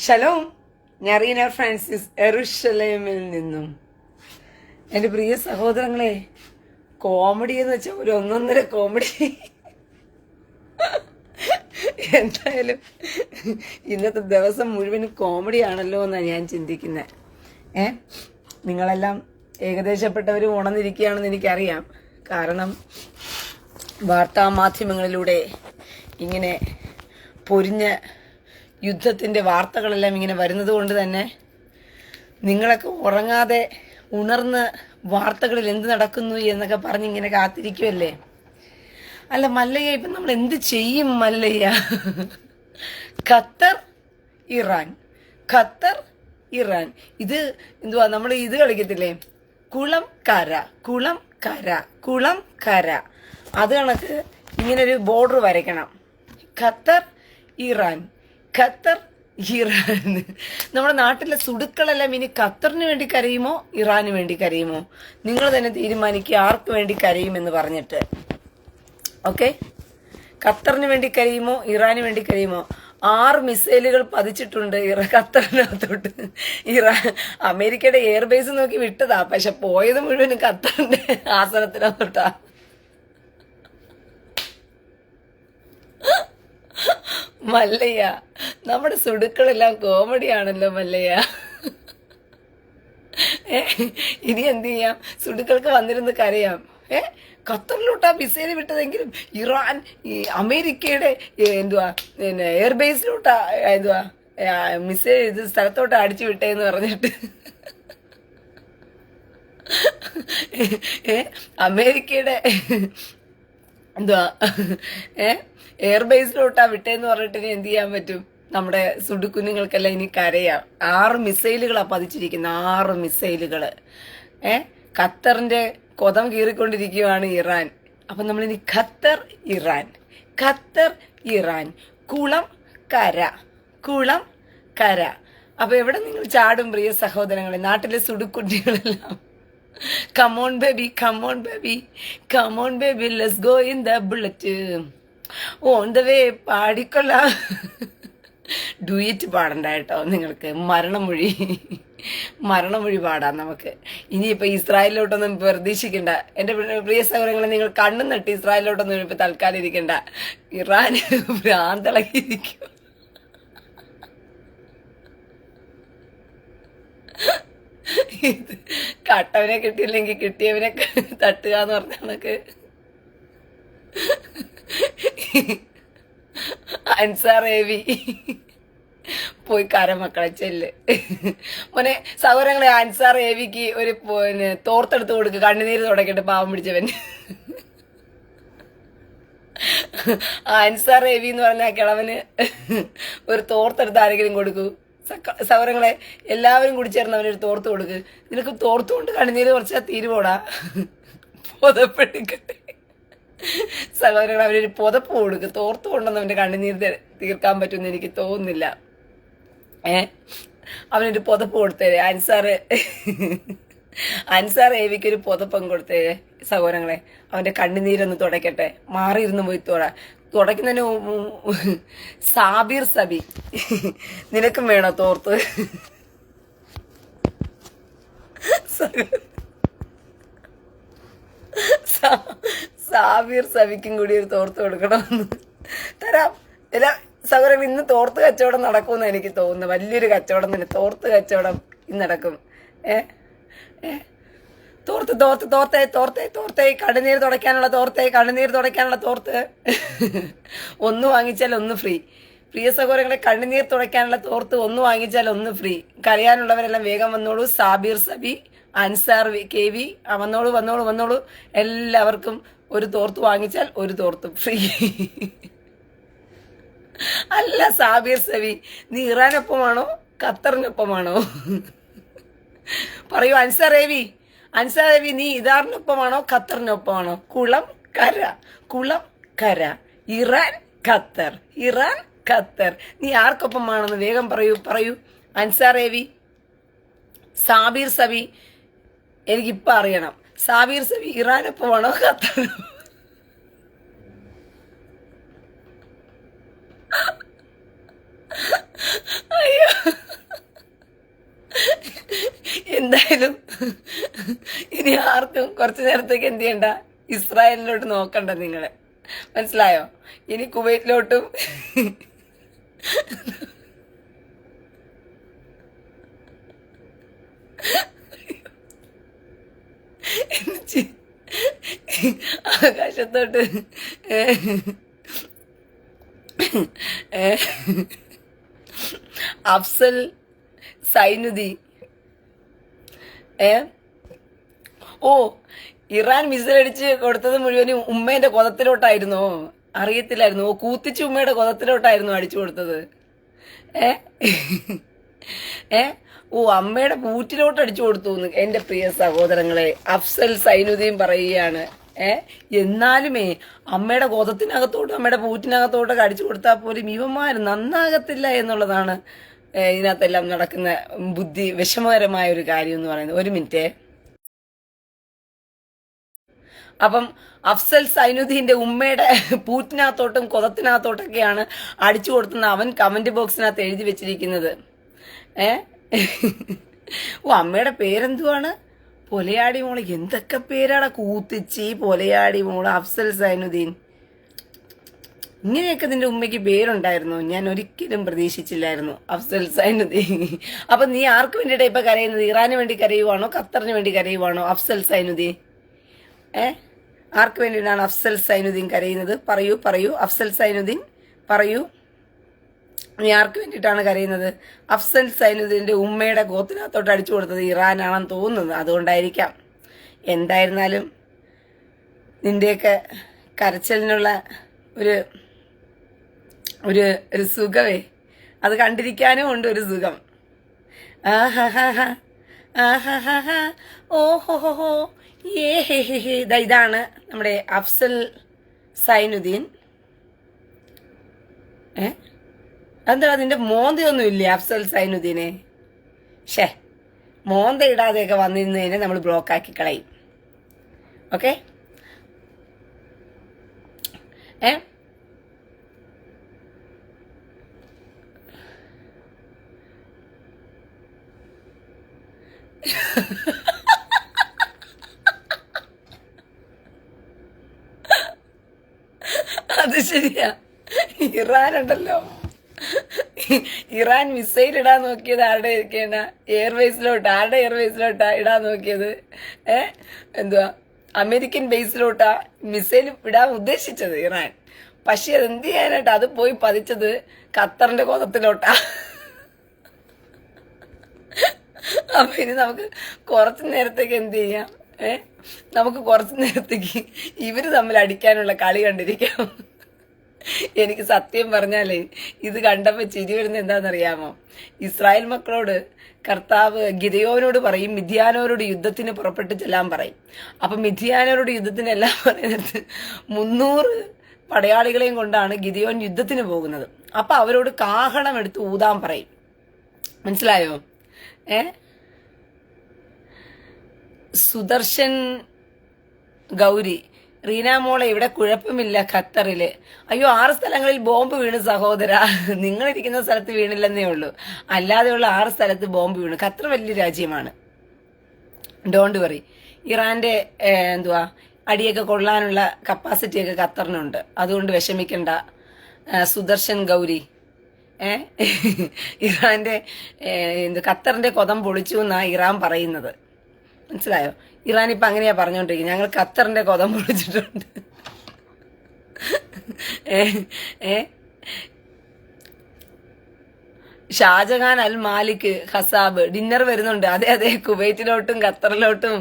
Shalom, ഞാൻ Reena Francis എറുഷലേമിൽ നിന്നും. എൻ്റെ പ്രിയ സഹോദരങ്ങളെ, കോമഡി എന്ന് വെച്ചാൽ ഒരു ഒന്നൊന്നര കോമഡി. എന്തായാലും ഇന്നത്തെ ദിവസം മുഴുവനും കോമഡി ആണല്ലോ എന്നാണ് ഞാൻ ചിന്തിക്കുന്നത്. നിങ്ങളെല്ലാം ഏകദേശപ്പെട്ടവർ ഉണർന്നിരിക്കുകയാണെന്ന് എനിക്കറിയാം. കാരണം വാർത്താമാധ്യമങ്ങളിലൂടെ ഇങ്ങനെ പൊരിഞ്ഞ യുദ്ധത്തിൻ്റെ വാർത്തകളെല്ലാം ഇങ്ങനെ വരുന്നത് കൊണ്ട് തന്നെ നിങ്ങളൊക്കെ ഉറങ്ങാതെ ഉണർന്ന് വാർത്തകളിൽ എന്ത് നടക്കുന്നു എന്നൊക്കെ പറഞ്ഞ് ഇങ്ങനെ കാത്തിരിക്കുമല്ലേ. അല്ല മല്ലയ്യ, ഇപ്പം നമ്മൾ എന്ത് ചെയ്യും Mallayya? Qatar Iran, Qatar Iran, ഇത് എന്തുവാ, നമ്മൾ ഇത് കളിക്കത്തില്ലേ, കുളം കര കുളം കര കുളം കര, അത് കണക്ക് ഇങ്ങനൊരു ബോർഡർ വരയ്ക്കണം. Qatar Iran, Qatar Iran. നമ്മുടെ നാട്ടിലെ സുടുക്കളെല്ലാം ഇനി ഖത്തറിന് വേണ്ടി കരയുമോ ഇറാന് വേണ്ടി കരയുമോ? നിങ്ങൾ തന്നെ തീരുമാനിക്കുക ആർക്ക് വേണ്ടി കരയുമെന്ന് പറഞ്ഞിട്ട്. ഓക്കെ, ഖത്തറിന് വേണ്ടി കരയുമോ ഇറാന് വേണ്ടി കരയുമോ? 6 മിസൈലുകൾ പതിച്ചിട്ടുണ്ട് ഖത്തറിനകത്തോട്ട്. അമേരിക്കയുടെ എയർബേസ് നോക്കി വിട്ടതാ, പക്ഷെ പോയത് മുഴുവനും ഖത്തറിന്റെ ആസനത്തിനകത്തോട്ടാ. മല്ലയ്യ, നമ്മുടെ സുടുക്കളെല്ലാം കോമഡിയാണല്ലോ മല്ലയ്യ. ഇനി എന്ത് ചെയ്യാം? സുടുക്കൾക്ക് വന്നിരുന്ന് കരയാം. ഖത്തറിലോട്ടാ മിസൈൽ വിട്ടതെങ്കിലും ഇറാൻ ഈ അമേരിക്കയുടെ എയർബേസിലോട്ടാ മിസൈൽ ഇത് സ്ഥലത്തോട്ട് അടിച്ചു വിട്ടേന്ന് പറഞ്ഞിട്ട് അമേരിക്കയുടെ എയർബേസിലോട്ടാ വിട്ടേന്ന് പറഞ്ഞിട്ട് ഇനി എന്ത് ചെയ്യാൻ പറ്റും? നമ്മുടെ സുടുക്കുഞ്ഞുങ്ങൾക്കെല്ലാം ഇനി കരയാം. 6 മിസൈലുകളാ പതിച്ചിരിക്കുന്നത്, 6 മിസൈലുകള്. ഖത്തറിന്റെ കൊതം കീറിക്കൊണ്ടിരിക്കുകയാണ് ഇറാൻ. അപ്പൊ നമ്മളിനി ഖത്തർ ഇറാൻ, ഖത്തർ ഇറാൻ, കുളം കര കുളം കര. അപ്പൊ എവിടെ നിങ്ങൾ ചാടും പ്രിയ സഹോദരങ്ങളെ, നാട്ടിലെ സുടുക്കുട്ടികളെല്ലാം? Come on baby, come on baby, come on baby, let's go in the bullet on the way. പാടിക്കൊള്ളാം. ഡുയറ്റ് പാടണ്ട കേട്ടോ നിങ്ങൾക്ക്, മരണമൊഴി പാടാം നമുക്ക്. ഇനിയിപ്പോ ഇസ്രായേലിലോട്ടൊന്നും പ്രതീക്ഷിക്കണ്ട എന്റെ പ്രിയ സഹോദരങ്ങളെ. നിങ്ങൾ കണ്ണും നട്ട് ഇസ്രായേലിലോട്ടൊന്നും ഇപ്പൊ തൽക്കാലം ഇരിക്കണ്ട. ഇറാൻ ഭ്രാന്തളകിയിരിക്കും. കട്ടവനെ കിട്ടിയില്ലെങ്കിൽ കിട്ടിയവനെ തട്ടുക എന്ന് പറഞ്ഞ കണക്ക് അൻസാർ ഏവി പോയി കരമക്കളെ ചെല്ല് മോനെ. സഹോദരങ്ങളെ, അൻസാർ ഏവിക്ക് ഒരു തോർത്തെടുത്ത് കൊടുക്ക്, കണ്ണുനീര് തുടക്കട്ടെ പാവം പിടിച്ചവൻ. അൻസാർ ഏവി എന്ന് പറഞ്ഞ കിളവന് ഒരു തോർത്തെടുത്ത് ആരെങ്കിലും കൊടുക്കൂ. സഹോദരങ്ങളെ, എല്ലാവരും കൂടി ചേർന്ന് അവനൊരു തോർത്ത് കൊടുക്ക്. നിനക്ക് തോർത്ത് കൊണ്ട് കണ്ണുനീര് കുറച്ചാൽ തീരുപോടാ. പുതപ്പെടുക്കട്ടെ സഹോദരങ്ങൾ, അവനൊരു പുതപ്പ് കൊടുക്ക്. തോർത്ത് കൊണ്ടൊന്നും അവന്റെ കണ്ണുനീര് തീർക്കാൻ പറ്റുമെന്ന് എനിക്ക് തോന്നുന്നില്ല. അവനൊരു പുതപ്പ് കൊടുത്തേരെ. അൻസാർ ഏവിക്കൊരു പുതപ്പം കൊടുത്തേരെ സഹോദരങ്ങളെ. അവന്റെ കണ്ണുനീരൊന്ന് തുടയ്ക്കട്ടെ, മാറിയിരുന്ന് പോയി തുടയ്ക്കുന്നതിന്. സാബിർ സബി, നിനക്കും വേണോ തോർത്ത്? സാബിർ സബിക്കും കൂടി ഒരു തോർത്ത് കൊടുക്കണമെന്ന് തരാം. എല്ലാ സഹോദരങ്ങൾ, ഇന്ന് തോർത്ത് കച്ചവടം നടക്കുമെന്ന് എനിക്ക് തോന്നുന്നു. വലിയൊരു കച്ചവടം തന്നെ, തോർത്ത് കച്ചവടം ഇന്ന് നടക്കും. തോർത്ത് തോർത്ത് തോർത്തേ തോർത്തേ തോർത്തേ, കണ്ണുനീര് തുടയ്ക്കാനുള്ള തോർത്തേ, കണ്ണുനീര് തുടയ്ക്കാനുള്ള തോർത്ത്. ഒന്ന് വാങ്ങിച്ചാൽ ഒന്ന് ഫ്രീ. പ്രിയ സഹോദരങ്ങളെ, കണ്ണുനീർ തുടയ്ക്കാനുള്ള തോർത്ത് ഒന്ന് വാങ്ങിച്ചാൽ ഒന്ന് ഫ്രീ. കരയാനുള്ളവരെല്ലാം വേഗം വന്നോളൂ. സാബിർ സബി, അൻസാർ KV, വന്നോളൂ വന്നോളൂ വന്നോളൂ. എല്ലാവർക്കും ഒരു തോർത്ത് വാങ്ങിച്ചാൽ ഒരു തോർത്ത് ഫ്രീ. അല്ല സാബിർ സബി, നീ ഇറാനൊപ്പമാണോ ഖത്തറിനൊപ്പമാണോ? പറയൂ അൻസാർ ഏവി, അൻസാർ ഏവി, നീ ഇറാനൊപ്പമാണോ ഖത്തറിനൊപ്പമാണോ? കുളം കര കുളം കര, ഇറാൻ ഖത്തർ, ഇറാൻ ഖത്തർ. നീ ആർക്കൊപ്പമാണെന്ന് വേഗം പറയൂ അൻസാർ ഏവി. സാബിർ സബി, എനിക്കിപ്പോ അറിയണം. സാബിർ സബി ഇറാനൊപ്പമാണോ ഖത്തറിനൊപ്പം? അയ്യോ. എന്തായാലും ഇനി ആർക്കും കുറച്ചു നേരത്തേക്ക് എന്ത് ചെയ്യണ്ട, ഇസ്രായേലിലോട്ട് നോക്കണ്ട നിങ്ങള്, മനസ്സിലായോ? ഇനി കുവൈറ്റിലോട്ടും ആകാശത്തോട്ട് അഫ്സൽ സൈനുദ്ദീൻ ഓ, ഇറാൻ മിസൈലടിച്ച് കൊടുത്തത് മുഴുവനും ഉമ്മേന്റെ കൊതത്തിലോട്ടായിരുന്നോ? അറിയത്തില്ലായിരുന്നു. ഓ, കൂത്തിച്ച് ഉമ്മയുടെ കൊതത്തിലോട്ടായിരുന്നു അടിച്ചു കൊടുത്തത്. ഏ ഏ ഓ, അമ്മയുടെ പൂറ്റിലോട്ട് അടിച്ചു കൊടുത്തു. എന്റെ പ്രിയ സഹോദരങ്ങളെ, അഫ്സൽ സൈനുദ്ദീൻ പറയുകയാണ്. എന്നാലുമേ അമ്മയുടെ കൊതത്തിനകത്തോട്ട് അമ്മയുടെ പൂറ്റിനകത്തോട്ടൊക്കെ അടിച്ചു കൊടുത്താൽ പോലും ഇവന്മാർ നന്നാകത്തില്ല എന്നുള്ളതാണ് ഇതിനകത്തെല്ലാം നടക്കുന്ന വിഷമകരമായ ഒരു കാര്യം എന്ന് പറയുന്നത്. ഒരു മിനിറ്റ്. അപ്പം അഫ്സൽ സൈനുദ്ദീന്റെ ഉമ്മയുടെ പൂറ്റിനകത്തോട്ടും കൊതത്തിനകത്തോട്ടൊക്കെയാണ് അടിച്ചു കൊടുത്തുന്ന അവൻ കമന്റ് ബോക്സിനകത്ത് എഴുതി വെച്ചിരിക്കുന്നത്. ഓ, അമ്മയുടെ പേരെന്തുവാണ്? പൊലയാടി മോള്. എന്തൊക്കെ പേരാണ്! കൂത്തിച്ചി, പൊലയാടി മോള്, അഫ്സൽ സൈനുദ്ദീൻ. ഇങ്ങനെയൊക്കെ നിന്റെ ഉമ്മയ്ക്ക് പേരുണ്ടായിരുന്നു? ഞാൻ ഒരിക്കലും പ്രതീക്ഷിച്ചില്ലായിരുന്നു. അഫ്സൽ സൈനുദ്ദീൻ. അപ്പൊ നീ ആർക്ക് വേണ്ടിയിട്ടാ ഇപ്പൊ കരയുന്നത്? ഇറാന് വേണ്ടി കരയുവാണോ ഖത്തറിന് വേണ്ടി കരയുവാണോ അഫ്സൽ സൈനുദ്ദീൻ? ആർക്ക് വേണ്ടിയിട്ടാണ് അഫ്സൽ സൈനുദ്ദീൻ കരയുന്നത്? പറയൂ പറയൂ അഫ്സൽ സൈനുദ്ദീൻ, പറയൂ. നീ ആർക്ക് വേണ്ടിയിട്ടാണ് കരയുന്നത്? അഫ്സൽ സൈനുദ്ദീന്റെ ഉമ്മയുടെ ഗോത്തിനകത്തോട്ട് അടിച്ചു കൊടുത്തത് ഇറാനാണെന്ന് തോന്നുന്നത്, അതുകൊണ്ടായിരിക്കാം. എന്തായിരുന്നാലും നിന്റെയൊക്കെ കരച്ചിലിനുള്ള ഒരു ഒരു ഒരു സുഖമേ, അത് കണ്ടിരിക്കാനും ഉണ്ട് ഒരു സുഖം. ഓഹോ ഇതാണ് നമ്മുടെ അഫ്സൽ സൈനുദ്ദീൻ. എന്താ അതിന്റെ മോന്തയൊന്നും ഇല്ലേ അഫ്സൽ സൈനുദ്ദീനെ? മോന്ത ഇടാതെയൊക്കെ വന്നിരുന്നതിനെ നമ്മൾ ബ്ലോക്കാക്കി കളയും. ഓക്കെ? അത് ശരിയാ. ഇറാനുണ്ടല്ലോ, ഇറാൻ മിസൈൽ ഇടാൻ നോക്കിയത് ആരുടെ എയർവേസിലോട്ടാ? ആരുടെ എയർവേസിലോട്ടാ ഇടാൻ നോക്കിയത്? എന്തുവാ, അമേരിക്കൻ ബേസിലോട്ടാ മിസൈൽ ഇടാൻ ഉദ്ദേശിച്ചത് ഇറാൻ. പക്ഷെ അതെന്ത് ചെയ്യാനായിട്ട് അത് പോയി പതിച്ചത് ഖത്തറിന്റെ കോതത്തിലോട്ടാ. അപ്പൊ ഇനി നമുക്ക് കുറച്ചു നേരത്തേക്ക് എന്ത് ചെയ്യാം? നമുക്ക് കുറച്ചു നേരത്തേക്ക് ഇവര് തമ്മിൽ അടിക്കാനുള്ള കളി കണ്ടിരിക്കാം. എനിക്ക് സത്യം പറഞ്ഞാലേ ഇത് കണ്ടപ്പോ ചിരി വരുന്ന എന്താണെന്നറിയാമോ? ഇസ്രായേൽ മക്കളോട് കർത്താവ് ഗിദെയോനോട് പറയും, മിദ്യാനോരോട് യുദ്ധത്തിന് പുറപ്പെട്ട് ചെല്ലാൻ പറയും. അപ്പൊ മിദ്യാനോരോട് യുദ്ധത്തിന് എല്ലാം പറയുന്നത് 300 പടയാളികളെയും കൊണ്ടാണ് ഗിദെയോൻ യുദ്ധത്തിന് പോകുന്നത്. അപ്പൊ അവരോട് കാഹളം എടുത്ത് ഊതാൻ പറയും. മനസ്സിലായോ? സുദർശൻ ഗൗരി, റീന മോളെ, ഇവിടെ കുഴപ്പമില്ല ഖത്തറില്. അയ്യോ, 6 സ്ഥലങ്ങളിൽ ബോംബ് വീണ് സഹോദര. നിങ്ങളിരിക്കുന്ന സ്ഥലത്ത് വീണില്ലെന്നേ ഉള്ളൂ, അല്ലാതെയുള്ള 6 സ്ഥലത്ത് ബോംബ് വീണു. ഖത്തർ വലിയ രാജ്യമാണ്, ഡോണ്ട് വറി. ഇറാന്റെ എന്തുവാ അടിയൊക്കെ കൊള്ളാനുള്ള കപ്പാസിറ്റിയൊക്കെ ഖത്തറിനുണ്ട്, അതുകൊണ്ട് വിഷമിക്കണ്ട സുദർശൻ ഗൗരി. ഇറാന്റെ ഖത്തറിന്റെ കൊതം പൊളിച്ചു എന്നാ ഇറാൻ പറയുന്നത്. മനസ്സിലായോ? ഇറാൻ ഇപ്പൊ അങ്ങനെയാ പറഞ്ഞോണ്ടിരിക്കുന്നത്, ഞങ്ങൾ ഖത്തറിന്റെ കൊതം പൊളിച്ചിട്ടുണ്ട്. ഷാജഹാൻ അൽ മാലിക് ഹസാബ് ഡിന്നർ വരുന്നുണ്ട്. അതെ അതെ, കുവൈറ്റിലോട്ടും ഖത്തറിലോട്ടും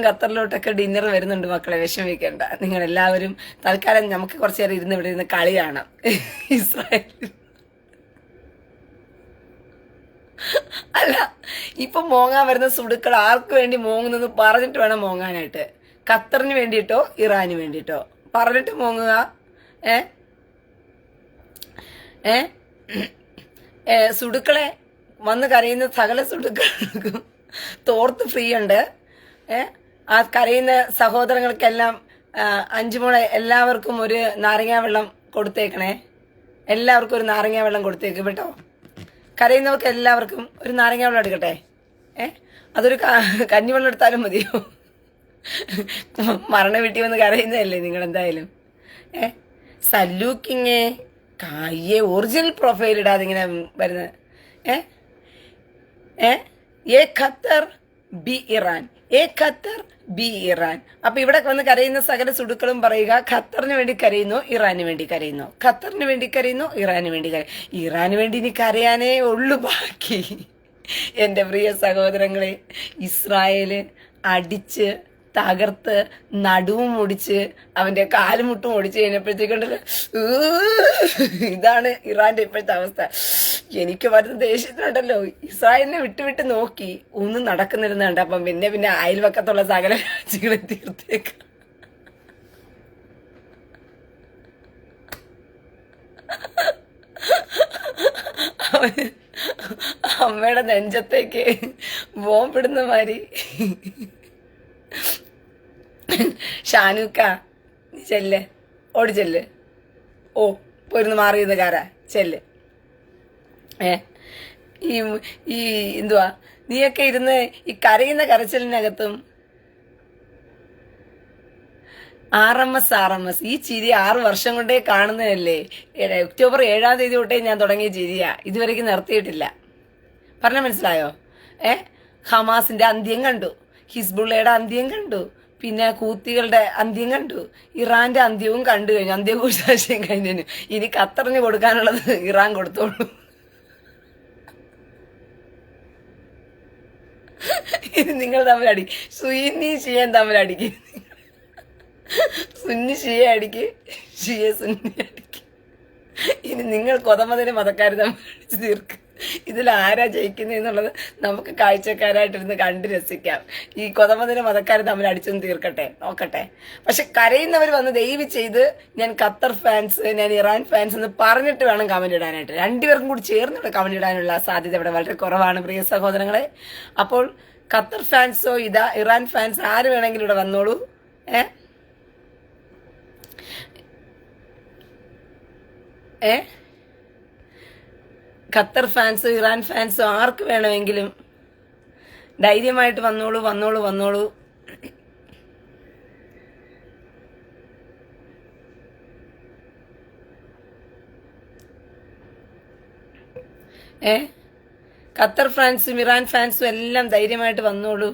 ഖത്തറിലോട്ടൊക്കെ ഡിന്നർ വരുന്നുണ്ട് മക്കളെ, വിഷമിക്കേണ്ട. നിങ്ങൾ എല്ലാവരും തൽക്കാലം നമുക്ക് കുറച്ചു നേരം ഇരുന്ന് ഇവിടെ ഇരുന്ന് കളി കാണാം. ഇസ്രായേൽ അല്ല, ഇപ്പൊ മോങ്ങാൻ വരുന്ന സുടുക്കൾ ആർക്ക് വേണ്ടി മോങ്ങുന്നത് പറഞ്ഞിട്ട് വേണം മോങ്ങാനായിട്ട്. ഖത്തറിന് വേണ്ടിയിട്ടോ ഇറാന് വേണ്ടിയിട്ടോ പറഞ്ഞിട്ട് മോങ്ങുക. സുടുക്കളെ വന്ന് കരയുന്ന സകല സുടുക്കൾക്കും തോർത്ത് ഫ്രീ ഉണ്ട്. ആ കരയുന്ന സഹോദരങ്ങൾക്കെല്ലാം 5 മുള എല്ലാവർക്കും ഒരു നാരങ്ങാ വെള്ളം കൊടുത്തേക്കണേ. എല്ലാവർക്കും ഒരു നാരങ്ങാ വെള്ളം കൊടുത്തേക്ക് കേട്ടോ. കരയുന്നവർക്ക് എല്ലാവർക്കും ഒരു നാരങ്ങാ വെള്ളം എടുക്കട്ടെ. അതൊരു കഞ്ഞിവെള്ളം എടുത്താലും മതിയോ? മരണ വീട്ടിൽ വന്ന് കരയുന്നതല്ലേ നിങ്ങൾ എന്തായാലും. സല്ലൂക്കിങ് കായെ ഒറിജിനൽ പ്രൊഫൈൽ ഇടാതെ ഇങ്ങനെ വരുന്നത്. A Qatar B Iran, A Qatar B Iran. അപ്പൊ ഇവിടെ വന്ന് കരയുന്ന സകല സുടുക്കളും പറയുക ഖത്തറിന് വേണ്ടി കരയുന്നു, ഇറാന് വേണ്ടി കരയുന്നു, ഖത്തറിന് വേണ്ടി കരയുന്നു, ഇറാന് വേണ്ടി ഇറാന് വേണ്ടി ഇനി കരയാനേ ഉള്ളു ബാക്കി. എൻ്റെ പ്രിയ സഹോദരങ്ങളെ, ഇസ്രായേല് അടിച്ച് തകർത്ത് നടുവും ഒടിച്ച് അവന്റെ കാലുമുട്ടും ഒടിച്ച് കഴിഞ്ഞപ്പോഴത്തേക്കുണ്ടല്ലോ ഇതാണ് ഇറാന്റെ ഇപ്പോഴത്തെ അവസ്ഥ. എനിക്ക് വരുന്ന ദേഷ്യത്തിനുണ്ടല്ലോ ഇസ്രായേലിനെ വിട്ട് നോക്കി ഒന്നും നടക്കുന്നില്ലെന്നുണ്ട്. അപ്പം പിന്നെ അയൽവക്കത്തുള്ള സകല രാജ്യങ്ങളെ തീർത്തേക്ക് അമ്മയുടെ നെഞ്ചത്തേക്ക് ബോംബിടുന്ന മാതിരി ഷാനൂക്ക ചെല്ല്, ഓടി ചെല്ല്, ഓ പോയിരുന്ന് മാറിയുന്ന കാരാ ചെല്ല്. ഈ എന്തുവാ നീയൊക്കെ ഇരുന്ന് ഈ കരയുന്ന കരച്ചിലിനകത്തും RMS ഈ ചിരി 6 വർഷം കൊണ്ടേ കാണുന്നതല്ലേ. ഒക്ടോബർ 7-ാം തീയതി തൊട്ടേ ഞാൻ തുടങ്ങിയ ചിരിയാ, ഇതുവരെയ്ക്ക് നിർത്തിയിട്ടില്ല. പറഞ്ഞ മനസ്സിലായോ? ഹമാസിന്റെ അന്ത്യം കണ്ടു, ഹിസ്ബുള്ളയുടെ അന്ത്യം കണ്ടു, പിന്നെ കൂത്തികളുടെ അന്ത്യം കണ്ടു, ഇറാന്റെ അന്ത്യവും കണ്ടു കഴിഞ്ഞു. അന്ത്യഘോഷാശയം കഴിഞ്ഞു. ഇനി ഖത്തറിന് കൊടുക്കാനുള്ളത് ഇറാൻ കൊടുത്തോളൂ. ഇനി നിങ്ങൾ തമ്മിലടി, സുന്നി ഷിയൻ തമ്മിലടിക്കും. സുന്നി ഷിയ അടിക്ക്, ഷിയ സുന്നി അടിക്ക്. ഇനി നിങ്ങൾ കൊതമതിന് മതക്കാർ തമ്മിൽ അടിച്ചു തീർക്ക്. ഇതിൽ ആരാ ജയിക്കുന്നതെന്നുള്ളത് നമുക്ക് കാഴ്ചക്കാരായിട്ടിരുന്ന് കണ്ട് രസിക്കാം. ഈ കൊതമതിന് മതക്കാർ തമ്മിൽ അടിച്ചൊന്ന് തീർക്കട്ടെ, നോക്കട്ടെ. പക്ഷെ കരയുന്നവർ വന്ന് ദയവ് ചെയ്ത് ഞാൻ ഖത്തർ ഫാൻസ്, ഞാൻ ഇറാൻ ഫാൻസ് എന്ന് പറഞ്ഞിട്ട് വേണം കമന്റ് ഇടാനായിട്ട്. രണ്ടുപേർക്കും കൂടി ചേർന്നിട്ട് കമന്റ് ഇടാനുള്ള സാധ്യത ഇവിടെ വളരെ കുറവാണ് പ്രിയ സഹോദരങ്ങളെ. അപ്പോൾ ഖത്തർ ഫാൻസോ ഇറാൻ ഫാൻസ് ആര് വേണമെങ്കിലും ഇവിടെ വന്നോളൂ. ഖത്തർ ഫാൻസോ ഇറാൻ ഫാൻസോ ആർക്ക് വേണമെങ്കിലും ധൈര്യമായിട്ട് വന്നോളൂ. ഖത്തർ ഫാൻസും ഇറാൻ ഫാൻസും എല്ലാം ധൈര്യമായിട്ട് വന്നോളൂ.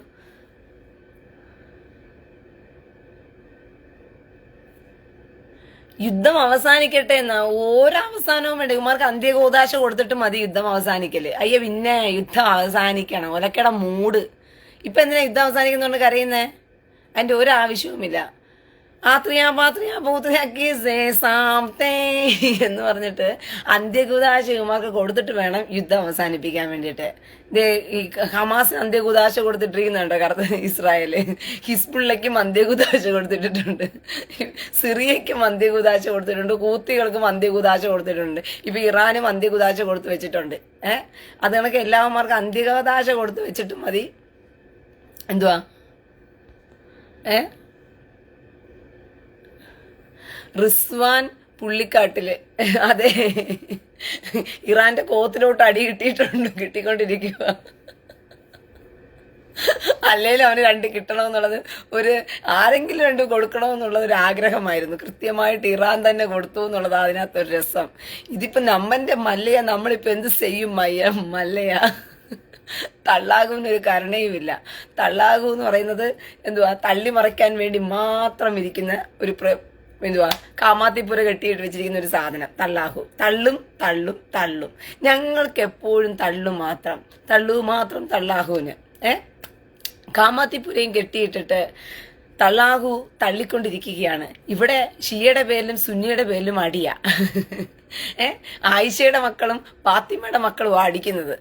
യുദ്ധം അവസാനിക്കട്ടെ എന്നാ. ഒരവസാനവും വേണ്ട. ഇവന്മാർക്ക് അന്ത്യകൂദാശ കൊടുത്തിട്ട് മതി യുദ്ധം അവസാനിക്കല്. പിന്നെ യുദ്ധം അവസാനിക്കണം. ഒലക്കട മൂട്. ഇപ്പൊ എന്തിനാ യുദ്ധം അവസാനിക്കുന്നോണ്ട് കരയുന്നേ? അതിന്റെ ഒരാവശ്യവുമില്ല. എന്ന് പറഞ്ഞിട്ട് അന്ത്യകുദാശ ഇവന്മാർക്ക് കൊടുത്തിട്ട് വേണം യുദ്ധം അവസാനിപ്പിക്കാൻ വേണ്ടിയിട്ട്. ഈ ഹമാസിന് അന്ത്യകുദാശ കൊടുത്തിട്ടിരിക്കുന്നുണ്ടോ ഇസ്രായേല്? ഹിസ്ബുള്ളയ്ക്കും അന്ത്യകുദാശ കൊടുത്തിട്ടുണ്ട്, സിറിയയ്ക്കും അന്ത്യകുദാശ കൊടുത്തിട്ടുണ്ട്, കൂത്തികൾക്കും അന്ത്യകുദാശ കൊടുത്തിട്ടുണ്ട്. ഇപ്പൊ ഇറാനും അന്ത്യകുദാശ കൊടുത്തു വെച്ചിട്ടുണ്ട്. അത് കണക്ക് എല്ലാവന്മാർക്കും അന്ത്യകുദാശ കൊടുത്തു വെച്ചിട്ട് മതി. എന്തുവാ റിസ്വാൻ പുള്ളിക്കാട്ടില്, അതെ, ഇറാന്റെ കോത്തിലോട്ട് അടി കിട്ടിക്കൊണ്ടിരിക്കുക. അല്ലേലും അവന് 2 കിട്ടണമെന്നുള്ളത് ആരെങ്കിലും 2 കൊടുക്കണമെന്നുള്ളത് ഒരു ആഗ്രഹമായിരുന്നു. കൃത്യമായിട്ട് ഇറാൻ തന്നെ കൊടുത്തു എന്നുള്ളത് അതിനകത്തൊരു രസം. ഇതിപ്പോ നമ്മന്റെ മല്ലയ നമ്മളിപ്പോ എന്ത് ചെയ്യും? മല്ലയ തള്ളാകുവിനൊരു കരുണയുമില്ല. തള്ളാകു എന്ന് പറയുന്നത് എന്തുവാ, തള്ളിമറയ്ക്കാൻ വേണ്ടി മാത്രം ഇരിക്കുന്ന ഒരു കാമാത്തിപ്പുര കെട്ടിയിട്ട് വെച്ചിരിക്കുന്ന ഒരു സാധനം തള്ളാഹു. തള്ളും. ഞങ്ങൾക്ക് എപ്പോഴും തള്ളു മാത്രം തള്ളാഹുവിന്. കാമാത്തിപ്പുരയും കെട്ടിയിട്ടിട്ട് തള്ളാഹു തള്ളിക്കൊണ്ടിരിക്കുകയാണ്. ഇവിടെ ഷിയയുടെ പേരിലും സുന്നിയുടെ പേരിലും അടിയാ. ആയിഷയുടെ മക്കളും ഫാത്തിമയുടെ മക്കളും അടിക്കുന്നത്.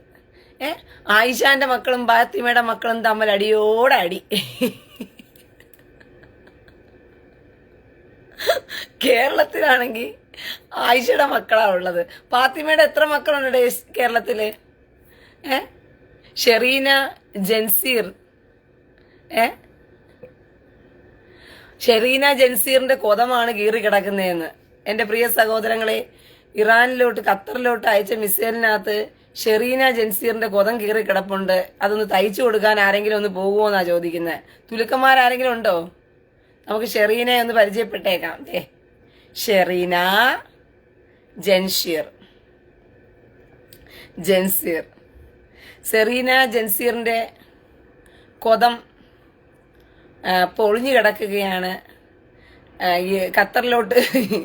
ആയിഷാന്റെ മക്കളും ഫാത്തിമയുടെ മക്കളും തമ്മിൽ അടിയോടെ അടി. കേരളത്തിലാണെങ്കിൽ ആയിഷയുടെ മക്കളാ ഉള്ളത്. ഫാത്തിമയുടെ എത്ര മക്കളുണ്ട് കേരളത്തില്? ഷെറീന, ജൻസീർ. ഷെറീന ജൻസീറിന്റെ കൊതമാണ് കീറി കിടക്കുന്നതെന്ന്. എന്റെ പ്രിയ സഹോദരങ്ങളെ, ഇറാനിലോട്ട് ഖത്തറിലോട്ട് അയച്ച മിസൈലിനകത്ത് ഷെറീന ജൻസീറിന്റെ കൊതം കീറി കിടപ്പുണ്ട്, അതൊന്ന് തയ്ച്ചു കൊടുക്കാൻ ആരെങ്കിലും ഒന്ന് പോകുമോ എന്നാ ചോദിക്കുന്നത്. തുലുക്കന്മാരാരെങ്കിലും ഉണ്ടോ? നമുക്ക് ഷെറീനെ ഒന്ന് പരിചയപ്പെട്ടേക്കാം. ഷെറീന ജൻസീർ സെറീന ജൻസീറിന്റെ കൊതം പൊളിഞ്ഞു കിടക്കുകയാണ്. ഈ ഖത്തറിലോട്ട്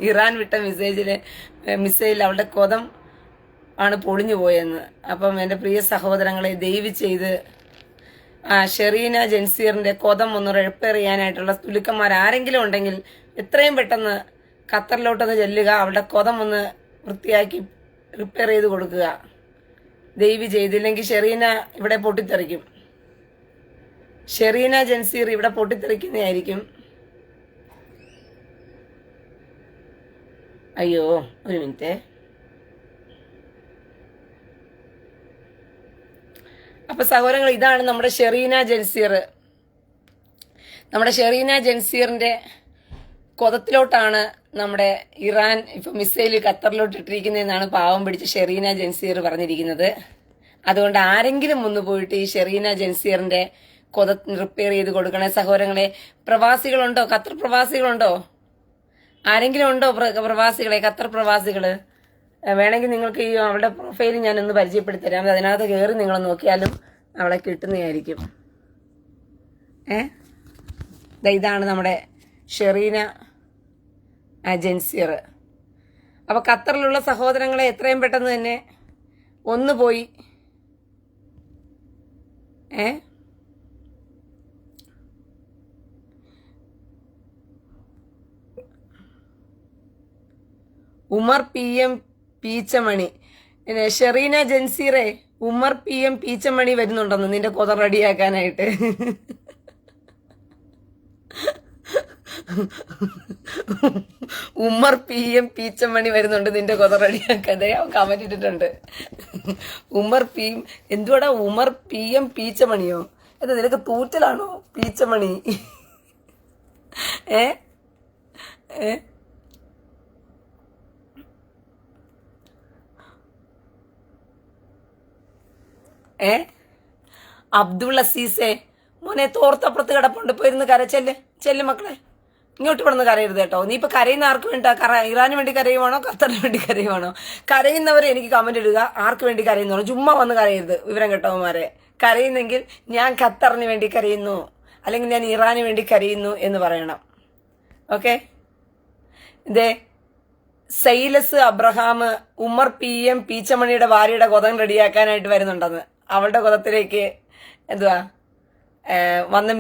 ഇറാൻ വിട്ട മിസൈൽ അവളുടെ കൊതം ആണ് പൊളിഞ്ഞു പോയെന്ന്. അപ്പം എൻ്റെ പ്രിയ സഹോദരങ്ങളെ, ദയവ് ചെയ്ത് ഷെറീന ജൻസീറിന്റെ കൊതം ഒന്ന് റിപ്പയർ ചെയ്യാനായിട്ടുള്ള തുലുക്കന്മാർ ആരെങ്കിലും ഉണ്ടെങ്കിൽ എത്രയും പെട്ടെന്ന് ഖത്തറിലോട്ടൊന്ന് ചെല്ലുക. അവളുടെ കൊതം ഒന്ന് വൃത്തിയാക്കി റിപ്പയർ ചെയ്ത് കൊടുക്കുക ദയവ് ചെയ്തില്ലെങ്കിൽ ഷെറീന ഇവിടെ പൊട്ടിത്തെറിക്കും. ഷെറീന ജൻസീർ ഇവിടെ പൊട്ടിത്തെറിക്കുന്നതായിരിക്കും. അയ്യോ, ഒരു മിനിറ്റ്. അപ്പൊ സഹോദരങ്ങൾ, ഇതാണ് നമ്മുടെ ഷെറീന ജൻസീർ. നമ്മുടെ ഷെറീന ജൻസീറിന്റെ കൊതത്തിലോട്ടാണ് നമ്മുടെ ഇറാൻ ഇപ്പൊ മിസൈൽ ഖത്തറിലോട്ട് ഇട്ടിരിക്കുന്നതെന്നാണ് പാവം പിടിച്ച് ഷെറീന ജൻസീർ പറഞ്ഞിരിക്കുന്നത്. അതുകൊണ്ട് ആരെങ്കിലും ഒന്ന് പോയിട്ട് ഈ ഷെറീന ജൻസീറിന്റെ കൊത റിപ്പയർ ചെയ്ത് കൊടുക്കണേ സഹോദരങ്ങളെ. പ്രവാസികളുണ്ടോ? ഖത്തർ പ്രവാസികളുണ്ടോ? ആരെങ്കിലും ഉണ്ടോ പ്രവാസികളെ? ഖത്തർ പ്രവാസികള് വേണമെങ്കിൽ നിങ്ങൾക്ക് ഈ അവളുടെ പ്രൊഫൈൽ ഞാനൊന്ന് പരിചയപ്പെടുത്തി തരാം. അതിനകത്ത് കയറി നിങ്ങൾ നോക്കിയാലും അവളെ കിട്ടുന്നതായിരിക്കും. ഇതാണ് നമ്മുടെ ഷെറീന ജൻസീർ. അപ്പൊ ഖത്തറിലുള്ള സഹോദരങ്ങളെ എത്രയും പെട്ടെന്ന് തന്നെ ഒന്ന് പോയി ഉമർ PM പീച്ചമണി. ഷെറീന ജൻസീറെ, ഉമർ PM പീച്ചമണി വരുന്നുണ്ടെന്ന് നിന്റെ കൊത റെഡിയാക്കാനായിട്ട്. ഉമർ PM പീച്ചമണി വരുന്നുണ്ട് നിന്റെ കൊത റെഡിയാക്കാൻ. അവൻ കമന്റ് ഇട്ടിട്ടുണ്ട്. ഉമർ PM എന്തുവാടാ? ഉമർ PM പീച്ചമണിയോ? എന്താ നിനക്ക് തൂറ്റലാണോ പീച്ചമണി? ഏ ഏ അബ്ദുൾ അസീസെ, മോനെ തോർത്തപ്പുറത്ത് കിടപ്പുണ്ട്, പോയിരുന്ന് ചെല്ല് മക്കളെ. ഇങ്ങോട്ട് ഇവിടെ നിന്ന് കരയരുത് കേട്ടോ. നീ ഇപ്പൊ കരയുന്ന ആർക്ക് വേണ്ടിട്ടാ? ഇറാന് വേണ്ടി കരയുവാണോ ഖത്തറിന് വേണ്ടി കരയുവാണോ? കരയുന്നവരെ എനിക്ക് കമന്റ് ഇടുക. ആർക്ക് വേണ്ടി കരയുന്നു? ചുമ്മാ വന്ന് കരയരുത് വിവരം കേട്ടവന്മാരെ. കരയുന്നെങ്കിൽ ഞാൻ ഖത്തറിന് വേണ്ടി കരയുന്നു, അല്ലെങ്കിൽ ഞാൻ ഇറാന് വേണ്ടി കരയുന്നു എന്ന് പറയണം. Okay. Silas Abraham Umar PM പീച്ചമണിയുടെ ഭാര്യയുടെ കൊതം റെഡിയാക്കാനായിട്ട് വരുന്നുണ്ടെന്ന്. അവളുടെ കൊതത്തിലേക്ക് വന്ന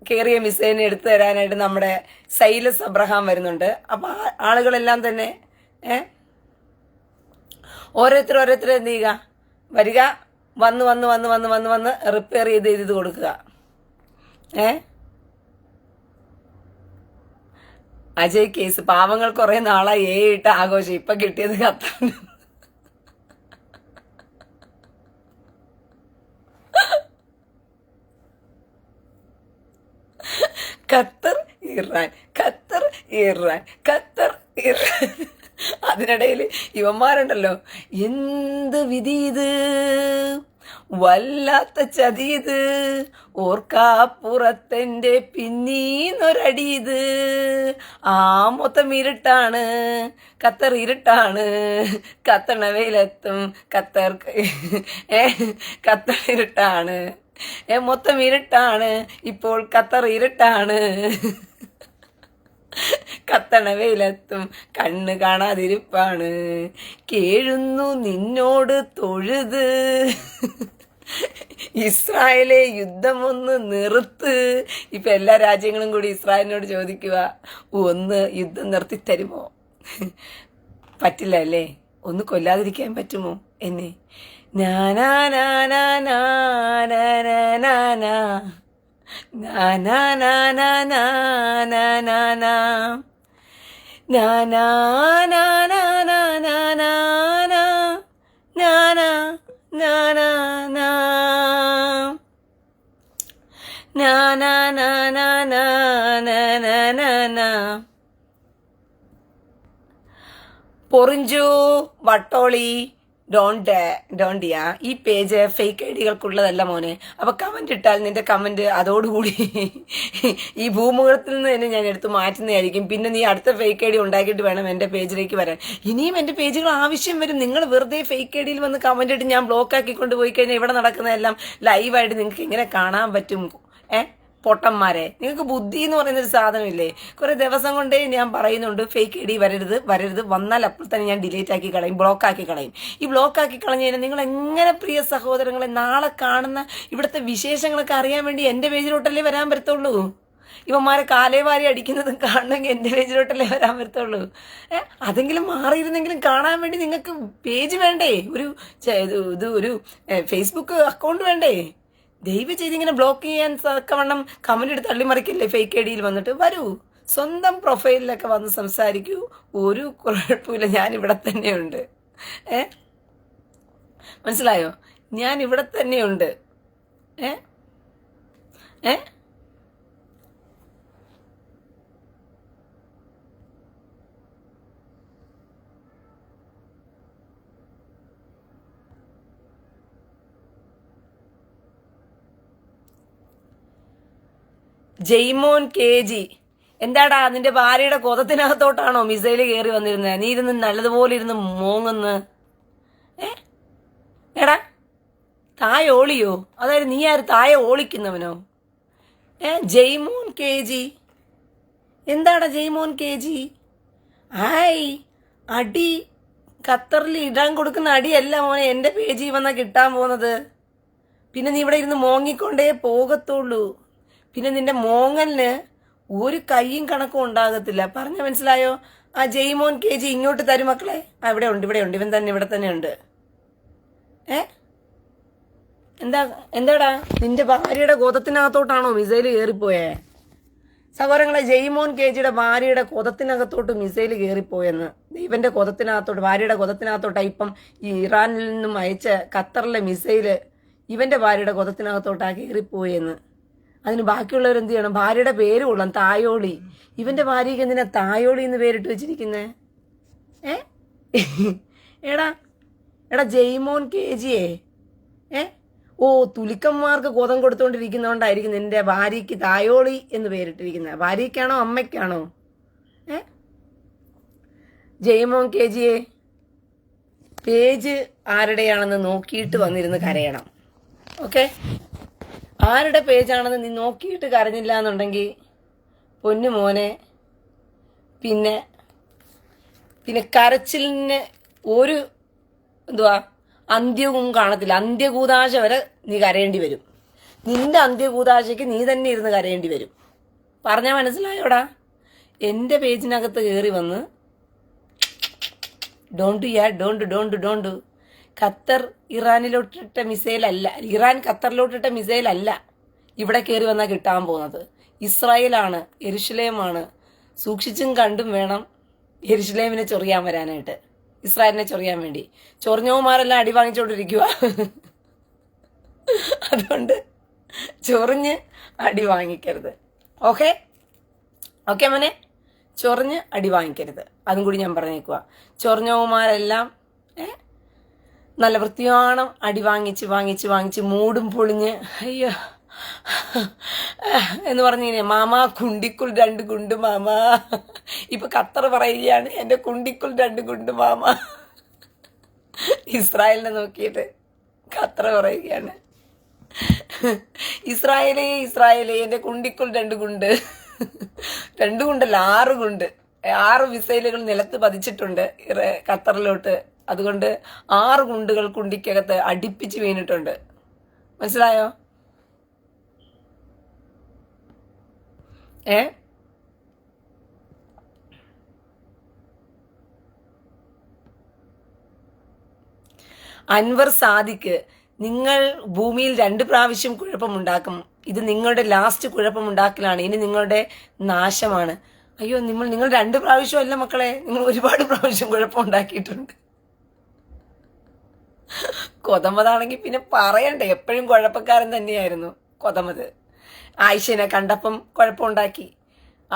കയറിയ മിസൈലിനെ എടുത്തു തരാനായിട്ട് നമ്മുടെ സൈലസ് അബ്രഹാം വരുന്നുണ്ട്. അപ്പൊ ആളുകളെല്ലാം തന്നെ ഓരോരുത്തർ എന്ത് ചെയ്യുക, വരിക, വന്ന് റിപ്പയർ ചെയ്ത് കൊടുക്കുക. അജയ് കേസ് പാവങ്ങൾ കുറെ നാളായി ഇട്ട് ആഘോഷം, ഇപ്പൊ കിട്ടിയത് Qatar. Qatar Iran Qatar Iran Qatar Iran. അതിനിടയിൽ ഇവന്മാരുണ്ടല്ലോ, എന്ത് വിധി ഇത്, വല്ലാത്ത ചതിയത്, ഓർക്കാപ്പുറത്തെന്റെ പിന്നീന്നൊരടിയത്. മൊത്തം ഇരുട്ടാണ്, ഖത്തർ ഇരുട്ടാണ്, കത്തണ വെയിലെത്തും ഖത്തർ. ഖത്തർ ഇരുട്ടാണ്, മൊത്തം ഇരുട്ടാണ്, ഇപ്പോൾ ഖത്തർ ഇരുട്ടാണ്, കത്തണ വെയിലെത്തും കണ്ണ് കാണാതിരിപ്പാണ്, കേഴുന്നു നിന്നോട് തൊഴുത്, ഇസ്രായേലെ യുദ്ധമൊന്ന് നിർത്ത്. ഇപ്പൊ എല്ലാ രാജ്യങ്ങളും കൂടി ഇസ്രായേലിനോട് ചോദിക്കുക, ഒന്ന് യുദ്ധം നിർത്തിത്തരുമോ? പറ്റില്ല അല്ലേ? ഒന്ന് കൊല്ലാതിരിക്കാൻ പറ്റുമോ എന്നെ? നാനാ നാനാ നാനാ നാനാ നാനാ നാനാ നാനാ നാനാ നാനാ നാനാ നാനാ നാനാ. പൊറിഞ്ചു വട്ടോളി ഡോണ്ടിയാ ഈ പേജ് ഫേക്ക് ഐഡികൾക്കുള്ളതല്ല മോനെ. അപ്പൊ കമന്റ് ഇട്ടാൽ നിന്റെ കമന്റ് അതോടുകൂടി ഈ ഭൂമുഖത്തിൽ നിന്ന് തന്നെ ഞാൻ എടുത്ത് മാറ്റുന്നതായിരിക്കും. പിന്നെ നീ അടുത്ത ഫേക്ക് ഐഡി ഉണ്ടാക്കിയിട്ട് വേണം എന്റെ പേജിലേക്ക് വരാൻ. ഇനിയും എന്റെ പേജുകൾ ആവശ്യം വരും. നിങ്ങൾ വെറുതെ ഫേക്ക് ഐഡിയിൽ വന്ന് കമന്റ് ഇട്ട് ഞാൻ ബ്ലോക്ക് ആക്കിക്കൊണ്ട് പോയി കഴിഞ്ഞാൽ ഇവിടെ നടക്കുന്നതെല്ലാം ലൈവായിട്ട് നിങ്ങൾക്ക് എങ്ങനെ കാണാൻ പറ്റും? പൊട്ടന്മാരെ, നിങ്ങൾക്ക് ബുദ്ധി എന്ന് പറയുന്നൊരു സാധനമില്ലേ? കുറെ ദിവസം കൊണ്ടേ ഞാൻ പറയുന്നുണ്ട് ഫേക്ക് ഐ ഡി വരരുത്. വന്നാൽ അപ്പോൾ തന്നെ ഞാൻ ഡിലീറ്റ് ആക്കി കളയും, ബ്ലോക്ക് ആക്കി കളയും. ഈ ബ്ലോക്ക് ആക്കി കളഞ്ഞു കഴിഞ്ഞാൽ നിങ്ങൾ എങ്ങനെ പ്രിയ സഹോദരങ്ങളെ നാളെ കാണുന്ന ഇവിടുത്തെ വിശേഷങ്ങളൊക്കെ അറിയാൻ വേണ്ടി എന്റെ പേജിലോട്ടല്ലേ വരാൻ പറ്റത്തുള്ളൂ? ഇവന്മാരെ കാലേവാരി അടിക്കുന്നതും കാണണമെങ്കിൽ എന്റെ പേജിലോട്ടല്ലേ വരാൻ പറ്റത്തുള്ളൂ? അതെങ്കിലും മാറിയിരുന്നെങ്കിലും കാണാൻ വേണ്ടി നിങ്ങൾക്ക് പേജ് വേണ്ടേ? ഒരു ഫേസ്ബുക്ക് അക്കൗണ്ട് വേണ്ടേ? ദയവ് ചെയ്ത് ഇങ്ങനെ ബ്ലോക്ക് ചെയ്യാൻ തക്കവണ്ണം കമന്റ് എടുത്ത് തള്ളിമറിക്കില്ലേ ഫേക്ക് ഐ ഡിയിൽ വന്നിട്ട്? വരൂ, സ്വന്തം പ്രൊഫൈലിലൊക്കെ വന്ന് സംസാരിക്കൂ, ഒരു കുഴപ്പമില്ല. ഞാൻ ഇവിടെ തന്നെയുണ്ട്. മനസ്സിലായോ? ഞാൻ ഇവിടെ തന്നെയുണ്ട്. ജയ്മോൻ KG, എന്താടാ നിന്റെ ഭാര്യയുടെ കൊതത്തിനകത്തോട്ടാണോ മിസൈല് കയറി വന്നിരുന്നത്? നീ ഇരുന്ന് നല്ലതുപോലെ ഇരുന്ന് മോങ്ങുന്ന്. എടാ താഴെ ഓളിയോ? അതായത് നീ ആര് താഴെ ഓളിക്കുന്നവനോ? ജയ്മോൻ KG, എന്താടാ ജയ്മോൻ KG? അടി ഖത്തറിൽ ഇടാൻ കൊടുക്കുന്ന അടിയല്ല മോനെ എന്റെ പേജിൽ വന്നാ കിട്ടാൻ പോകുന്നത്. പിന്നെ നീ ഇവിടെ ഇരുന്ന് മോങ്ങിക്കൊണ്ടേ പോകത്തുള്ളൂ. പിന്നെ നിന്റെ മോങ്ങലിന് ഒരു കയ്യും കണക്കും ഉണ്ടാകത്തില്ല. പറഞ്ഞ മനസ്സിലായോ? ആ ജയ്മോൻ KG ഇങ്ങോട്ട് തരും മക്കളെ. ഇവിടെ ഉണ്ട് ഇവൻ തന്നെ ഇവിടെ തന്നെ ഉണ്ട്. എന്താടാ നിന്റെ ഭാര്യയുടെ ഗോതത്തിനകത്തോട്ടാണോ മിസൈല് കയറിപ്പോയേ? സഹോദരങ്ങളെ, ജയ്മോൻ KGയുടെ ഭാര്യയുടെ കൊതത്തിനകത്തോട്ട് മിസൈല് കയറിപ്പോയെന്ന്. ഇവന്റെ കൊതത്തിനകത്തോട്ട്, ഭാര്യയുടെ കൊതത്തിനകത്തോട്ടാ ഇപ്പം ഈ ഇറാനിൽ നിന്നും അയച്ച ഖത്തറിലെ മിസൈല് ഇവന്റെ ഭാര്യയുടെ കൊതത്തിനകത്തോട്ടാ കയറിപ്പോയെന്ന്. അതിന് ബാക്കിയുള്ളവർ എന്ത് ചെയ്യണം? ഭാര്യയുടെ പേര് കൊള്ളാം, തായോളി. ഇവന്റെ ഭാര്യയ്ക്ക് എന്തിനാ തായോളി എന്ന് പേരിട്ട് വെച്ചിരിക്കുന്നേ? എടാ ജയ്മോൻ KGയെ, തുലിക്കന്മാർക്ക് കൊതം കൊടുത്തോണ്ടിരിക്കുന്നോണ്ടായിരിക്കും നിന്റെ ഭാര്യയ്ക്ക് തായോളി എന്ന് പേരിട്ടിരിക്കുന്നത്. ഭാര്യയ്ക്കാണോ അമ്മയ്ക്കാണോ? ജയ്മോൻ KGയെ, പേജ് ആരുടെയാണെന്ന് നോക്കിയിട്ട് വന്നിരുന്ന് കരയണം. ഓക്കെ, ആരുടെ പേജാണെന്ന് നീ നോക്കിയിട്ട് കരഞ്ഞില്ല എന്നുണ്ടെങ്കിൽ പൊന്നു മോനെ, പിന്നെ കരച്ചിലിന് ഒരു അന്ത്യവും കാണത്തില്ല. അന്ത്യകൂതാശ വരെ നീ കരയേണ്ടി വരും. നിന്റെ അന്ത്യകൂതാശയ്ക്ക് നീ തന്നെ ഇരുന്ന് കരയേണ്ടി വരും. പറഞ്ഞാൽ മനസ്സിലായോടാ? എന്റെ പേജിനകത്ത് കയറി വന്ന് ഡോണ്ട് ഖത്തർ ഇറാനിലോട്ടിട്ട മിസൈലല്ല, ഇറാൻ ഖത്തറിലോട്ടിട്ട മിസൈലല്ല ഇവിടെ കയറി വന്നാൽ കിട്ടാൻ പോകുന്നത്. ഇസ്രായേലാണ്, യെരുശലേമാണ്. സൂക്ഷിച്ചും കണ്ടും വേണം യെരുശലേമിനെ ചൊറിയാൻ വരാനായിട്ട്, ഇസ്രായേലിനെ ചൊറിയാൻ വേണ്ടി. ചൊറിഞ്ഞവന്മാരെല്ലാം അടി വാങ്ങിച്ചോണ്ടിരിക്കുക. അതുകൊണ്ട് ചൊറിഞ്ഞ് അടി വാങ്ങിക്കരുത്. ഓക്കെ മോനെ, ചൊറിഞ്ഞ് അടി വാങ്ങിക്കരുത്. അതും കൂടി ഞാൻ പറഞ്ഞേക്കുക. ചൊറിഞ്ഞവന്മാരെല്ലാം നല്ല വൃത്തിയാണം അടി വാങ്ങിച്ച് മൂടും പൊളിഞ്ഞ് അയ്യോ എന്ന് പറഞ്ഞു മാമാ കുണ്ടിക്കുൾ 2 ഗുണ്ട് മാമാ. ഇപ്പൊ ഖത്തർ പറയുകയാണ് എന്റെ കുണ്ടിക്കുൾ 2 ഗുണ്ട് മാമാ. ഇസ്രായേലിനെ നോക്കിയിട്ട് ഖത്തർ പറയുകയാണ്, ഇസ്രായേലേ എന്റെ കുണ്ടിക്കുൾ 2 ഗുണ്ട്. 2 ഗുണ്ടല്ല, 6 ഗുണ്ട്. 6 മിസൈലുകൾ നിലത്ത് പതിച്ചിട്ടുണ്ട് ഖത്തറിലോട്ട്. അതുകൊണ്ട് 6 ഗുണ്ടുകൾ കുണ്ടിക്കകത്ത് അടുപ്പിച്ച് വീണിട്ടുണ്ട്. മനസ്സിലായോ? അൻവർ സാദിഖ്, നിങ്ങൾ ഭൂമിയിൽ 2 പ്രാവശ്യം കുഴപ്പമുണ്ടാക്കും. ഇത് നിങ്ങളുടെ ലാസ്റ്റ് കുഴപ്പമുണ്ടാക്കലാണ്. ഇനി നിങ്ങളുടെ നാശമാണ്. അയ്യോ, നിങ്ങൾ 2 പ്രാവശ്യമല്ല മക്കളെ, നിങ്ങൾ ഒരുപാട് പ്രാവശ്യം കുഴപ്പമുണ്ടാക്കിയിട്ടുണ്ട്. കൊതമതാണെങ്കിൽ പിന്നെ പറയണ്ടേ, എപ്പോഴും കുഴപ്പക്കാരൻ തന്നെയായിരുന്നു കൊതമത്. ആയിഷനെ കണ്ടപ്പം കുഴപ്പമുണ്ടാക്കി.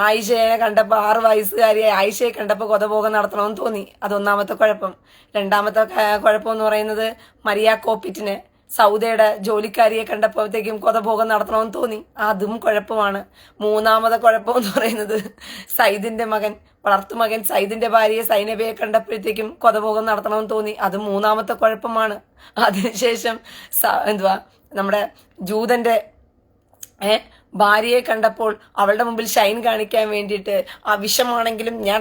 ആയിഷയെ കണ്ടപ്പോൾ 6 വയസ്സുകാരിയായ ആയിഷയെ കണ്ടപ്പോൾ കൊതഭോഗം നടത്തണമെന്ന് തോന്നി. അതൊന്നാമത്തെ കുഴപ്പം. രണ്ടാമത്തെ കുഴപ്പം എന്ന് പറയുന്നത് മരിയ കോപ്പിറ്റിന് സൗദയുടെ ജോലിക്കാരിയെ കണ്ടപ്പോഴത്തേക്കും കൊതഭോഗം നടത്തണമെന്ന് തോന്നി. അതും കുഴപ്പമാണ്. മൂന്നാമത്തെ കുഴപ്പം എന്ന് പറയുന്നത് സൈദിന്റെ മകൻ, വളർത്തുമകൻ സൈദിന്റെ ഭാര്യയെ സൈനബയെ കണ്ടപ്പോഴത്തേക്കും കൊതഭോഗം നടത്തണമെന്ന് തോന്നി. അതും മൂന്നാമത്തെ കുഴപ്പമാണ്. അതിനുശേഷം നമ്മുടെ ജൂതന്റെ ഭാര്യയെ കണ്ടപ്പോൾ അവളുടെ മുമ്പിൽ ഷൈൻ കാണിക്കാൻ വേണ്ടിയിട്ട് ആ വിഷമാണെങ്കിലും ഞാൻ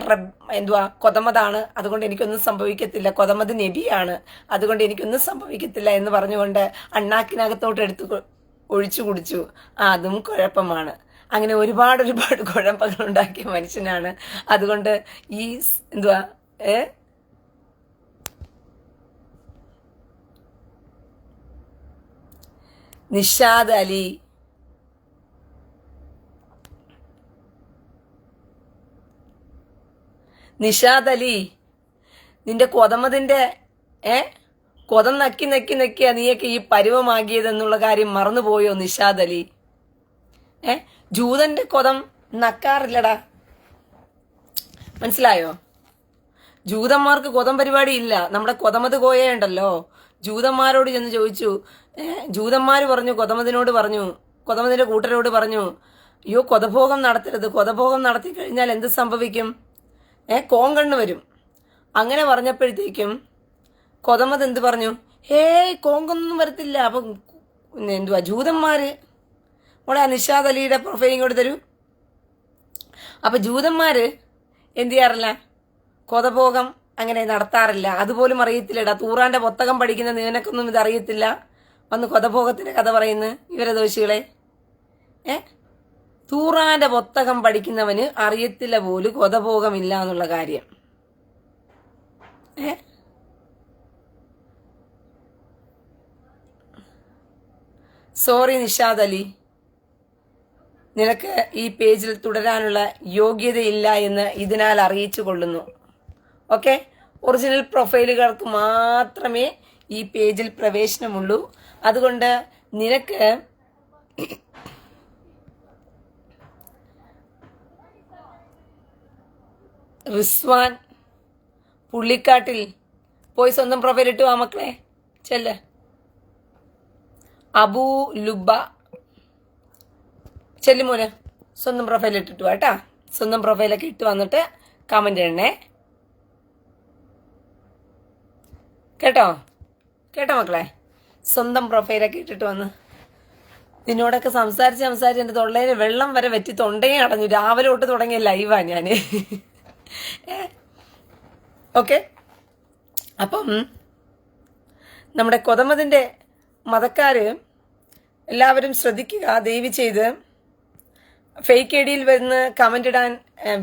കൊതമതാണ്, അതുകൊണ്ട് എനിക്കൊന്നും സംഭവിക്കത്തില്ല, കൊതമത് നബിയാണ്, അതുകൊണ്ട് എനിക്കൊന്നും സംഭവിക്കത്തില്ല എന്ന് പറഞ്ഞുകൊണ്ട് അണ്ണാക്കിനകത്തോട്ട് എടുത്ത് ഒഴിച്ചു കുടിച്ചു. അതും കുഴപ്പമാണ്. അങ്ങനെ ഒരുപാട് കുഴപ്പങ്ങൾ ഉണ്ടാക്കിയ മനുഷ്യനാണ്. അതുകൊണ്ട് ഈ നിഷാദ് അലി, നിന്റെ കൊതമതിന്റെ കൊതം നക്കിയാ നീയൊക്കെ ഈ പരുവമാകിയതെന്നുള്ള കാര്യം മറന്നുപോയോ നിഷാദ് അലി? ജൂതന്റെ കൊതം നക്കാറില്ലടാ, മനസ്സിലായോ? ജൂതന്മാർക്ക് കൊതം പരിപാടി ഇല്ല. നമ്മുടെ കൊതമത് കോയുണ്ടല്ലോ, ജൂതന്മാരോട് ചെന്ന് ചോദിച്ചു, ജൂതന്മാര് പറഞ്ഞു, കൊതമതിന്റെ കൂട്ടരോട് പറഞ്ഞു, അയ്യോ കൊതഭോഗം നടത്തരുത്, കൊതഭോഗം നടത്തി കഴിഞ്ഞാൽ എന്ത് സംഭവിക്കും? കോങ്കണ്ണ് വരും. അങ്ങനെ പറഞ്ഞപ്പോഴത്തേക്കും കൊതമത് എന്ത് പറഞ്ഞു? കോങ്കൊന്നും വരത്തില്ല. അപ്പൊ ജൂതന്മാര് നിഷാദ് അലിയുടെ പ്രൊഫൈൽ ഇങ്ങോട്ട് തരൂ. അപ്പൊ ജൂതന്മാര് എന്ത് ചെയ്യാറില്ല, കൊതഭോഗം അങ്ങനെ നടത്താറില്ല. അതുപോലും അറിയത്തില്ലടാ. തൂറാന്റെ പുസ്തകം പഠിക്കുന്ന നിനക്കൊന്നും ഇത് അറിയത്തില്ല. വന്ന് കൊതഭോഗത്തിന്റെ കഥ പറയുന്നു ഇവരെ ദോഷികളെ. തൂറാന്റെ പുസ്തകം പഠിക്കുന്നവന് അറിയത്തില്ല പോലും കൊതഭോഗമില്ല എന്നുള്ള കാര്യം. സോറി നിഷാദ് അലി, നിനക്ക് ഈ പേജിൽ തുടരാനുള്ള യോഗ്യതയില്ല എന്ന് ഇതിനാൽ അറിയിച്ചു കൊള്ളുന്നു. ഓക്കെ, ഒറിജിനൽ പ്രൊഫൈലുകൾക്ക് മാത്രമേ ഈ പേജിൽ പ്രവേശനമുള്ളൂ. അതുകൊണ്ട് നിനക്ക് റിസ്വാൻ പുള്ളിക്കാട്ടിൽ പോയി സ്വന്തം പ്രൊഫൈൽ ഇട്ടു ആ മക്കളെ, ചെല്ല്. അബൂ ലുബ ചെല്ലുമോന് സ്വന്തം പ്രൊഫൈൽ ഇട്ടിട്ട് കേട്ടാ. സ്വന്തം പ്രൊഫൈലൊക്കെ ഇട്ട് വന്നിട്ട് കമന്റ് ചെയ്യണേ. കേട്ടോ മക്കളെ, സ്വന്തം പ്രൊഫൈലൊക്കെ ഇട്ടിട്ട് വന്ന്. നിന്നോടൊക്കെ സംസാരിച്ച് എൻ്റെ തൊള്ളയിൽ വെള്ളം വരെ വെറ്റി തൊണ്ടയും അടഞ്ഞു. രാവിലെ തൊട്ട് തുടങ്ങിയ ലൈവാ ഞാൻ. ഓക്കെ, അപ്പം നമ്മുടെ കൊതമതിൻ്റെ മതക്കാര് എല്ലാവരും ശ്രദ്ധിക്കുക. ദയവ് ചെയ്ത് ഫേക്ക് ഐഡിയിൽ വരുന്ന കമന്റ് ഇടാൻ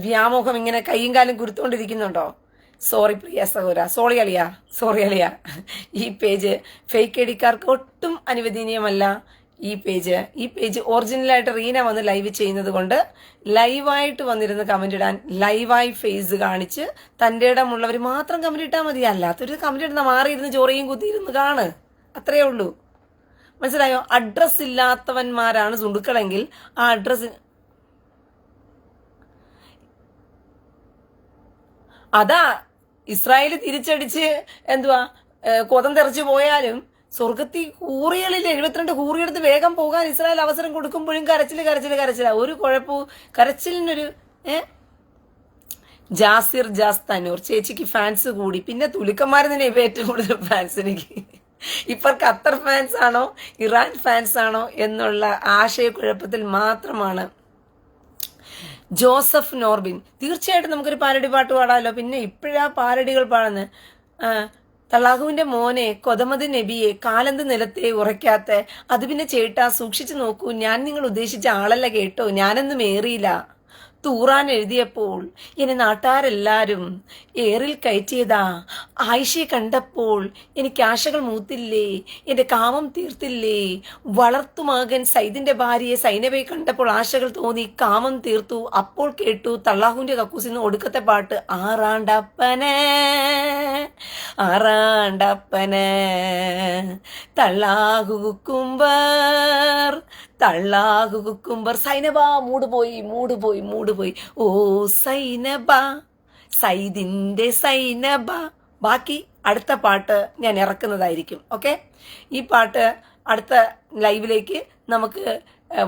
വ്യാമോഹം ഇങ്ങനെ കൈയും കാലും കുരുത്തുകൊണ്ടിരിക്കുന്നുണ്ടോ? സോറി പ്രിയ സഹോദര, സോറി അളിയ. ഈ പേജ് ഫേക്ക് ഐഡിക്കാർക്ക് ഒട്ടും അനുവദനീയമല്ല. ഈ പേജ് ഒറിജിനലായിട്ട് റീന വന്ന് ലൈവ് ചെയ്യുന്നത് കൊണ്ട് ലൈവായിട്ട് വന്നിരുന്ന് കമന്റ് ഇടാൻ, ലൈവായി ഫേസ് കാണിച്ച് തൻ്റെ ഇടമുള്ളവർ മാത്രം കമന്റ് ഇട്ടാൽ മതി. അല്ലാത്തൊരു കമന്റ് ഇടുന്ന മാറിയിരുന്ന് ചോറയും കുത്തിയിരുന്ന് കാണ്, അത്രയേ ഉള്ളൂ. മനസ്സിലായോ? അഡ്രസ് ഇല്ലാത്തവന്മാരാണ് സുണ്ടുക്കളെങ്കിൽ ആ അഡ്രസ് അതാ ഇസ്രായേൽ തിരിച്ചടിച്ച് കൊതം തെറിച്ചു പോയാലും സ്വർഗത്തിൽ ഹൂറികളിൽ 72 ഹൂറിയെടുത്ത് വേഗം പോകാൻ ഇസ്രായേൽ അവസരം കൊടുക്കുമ്പോഴും കരച്ചില. ഒരു കുഴപ്പവും കരച്ചിലിനൊരു ജാസിർ ജാസ്താനൂർ ചേച്ചിക്ക് ഫാൻസ് കൂടി. പിന്നെ തുലുക്കന്മാർ തന്നെ ഇവ ഏറ്റവും കൂടുതൽ ഫാൻസ് എനിക്ക്. ഇപ്പൊ ഖത്തർ ഫാൻസ് ആണോ ഇറാൻ ഫാൻസ് ആണോ എന്നുള്ള ആശയക്കുഴപ്പത്തിൽ മാത്രമാണ്. ജോസഫ് നോർബിൻ, തീർച്ചയായിട്ടും നമുക്കൊരു പാരഡി പാട്ട് പാടാമല്ലോ. പിന്നെ ഇപ്പോഴാ പാരഡികൾ പാടുന്നത്. തള്ളാഹുവിന്റെ മോനെ കൊതമത് നബിയെ കാലന്ത് നിലത്തെ ഉറയ്ക്കാത്ത അത് പിന്നെ ചേട്ടാ സൂക്ഷിച്ചു നോക്കൂ, ഞാൻ നിങ്ങൾ ഉദ്ദേശിച്ച ആളല്ല കേട്ടോ, ഞാനൊന്നും ഏറിയില്ല. തൂറാൻ എഴുതിയപ്പോൾ എന്നെ നാട്ടാരെല്ലാരും ഏറിൽ കയറ്റിയതാ. ആയിഷയെ കണ്ടപ്പോൾ എനിക്ക് ആശകൾ മൂത്തില്ലേ, എന്റെ കാമം തീർത്തില്ലേ. വളർത്തുമകൻ സൈദിന്റെ ഭാര്യയെ സൈനബയെ കണ്ടപ്പോൾ ആശകൾ തോന്നി, കാമം തീർത്തു. അപ്പോൾ കേട്ടു തള്ളാഹുവിന്റെ കക്കൂസിന്ന് ഒടുക്കത്തെ പാട്ട്, ആറാണ്ടപ്പനെ തള്ളാഹു കുക്കുംബർ. സൈനബ മൂട് പോയി. കൊണ്ടുപോയി. ഓ സൈനബ, സൈദിന്റെ സൈനബ. ബാക്കി അടുത്ത പാട്ട് ഞാൻ ഇറക്കുന്നതായിരിക്കും. ഓക്കെ, ഈ പാട്ട് അടുത്ത ലൈവിലേക്ക് നമുക്ക്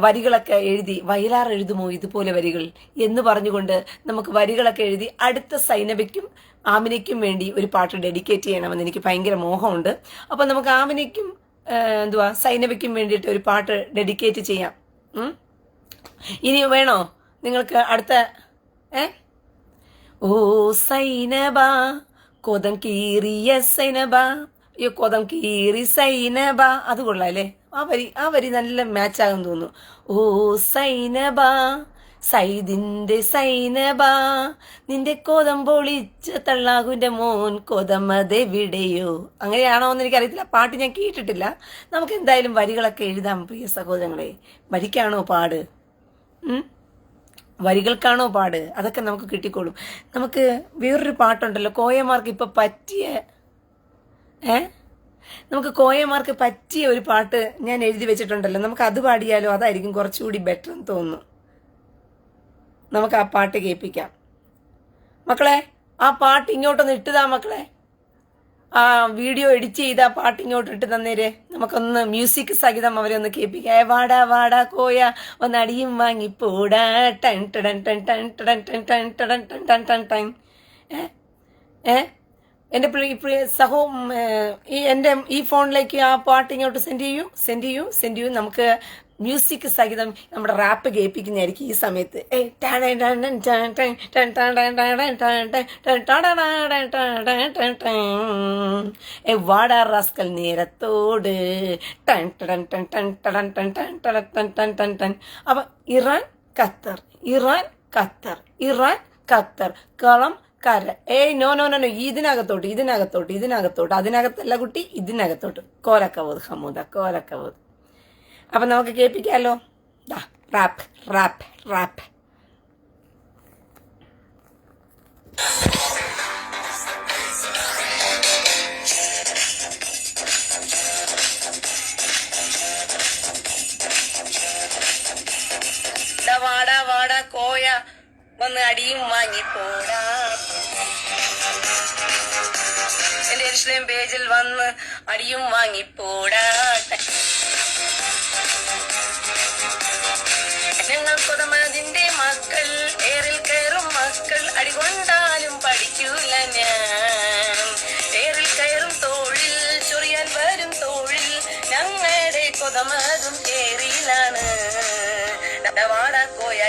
വരികളൊക്കെ എഴുതി, വയലാർ എഴുതുമോ ഇതുപോലെ വരികൾ എന്ന് പറഞ്ഞുകൊണ്ട് നമുക്ക് വരികളൊക്കെ എഴുതി അടുത്ത സൈനബയ്ക്കും ആമിനയ്ക്കും വേണ്ടി ഒരു പാട്ട് ഡെഡിക്കേറ്റ് ചെയ്യണമെന്ന് എനിക്ക് ഭയങ്കര മോഹമുണ്ട്. അപ്പം നമുക്ക് ആമിനയ്ക്കും സൈനബയ്ക്കും വേണ്ടിയിട്ട് ഒരു പാട്ട് ഡെഡിക്കേറ്റ് ചെയ്യാം. ഇനി വേണോ നിങ്ങൾക്ക് അടുത്ത? ഓ സൈനബ, കൊതം കീറിയ സൈനബ, ഈ കൊതം കീറി സൈനബ, അത് കൊള്ളാം അല്ലേ? ആ വരി നല്ല മാച്ചാകും തോന്നുന്നു. ഓ സൈനബ, സൈദിന്റെ സൈനബ, നിന്റെ കൊതം പൊളിച്ച തള്ളാകുന്റെ മോൻ കൊതമതെവിടെയോ. അങ്ങനെയാണോ എന്ന് എനിക്കറിയത്തില്ല, പാട്ട് ഞാൻ കേട്ടിട്ടില്ല. നമുക്ക് എന്തായാലും വരികളൊക്കെ എഴുതാം പ്രിയ സഹോദരങ്ങളെ. വരിക്കാണോ പാട്? വരികൾക്കാണോ പാട്? അതൊക്കെ നമുക്ക് കിട്ടിക്കോളും. നമുക്ക് വേറൊരു പാട്ടുണ്ടല്ലോ കോയമാർക്ക് ഇപ്പൊ പറ്റിയ, നമുക്ക് കോയമാർക്ക് പറ്റിയ ഒരു പാട്ട് ഞാൻ എഴുതി വെച്ചിട്ടുണ്ടല്ലോ. നമുക്ക് അത് പാടിയാലോ? അതായിരിക്കും കുറച്ചുകൂടി ബെറ്റർ എന്ന് തോന്നുന്നു. നമുക്ക് ആ പാട്ട് കേൾപ്പിക്കാം. മക്കളെ, ആ പാട്ട് ഇങ്ങോട്ടൊന്ന് ഇട്ടുതാ മക്കളെ. ആ വീഡിയോ എഡിറ്റ് ചെയ്ത് ആ പാട്ട് ഇങ്ങോട്ട് ഇട്ട് തന്നേര്. നമുക്കൊന്ന് മ്യൂസിക് സഹിതം അവരെ ഒന്ന് കേൾപ്പിക്കാം. വാടാ വാടാ കോയ ഒന്ന് അടിയും വാങ്ങിപ്പോടാ ടൺ ടൺ ടൺ ടൺ ടൺ ടൺ ടൺ ടൺ ടൺ ടൺ ടൺ. എൻ്റെ പ്രിയ സഹോ, എൻ്റെ ഈ ഫോണിലേക്ക് ആ പാട്ട് ഇങ്ങോട്ട് സെൻഡ് ചെയ്യൂ. നമുക്ക് മ്യൂസിക് സഹിതം നമ്മുടെ റാപ്പ് കേൾപ്പിക്കുന്നതായിരിക്കും ഈ സമയത്ത്. വാടാ റാസ്കൽ നേരത്തോട് അപ്പൊ Iran Qatar, Iran Qatar, Iran Qatar, കളം കര. നോ, ഇതിനകത്തോട്ട് അതിനകത്തല്ല കുട്ടി, ഇതിനകത്തോട്ട്. കോലക്കവത് ഹമൂദ, കോലക്കവത്. അപ്പൊ നമുക്ക് കേൾപ്പിക്കാലോ. Rap rap rap. വാടാ വാടാ കോയ വന്ന് അടിയും വാങ്ങിപ്പോടാ, എന്റെ ഇൻസ്റ്റഗ്രാം പേജിൽ വന്ന് അടിയും വാങ്ങിപ്പോടാ. ഞങ്ങൾ കൊതമതിന്റെ മക്കൾ, ഏറിൽ കയറും മക്കൾ, അടികൊണ്ടാലും പഠിക്കൂല ഞാൻ. ഏറിൽ കയറും തോഴിൽ, ചൊറിയാൻ വരും തോഴിൽ, ഞങ്ങളുടെ കൊതമതും ഏറിയിലാണ്. വാടാക്കോയ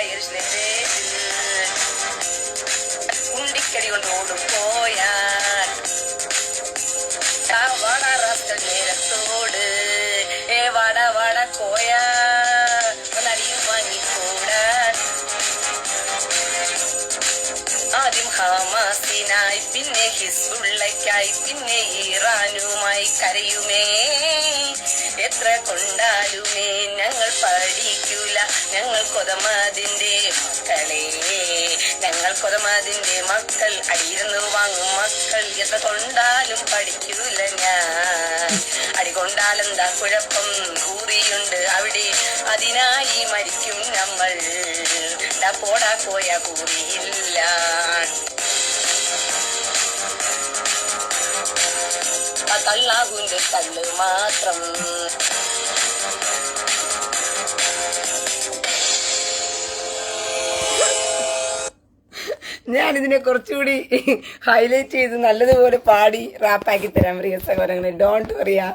കുണ്ടിക്കടി കൊണ്ട് ഓടും പോയാൽ വാടാ റാസ്കൽ നേരത്തോട്. വാടാ വാടാ കോയ ഒന്നടിയും വാങ്ങിക്കൂടാൻ. ആദ്യം ഹമാസിനായി, പിന്നെ ഹിസ്ബുള്ളയ്ക്കായി, പിന്നെ ഇറാനുമായി കരയുമേ. എത്ര കൊണ്ടാലുമേ ഞങ്ങൾ പഠിക്കൂല, ഞങ്ങൾ കൊതമതിന്റെ മക്കളെ, ഞങ്ങൾ കൊതമതിന്റെ മക്കൾ, അടിയിരുന്നു വാങ്ങും മക്കൾ. എത്ര കൊണ്ടാലും പഠിക്കൂല ഞാൻ. അടി കൊണ്ടാലെന്താ കുഴപ്പം? കൂറിയുണ്ട് അവിടെ, അതിനായി മരിക്കും നമ്മൾ. പോടാ പോയ കൂറിയില്ല. തള്ളാകുന്റെ തള്ളു മാത്രം. ഞാനിതിനെ കുറച്ചുകൂടി ഹൈലൈറ്റ് ചെയ്ത് നല്ലതുപോലെ പാടി റാപ്പാക്കി തരാം പ്രിയ സഹോദരങ്ങളെ. ഡോണ്ട് വറിയാ,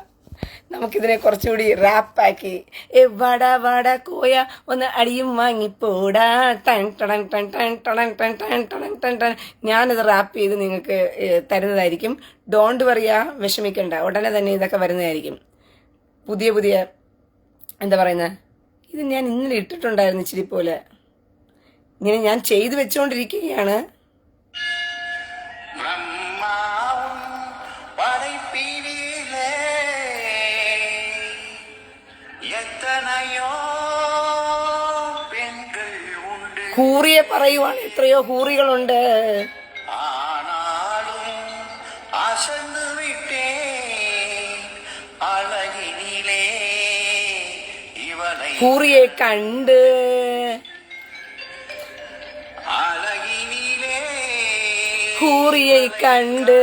നമുക്കിതിനെ കുറച്ചുകൂടി റാപ്പാക്കി. വാടാ വാടാ കോയ ഒന്ന് അടിയും വാങ്ങിപ്പോടാ ടൺ ടൺ ടൺ ടൺ ടൺ ടൺ ടൺ ടൺ ടൺ ടൺ. ഞാനത് റാപ്പ് ചെയ്ത് നിങ്ങൾക്ക് തരുന്നതായിരിക്കും. ഡോണ്ട് വറിയാ, വിഷമിക്കണ്ട, ഉടനെ തന്നെ ഇതൊക്കെ വരുന്നതായിരിക്കും. പുതിയ എന്താ പറയുന്നത്, ഇത് ഞാൻ ഇന്നലെ ഇട്ടിട്ടുണ്ടായിരുന്നു ഇച്ചിരി പോലെ. ഇങ്ങനെ ഞാൻ ചെയ്തു വെച്ചുകൊണ്ടിരിക്കുകയാണ്. ഹൂറിയെ പറയുവാണ്, എത്രയോ ഹൂറികളുണ്ട്. ഹൂറിയെ കണ്ട് ഹൂറിയെ കണ്ട്.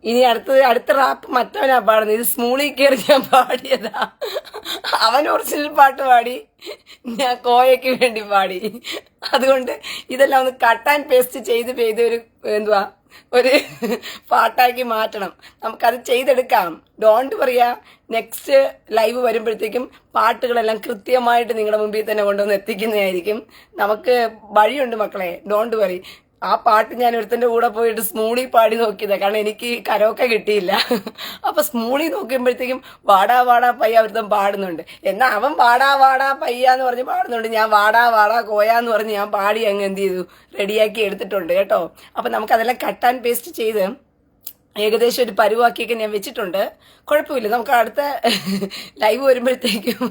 ഇനി അടുത്ത റാപ്പ് മറ്റവനാ പാടുന്നത്. ഇത് സ്മൂളിൽ കയറി ഞാൻ പാടിയതാ. അവൻ ഒറിജിനൽ പാട്ട് പാടി, ഞാൻ കോയയ്ക്ക് വേണ്ടി പാടി. അതുകൊണ്ട് ഇതെല്ലാം ഒന്ന് കട്ട് ആൻഡ് പേസ്റ്റ് ചെയ്ത് ഒരു പാട്ടാക്കി മാറ്റണം. നമുക്കത് ചെയ്തെടുക്കാം. ഡോണ്ട് പറയാ, നെക്സ്റ്റ് ലൈവ് വരുമ്പോഴത്തേക്കും പാട്ടുകളെല്ലാം കൃത്യമായിട്ട് നിങ്ങളുടെ മുമ്പിൽ തന്നെ കൊണ്ടുവന്ന് എത്തിക്കുന്നതായിരിക്കും. നമുക്ക് വഴിയുണ്ട് മക്കളെ, ഡോണ്ട് വറി. ആ പാട്ട് ഞാൻ ഒരുത്തൻ്റെ കൂടെ പോയിട്ട് സ്മൂളി പാടി നോക്കിയതാ, കാരണം എനിക്ക് കരോക്കെ കിട്ടിയില്ല. അപ്പൊ സ്മൂളി നോക്കുമ്പോഴത്തേക്കും വാടാ വാടാ പയ്യ ഒരുത്തൻ പാടുന്നുണ്ട്. എന്നാൽ അവൻ വാടാ വാടാ പയ്യ എന്ന് പറഞ്ഞ് പാടുന്നുണ്ട്, ഞാൻ വാടാ വാടാ കോയാന്ന് പറഞ്ഞ് ഞാൻ പാടി അങ്ങ് എന്ത് ചെയ്തു, റെഡിയാക്കി എടുത്തിട്ടുണ്ട് കേട്ടോ. അപ്പൊ നമുക്കതെല്ലാം കട്ട് ആൻഡ് പേസ്റ്റ് ചെയ്ത് ഏകദേശം ഒരു പരുവാക്കിയൊക്കെ ഞാൻ വെച്ചിട്ടുണ്ട്. കുഴപ്പമില്ല, നമുക്ക് അടുത്ത ലൈവ് വരുമ്പോഴത്തേക്കും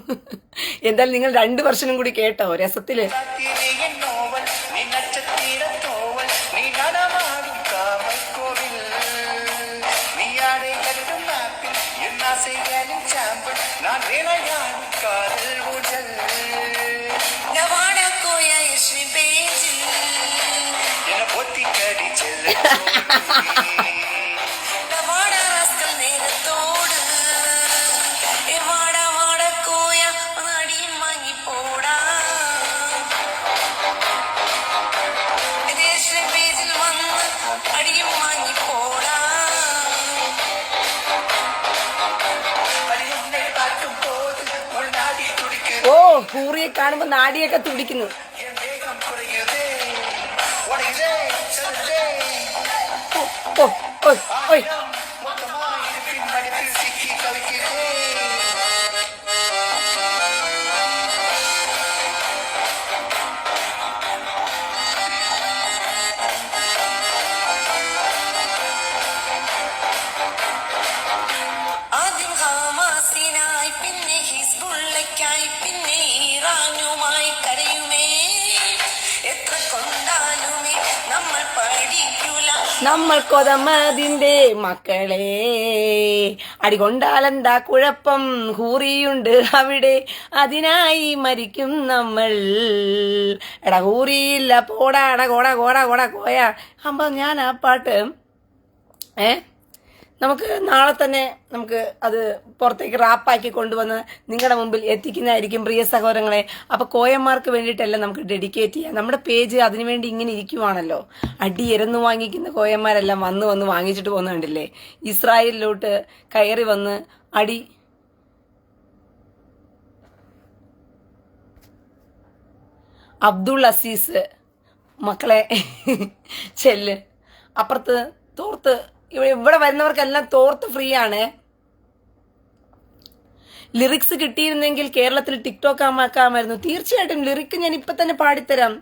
എന്തായാലും നിങ്ങൾ 2 വർഷനും കൂടി കേട്ടോ രസത്തില്. ഓ, ഹൂറിയെ കാണുമ്പോ നാടിയൊക്കെ തുടിക്കുന്നു. നമ്മൾ കൊതമതിന്റെ മക്കളെ, അടികൊണ്ടാലെന്താ കുഴപ്പം, ഹൂറിയുണ്ട് അവിടെ, അതിനായി മരിക്കും നമ്മൾ. എടാ ഹൂറിയില്ല പോടാ, എടാ കോടാ കോടാ കോടാ കോയ. അപ്പൊ ഞാൻ ആ പാട്ട് നമുക്ക് നാളെ തന്നെ നമുക്ക് അത് പുറത്തേക്ക് റാപ്പാക്കി കൊണ്ടുവന്ന് നിങ്ങളുടെ മുമ്പിൽ എത്തിക്കുന്നതായിരിക്കും പ്രിയ സഹോദരങ്ങളെ. അപ്പൊ കോയന്മാർക്ക് വേണ്ടിയിട്ടല്ല നമുക്ക് ഡെഡിക്കേറ്റ് ചെയ്യാം. നമ്മുടെ പേജ് അതിനുവേണ്ടി ഇങ്ങനെ ഇരിക്കുവാണല്ലോ. അടി എരന്നു വാങ്ങിക്കുന്ന കോയന്മാരെല്ലാം വന്ന് വാങ്ങിച്ചിട്ട് പോകുന്ന കണ്ടില്ലേ. ഇസ്രായേലിലോട്ട് കയറി വന്ന് അടി അബ്ദുൾ അസീസ് മക്കളെ ചെല്ല് അപ്പുറത്ത് തോർത്ത്. ഇവിടെ വരുന്നവർക്കെല്ലാം തോർത്ത് ഫ്രീ ആണ്. ലിറിക്സ് കിട്ടിയിരുന്നെങ്കിൽ കേരളത്തിൽ ടിക്ടോക്ക് ആക്കാമായിരുന്നു. തീർച്ചയായിട്ടും ലിറിക്ക് ഞാൻ ഇപ്പൊ തന്നെ പാടിത്തരാം.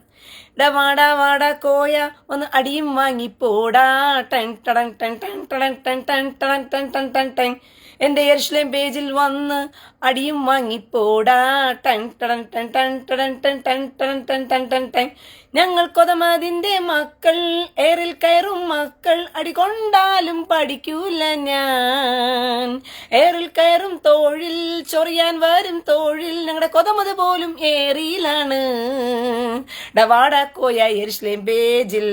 വാടാ വാടാ കോയ ഒന്ന് അടിയും വാങ്ങിപ്പോടാ, ടൺ ടടൻ ടൺ ടൺ ടടൻ ടൺ ടൺ ടടൻ ടൺ ടൺ ടൺ ടൺ. എന്റെ യെരുശലേം പേജിൽ വന്ന് അടിയും വാങ്ങിപ്പോടാ, ടൺ ടടൻ ടൺ ടൺ ടടൻ ടൺ ടൺ ടൺ ടൺ ടൺ ടൺ ടൺ. ഞങ്ങൾ കൊതമതിന്റെ മക്കൾ, ഏറിൽ കയറും മക്കൾ, അടികൊണ്ടാലും പഠിക്കൂല ഞാൻ. ഏറിൽ കയറും തോഴിൽ, ചൊറിയാൻ വരും തോഴിൽ, ഞങ്ങളുടെ കൊതമത് പോലും ഏറിയിലാണ്. ഡവാടാ കോയ യെരുശലേം പേജിൽ,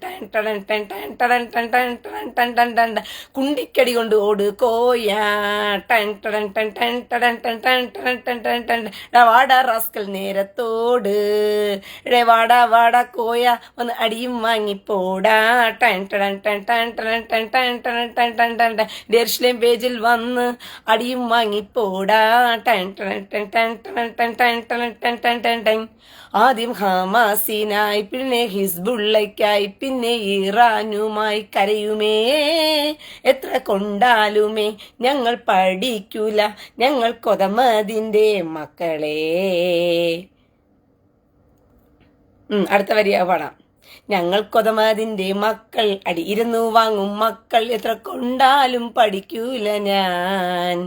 ടൺ ടടൻ ടൺ ടൺ ടടൻ ടൺ ടൺ ടൺ ടൺ ടൺ ടൺ. കുണ്ടിക്കടി കൊണ്ട് ഓട് കോയ, ടൺ ടടൻ ടൺ ടൺ ടടൻ ടൺ ടൺ ടൺ ടൺ ടൺ ടൺ. ഡവാടാ റാസ്കൽ നേരത്തോട്, വാടാ വാടാ കോയ ഒന്ന് അടിയും വാങ്ങിപ്പോടാ, ടൺ ടടൻ ടൺ ടൺ ടൺ ടൺ ടൺ ടൺ ടൺ ടൺ ടൺ ടൺ. യെരുശലേം പേജിൽ വന്ന് അടിയും വാങ്ങിപ്പോടാ, ടൺ ടൺ ടൺ ടൺ ടൺ ടൺ ടൺ ടൺ ടൺ ടൺ ടൺ ടൺ. ആദ്യം ഹമാസിനായി, പിന്നെ ഹിസ്ബുള്ളയ്ക്കായി, പിന്നെ ഇറാനുമായി കരയുമേ. എത്ര കൊണ്ടാലുമേ ഞങ്ങൾ പഠിക്കൂല, ഞങ്ങൾ കൊതമതിന്റെ മക്കളെ. അടുത്ത വരിയാ പാടാം. ഞങ്ങൾ കൊതമതിന്റെ മക്കൾ, അടി ഇരുന്നു വാങ്ങും മക്കൾ, എത്ര കൊണ്ടാലും പഠിക്കൂല ഞാൻ.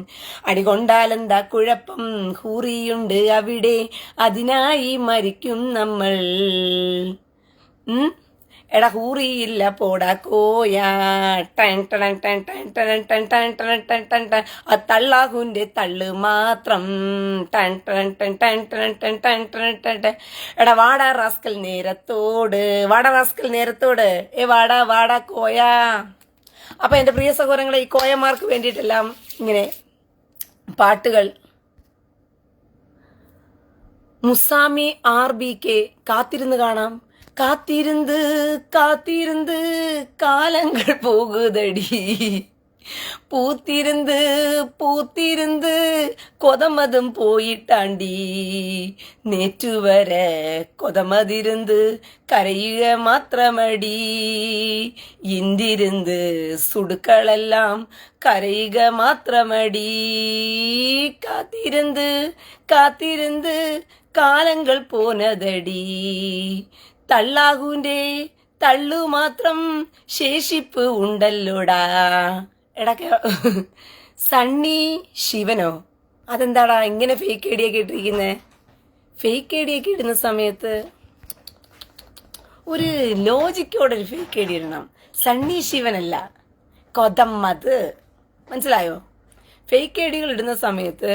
അടി കൊണ്ടാലെന്താ കുഴപ്പം, ഹൂറിയുണ്ട് അവിടെ, അതിനായി മരിക്കും നമ്മൾ. എടാ ഹൂറിയില്ല പോടാ കോയാ, ടൺ ടൺ ടൺ ടൺ ടൺ ടൺ ടൺ ടൺ ടൺ ടൺ ടൺ. ആ തള്ളാഹുന്റെ തള്ളു മാത്രം, ടൺ ടൺ ടൺ ടൺ ടൺ ടൺ ടൺ ടൺ ടൺ ടൺ. എടാ വാടാ റാസ്കൽ നേരത്തോട്, വാടാ റാസ്കൽ നേരത്തോട്, വാടാ വാടാ കോയാ. അപ്പൊ എന്റെ പ്രിയ സഹോദരങ്ങളെ, ഈ കോയമാർക്ക് വേണ്ടിയിട്ടെല്ലാം ഇങ്ങനെ പാട്ടുകൾ. മുസാമി RBK കാത്തിരുന്ന് കാണാം. കാത്തിരുന്ന് കാത്തിരുന്ന് കാലങ്ങൾ പോകുതടി, പൂത്തിരുന്ന് പൂത്തിരുന്ന് കൊതമതും പോയിട്ടാണ്ടി, നേറ്റുവരെ കൊതമതിരുന്ന് കരയുക മാത്രമടി, ഇന്തിരുന്ന് സുടുക്കളെല്ലാം കരയുക മാത്രമടി. കാത്തിരുന്ന് കാത്തിരുന്ന് കാലങ്ങൾ പോനതടി, തള്ളാഹുവിന്റെ തള്ളു മാത്രം ശേഷിപ്പ് ഉണ്ടല്ലോടാ. എടക്ക സണ്ണി ശിവനോ, അതെന്താടാ ഇങ്ങനെ ഫേക്ക് ഐഡിയൊക്കെ ഇട്ടിരിക്കുന്നേ? ഫേക്ക് ഐഡിയൊക്കെ ഇടുന്ന സമയത്ത് ഒരു ലോജിക്കോടെ ഒരു ഫേക്ക് ഐഡി ഇടണം. സണ്ണി ശിവനല്ല, കൊതമ്മത്. മനസ്സിലായോ? ഫേക്ക് ഐഡികൾ ഇടുന്ന സമയത്ത്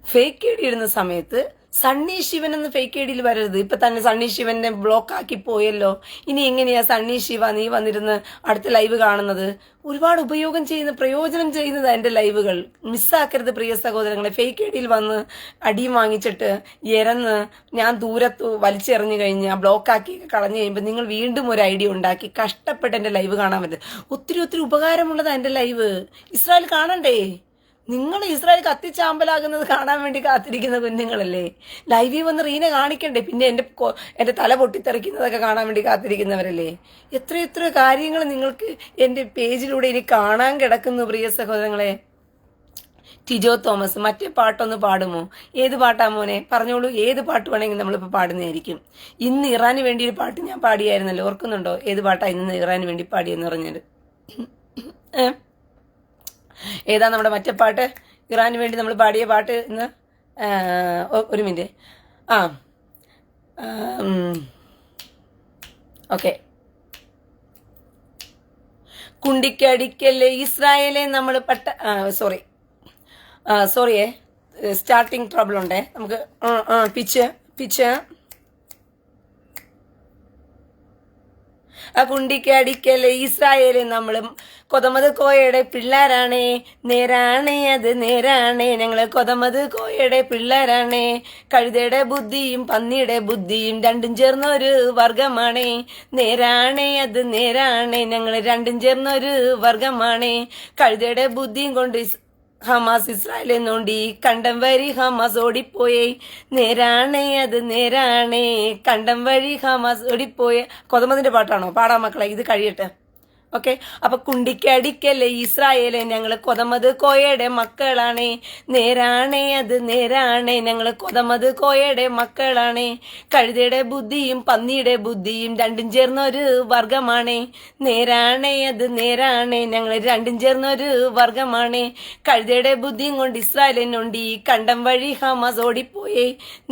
ഫേക്ക് ഐഡി ഇടുന്ന സമയത്ത് സണ്ണി ശിവൻ എന്ന് ഫേക്ക് ഐഡിയിൽ വരരുത്. ഇപ്പൊ തന്നെ സണ്ണി ശിവനെ ബ്ലോക്ക് ആക്കി പോയല്ലോ. ഇനി എങ്ങനെയാ സണ്ണി ശിവ നീ വന്നിരുന്ന് അടുത്ത ലൈവ് കാണുന്നത്? ഒരുപാട് ഉപയോഗം ചെയ്യുന്ന, പ്രയോജനം ചെയ്യുന്നത് എന്റെ ലൈവുകൾ. മിസ്സാക്കരുത് പ്രിയ സഹോദരങ്ങളെ. ഫേക്ക് ഐഡിയിൽ വന്ന് അടിയും വാങ്ങിച്ചിട്ട് എരന്ന് ഞാൻ ദൂരത്ത് വലിച്ചെറിഞ്ഞു കഴിഞ്ഞാൽ ബ്ലോക്കാക്കി കളഞ്ഞു കഴിയുമ്പോൾ നിങ്ങൾ വീണ്ടും ഒരു ഐഡിയ ഉണ്ടാക്കി കഷ്ടപ്പെട്ട് എന്റെ ലൈവ് കാണാൻ പറ്റും. ഒത്തിരി ഒത്തിരി ഉപകാരമുള്ളതാ എന്റെ ലൈവ്. ഇസ്രായേൽ കാണണ്ടേ? നിങ്ങൾ ഇസ്രായേൽ കത്തിച്ചാമ്പലാകുന്നത് കാണാൻ വേണ്ടി കാത്തിരിക്കുന്ന കുഞ്ഞുങ്ങളല്ലേ? ലൈവിൽ വന്ന് റീനെ കാണിക്കണ്ടേ? പിന്നെ എന്റെ തല പൊട്ടിത്തെറിക്കുന്നതൊക്കെ കാണാൻ വേണ്ടി കാത്തിരിക്കുന്നവരല്ലേ? എത്ര കാര്യങ്ങൾ നിങ്ങൾക്ക് എന്റെ പേജിലൂടെ ഇനി കാണാൻ കിടക്കുന്നു പ്രിയ സഹോദരങ്ങളെ. ടിജോ തോമസ്, മറ്റേ പാട്ടൊന്ന് പാടുമോ? ഏത് പാട്ടാ മോനെ? പറഞ്ഞോളൂ. ഏത് പാട്ട് വേണമെങ്കിൽ നമ്മളിപ്പോൾ പാടുന്നതായിരിക്കും. ഇന്ന് ഇറാന് വേണ്ടി ഒരു പാട്ട് ഞാൻ പാടിയായിരുന്നല്ലോ, ഓർക്കുന്നുണ്ടോ? ഏത് പാട്ടാ ഇന്ന് ഇറാന് വേണ്ടി പാടിയെന്ന് പറഞ്ഞത്? ഏതാ നമ്മുടെ മറ്റേ പാട്ട്? ഇറാന് വേണ്ടി നമ്മൾ പാടിയ പാട്ട് ഇന്ന്. ഒരു മിനിറ്റ്. ഓക്കെ. കുണ്ടിക്കടിക്കല്ലേ ഇസ്രായേലെ നമ്മൾ സോറിയേ, സ്റ്റാർട്ടിങ് ട്രബിൾ ഉണ്ടേ നമുക്ക്. പിച്ച് ആ കുണ്ടിക്കടിക്കല്ലേ ഇസ്രായേല് നമ്മളും കൊതമത് കോയയുടെ പിള്ളേരാണേ. നേരാണേ, അത് നേരാണേ, ഞങ്ങള് കൊതമത് കോയയുടെ പിള്ളേരാണേ. കഴുതയുടെ ബുദ്ധിയും പന്നിയുടെ ബുദ്ധിയും രണ്ടും ചേർന്നൊരു വർഗമാണേ. നേരാണേ, അത് നേരാണേ, ഞങ്ങള് രണ്ടും ചേർന്നൊരു വർഗമാണേ. കഴുതയുടെ ബുദ്ധിയും കൊണ്ട് ഹമാസ് ഇസ്രായേലെ നോണ്ടി, കണ്ടം വഴി ഹമാസ് ഓടിപ്പോയേ. നേരാണേ, അത് നേരാണേ, കണ്ടം വഴി ഹമാസ് ഓടിപ്പോയേ. കൊതമതിന്റെ പാട്ടാണോ? പാടാ മക്കളെ, ഇത് കഴിയട്ടെ. ഓക്കെ. അപ്പൊ കുണ്ടിക്കടിക്കല്ലേ ഇസ്രായേലെ ഞങ്ങള് കൊതമത് കോയയുടെ മക്കളാണേ. നേരാണേ, അത് നേരാണേ, ഞങ്ങള് കൊതമത് കോയയുടെ മക്കളാണേ. കഴുതയുടെ ബുദ്ധിയും പന്നിയുടെ ബുദ്ധിയും രണ്ടും ചേർന്നൊരു വർഗമാണേ. നേരാണേ, അത് നേരാണേ, ഞങ്ങള് രണ്ടും ചേർന്നൊരു വർഗമാണേ. കഴുതയുടെ ബുദ്ധിയും കൊണ്ട് ഇസ്രായേലിനെ നോണ്ടി, കണ്ടം വഴി ഹമാസ് ഓടിപ്പോയേ.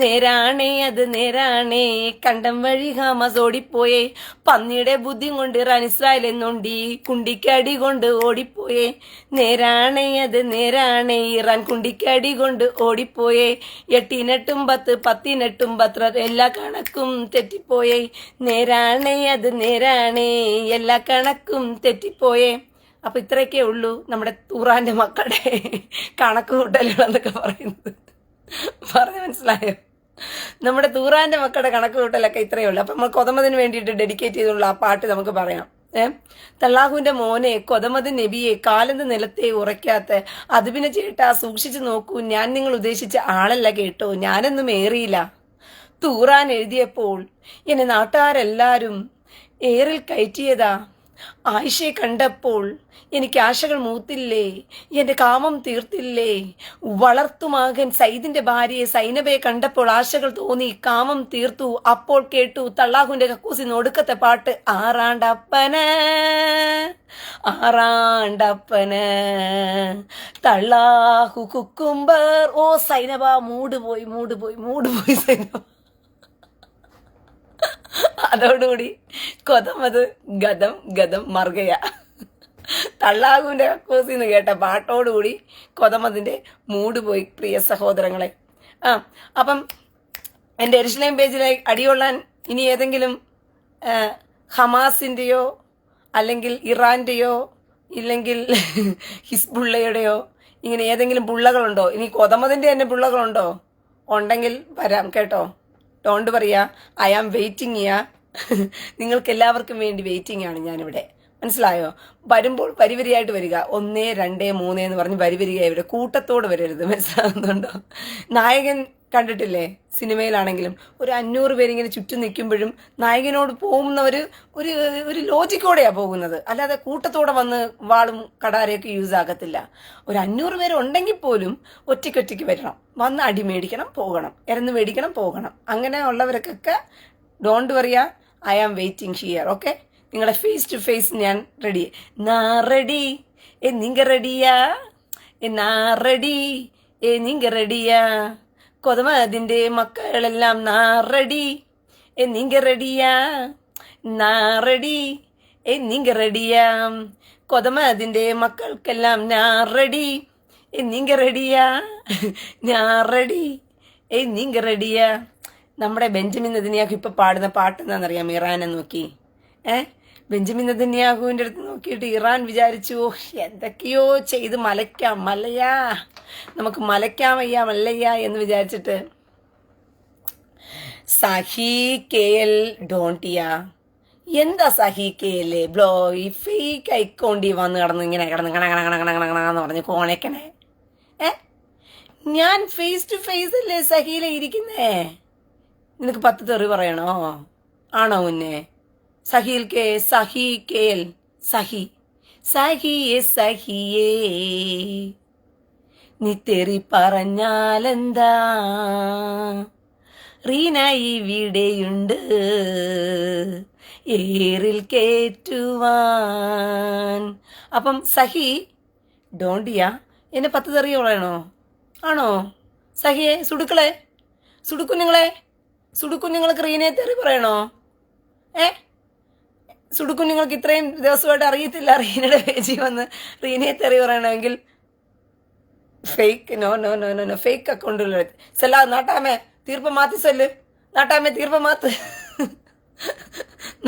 നേരാണേ, അത് നേരാണേ, കണ്ടം വഴി ഹമാസ് ഓടിപ്പോയേ. പന്നിയുടെ ബുദ്ധിയും കൊണ്ട് ഇറാൻ ഇസ്രായേലിനെ നോണ്ടി, കുണ്ടിക്കടി കൊണ്ട് ഓടിപ്പോയേ. നേരാണേ, അത് നേരാണേ, ഇറാൻ കുണ്ടിക്കടി കൊണ്ട് ഓടിപ്പോയേ. 8-8 10 10 10 എല്ലാ കണക്കും തെറ്റിപ്പോയേ. നേരാണേ, അത് നേരാണേ, എല്ലാ കണക്കും തെറ്റിപ്പോയേ. അപ്പൊ ഇത്രയൊക്കെ ഉള്ളൂ നമ്മുടെ തൂറാന്റെ മക്കളുടെ കണക്ക് കൂട്ടലുകൾ എന്നൊക്കെ പറയുന്നത്. പറഞ്ഞു മനസ്സിലായോ? നമ്മുടെ തൂറാന്റെ മക്കളുടെ കണക്ക് കൂട്ടലൊക്കെ ഇത്രയേ ഉള്ളൂ. അപ്പൊ നമ്മൾ കൊതമതിന് വേണ്ടിയിട്ട് ഡെഡിക്കേറ്റ് ചെയ്തുള്ള ആ പാട്ട് നമുക്ക് പറയാം. തള്ളാഹുവിന്റെ മോനെ കൊതമത് നബിയെ കാലെന്ന് നിലത്തെ ഉറയ്ക്കാത്ത അത് പിന്നെ ചേട്ടാ സൂക്ഷിച്ചു നോക്കൂ, ഞാൻ നിങ്ങൾ ഉദ്ദേശിച്ച ആളല്ല കേട്ടോ, ഞാനൊന്നും ഏറിയില്ല. തൂറാൻ എഴുതിയപ്പോൾ എന്നെ നാട്ടുകാരെല്ലാരും ഏറിൽ കയറ്റിയതാ. ആയിഷയെ കണ്ടപ്പോൾ എനിക്ക് ആശകൾ മൂത്തില്ലേ, എന്റെ കാമം തീർത്തില്ലേ. വളർത്തുമകൻ സൈദിന്റെ ഭാര്യയെ സൈനബയെ കണ്ടപ്പോൾ ആശകൾ തോന്നി, കാമം തീർത്തു. അപ്പോൾ കേട്ടു തള്ളാഹുവിന്റെ കക്കൂസിന് ഒടുക്കത്തെ പാട്ട്, ആറാണ്ടപ്പന് ആറാണ്ടപ്പന് തള്ളാഹു കുക്കുംബർ. ഓ സൈനബ, മൂടുപോയി സൈനബ. അതോടുകൂടി കൊതമത് ഗതം മറുകയ. തള്ളാഹുവിന്റെ കക്കൂസിന്ന് കേട്ട പാട്ടോടുകൂടി കൊതമതിന്റെ മൂഡ് പോയി പ്രിയ സഹോദരങ്ങളെ. അപ്പം എൻ്റെ എരിശ്ലേം പേജിലെ അടികൊള്ളാൻ ഇനി ഏതെങ്കിലും ഹമാസിന്റെയോ അല്ലെങ്കിൽ ഇറാന്റെയോ ഇല്ലെങ്കിൽ ഹിസ്ബുള്ളയുടെയോ ഇങ്ങനെ ഏതെങ്കിലും പുള്ളകളുണ്ടോ? ഇനി കൊതമതിന്റെ തന്നെ പുള്ളകളുണ്ടോ? ഉണ്ടെങ്കിൽ വരാം കേട്ടോ. ഡോണ്ട് പറയാ, ഐ ആം വെയിറ്റിംഗ് ചെയ്യാ. നിങ്ങൾക്ക് എല്ലാവർക്കും വേണ്ടി വെയിറ്റിംഗ് ആണ് ഞാനിവിടെ. മനസ്സിലായോ? വരുമ്പോൾ വരിവരിയായിട്ട് വരിക. 1, 2, 3 എന്ന് പറഞ്ഞ് വരിവരികയായി വരിക. കൂട്ടത്തോട് വരരുത്. മനസ്സിലാകുന്നുണ്ടോ? നായകൻ കണ്ടിട്ടില്ലേ? സിനിമയിലാണെങ്കിലും ഒരു 500 പേരിങ്ങനെ ചുറ്റും നിൽക്കുമ്പോഴും നായകനോട് പോകുന്നവർ ഒരു ലോജിക്കോടെയാണ് പോകുന്നത്. അല്ലാതെ കൂട്ടത്തോടെ വന്ന് വാളും കടാരയൊക്കെ യൂസ് ആകത്തില്ല. ഒരു 500 പേര് ഉണ്ടെങ്കിൽ പോലും ഒറ്റയ്ക്കൊറ്റയ്ക്ക് വരണം. വന്ന് അടി മേടിക്കണം, പോകണം. ഇറന്ന് മേടിക്കണം, പോകണം. അങ്ങനെ ഉള്ളവർക്കൊക്കെ don't worry, I am waiting here. Okay, നിങ്ങളെ ഫേസ് ടു ഫേസ് ഞാൻ റെഡി. റെഡി നിങ്ങ റെഡിയാ? റെഡി നിങ്ങ റെഡിയാ? കൊതമതിന്റെ മക്കളെല്ലാം റെഡി നിങ്ങ റെഡിയാ? റെഡി നിങ്ങ റെഡിയാ? കൊതമതിന്റെ മക്കൾക്കെല്ലാം റെഡി നിങ്ങ റെഡിയാ? റെഡി നിങ്ങ റെഡിയാ? നമ്മുടെ ബെഞ്ചമിൻ നെതന്യാഹു ഇപ്പൊ പാടുന്ന പാട്ട് എന്താണെന്നറിയാം? ഇറാനെ നോക്കി. ബെഞ്ചമിൻ നെതന്യാഹുവിന്റെ അടുത്ത് നോക്കിയിട്ട് ഇറാൻ വിചാരിച്ചു, എന്തൊക്കെയോ ചെയ്ത് മലയ്ക്കാം, മല്ലയാ, നമുക്ക് മലയ്ക്കാൻ വയ്യ, മല്ലയ്യ എന്ന് വിചാരിച്ചിട്ട് സഹി കേൽ ഡോണ്ടിയ. എന്താ സഹി കേല് ബ്ലോ? ഈ ഫേക്ക് അക്കൗണ്ടി വന്ന് ഇങ്ങനെ കിടന്ന് കണ പറഞ്ഞ് കോണക്കനെ. ഞാൻ ഫേസ് ടു ഫേസ് അല്ലേ സഹിയിലെ ഇരിക്കുന്നേ. നിനക്ക് 10 തെറി പറയണോ? ആണോ മുന്നേ? സഹിൽ കേ സഹി കേൽ സഹി സഹിയേ സഹിയേ നീ തെറി പറഞ്ഞാലെന്താ, റീന ഇവിടെയുണ്ട് ഏറിൽ കേറ്റുവാൻ. അപ്പം സഹി ഡോണ്ടിയ എന്നെ 10 തെറി പറയണോ? ആണോ? സഹിയെ സുടുക്കളെ, സുടുക്കുഞ്ഞുങ്ങൾക്ക് റീനയെ തെറി പറയണോ? സുടുക്കുഞ്ഞുങ്ങൾക്ക് ഇത്രയും ദിവസമായിട്ട് അറിയത്തില്ല റീനയുടെ പേജിൽ വന്ന് റീനയെ തെറി പറയണമെങ്കിൽ? Fake no no no no no fake അക്കൗണ്ടുകൾ സെല്ലാ. നാട്ടാമേ തീർപ്പ് മാറ്റി സെല്ല്. നാട്ടാമേ തീർപ്പ് മാത്ത്.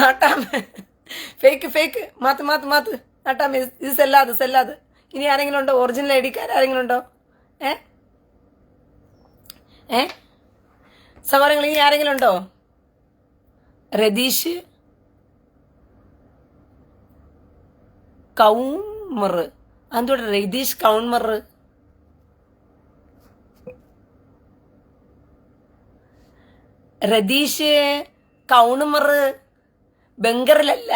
നാട്ടാമേ ഫേക്ക് മാത്ത്. നാട്ടാമേ ഇത് സെല്ലാത്. ഇനി ആരെങ്കിലും ഉണ്ടോ? ഒറിജിനൽ ഐഡിക്കാർ ആരെങ്കിലും ഉണ്ടോ? സഹോദരങ്ങൾ ഇനി ആരെങ്കിലും ഉണ്ടോ? രതീഷ് കൗൺമർ. അതുകൊണ്ട് രതീഷ് കൗൺമർ. രതീഷ് കൗൺമർ ബംഗറിലല്ല,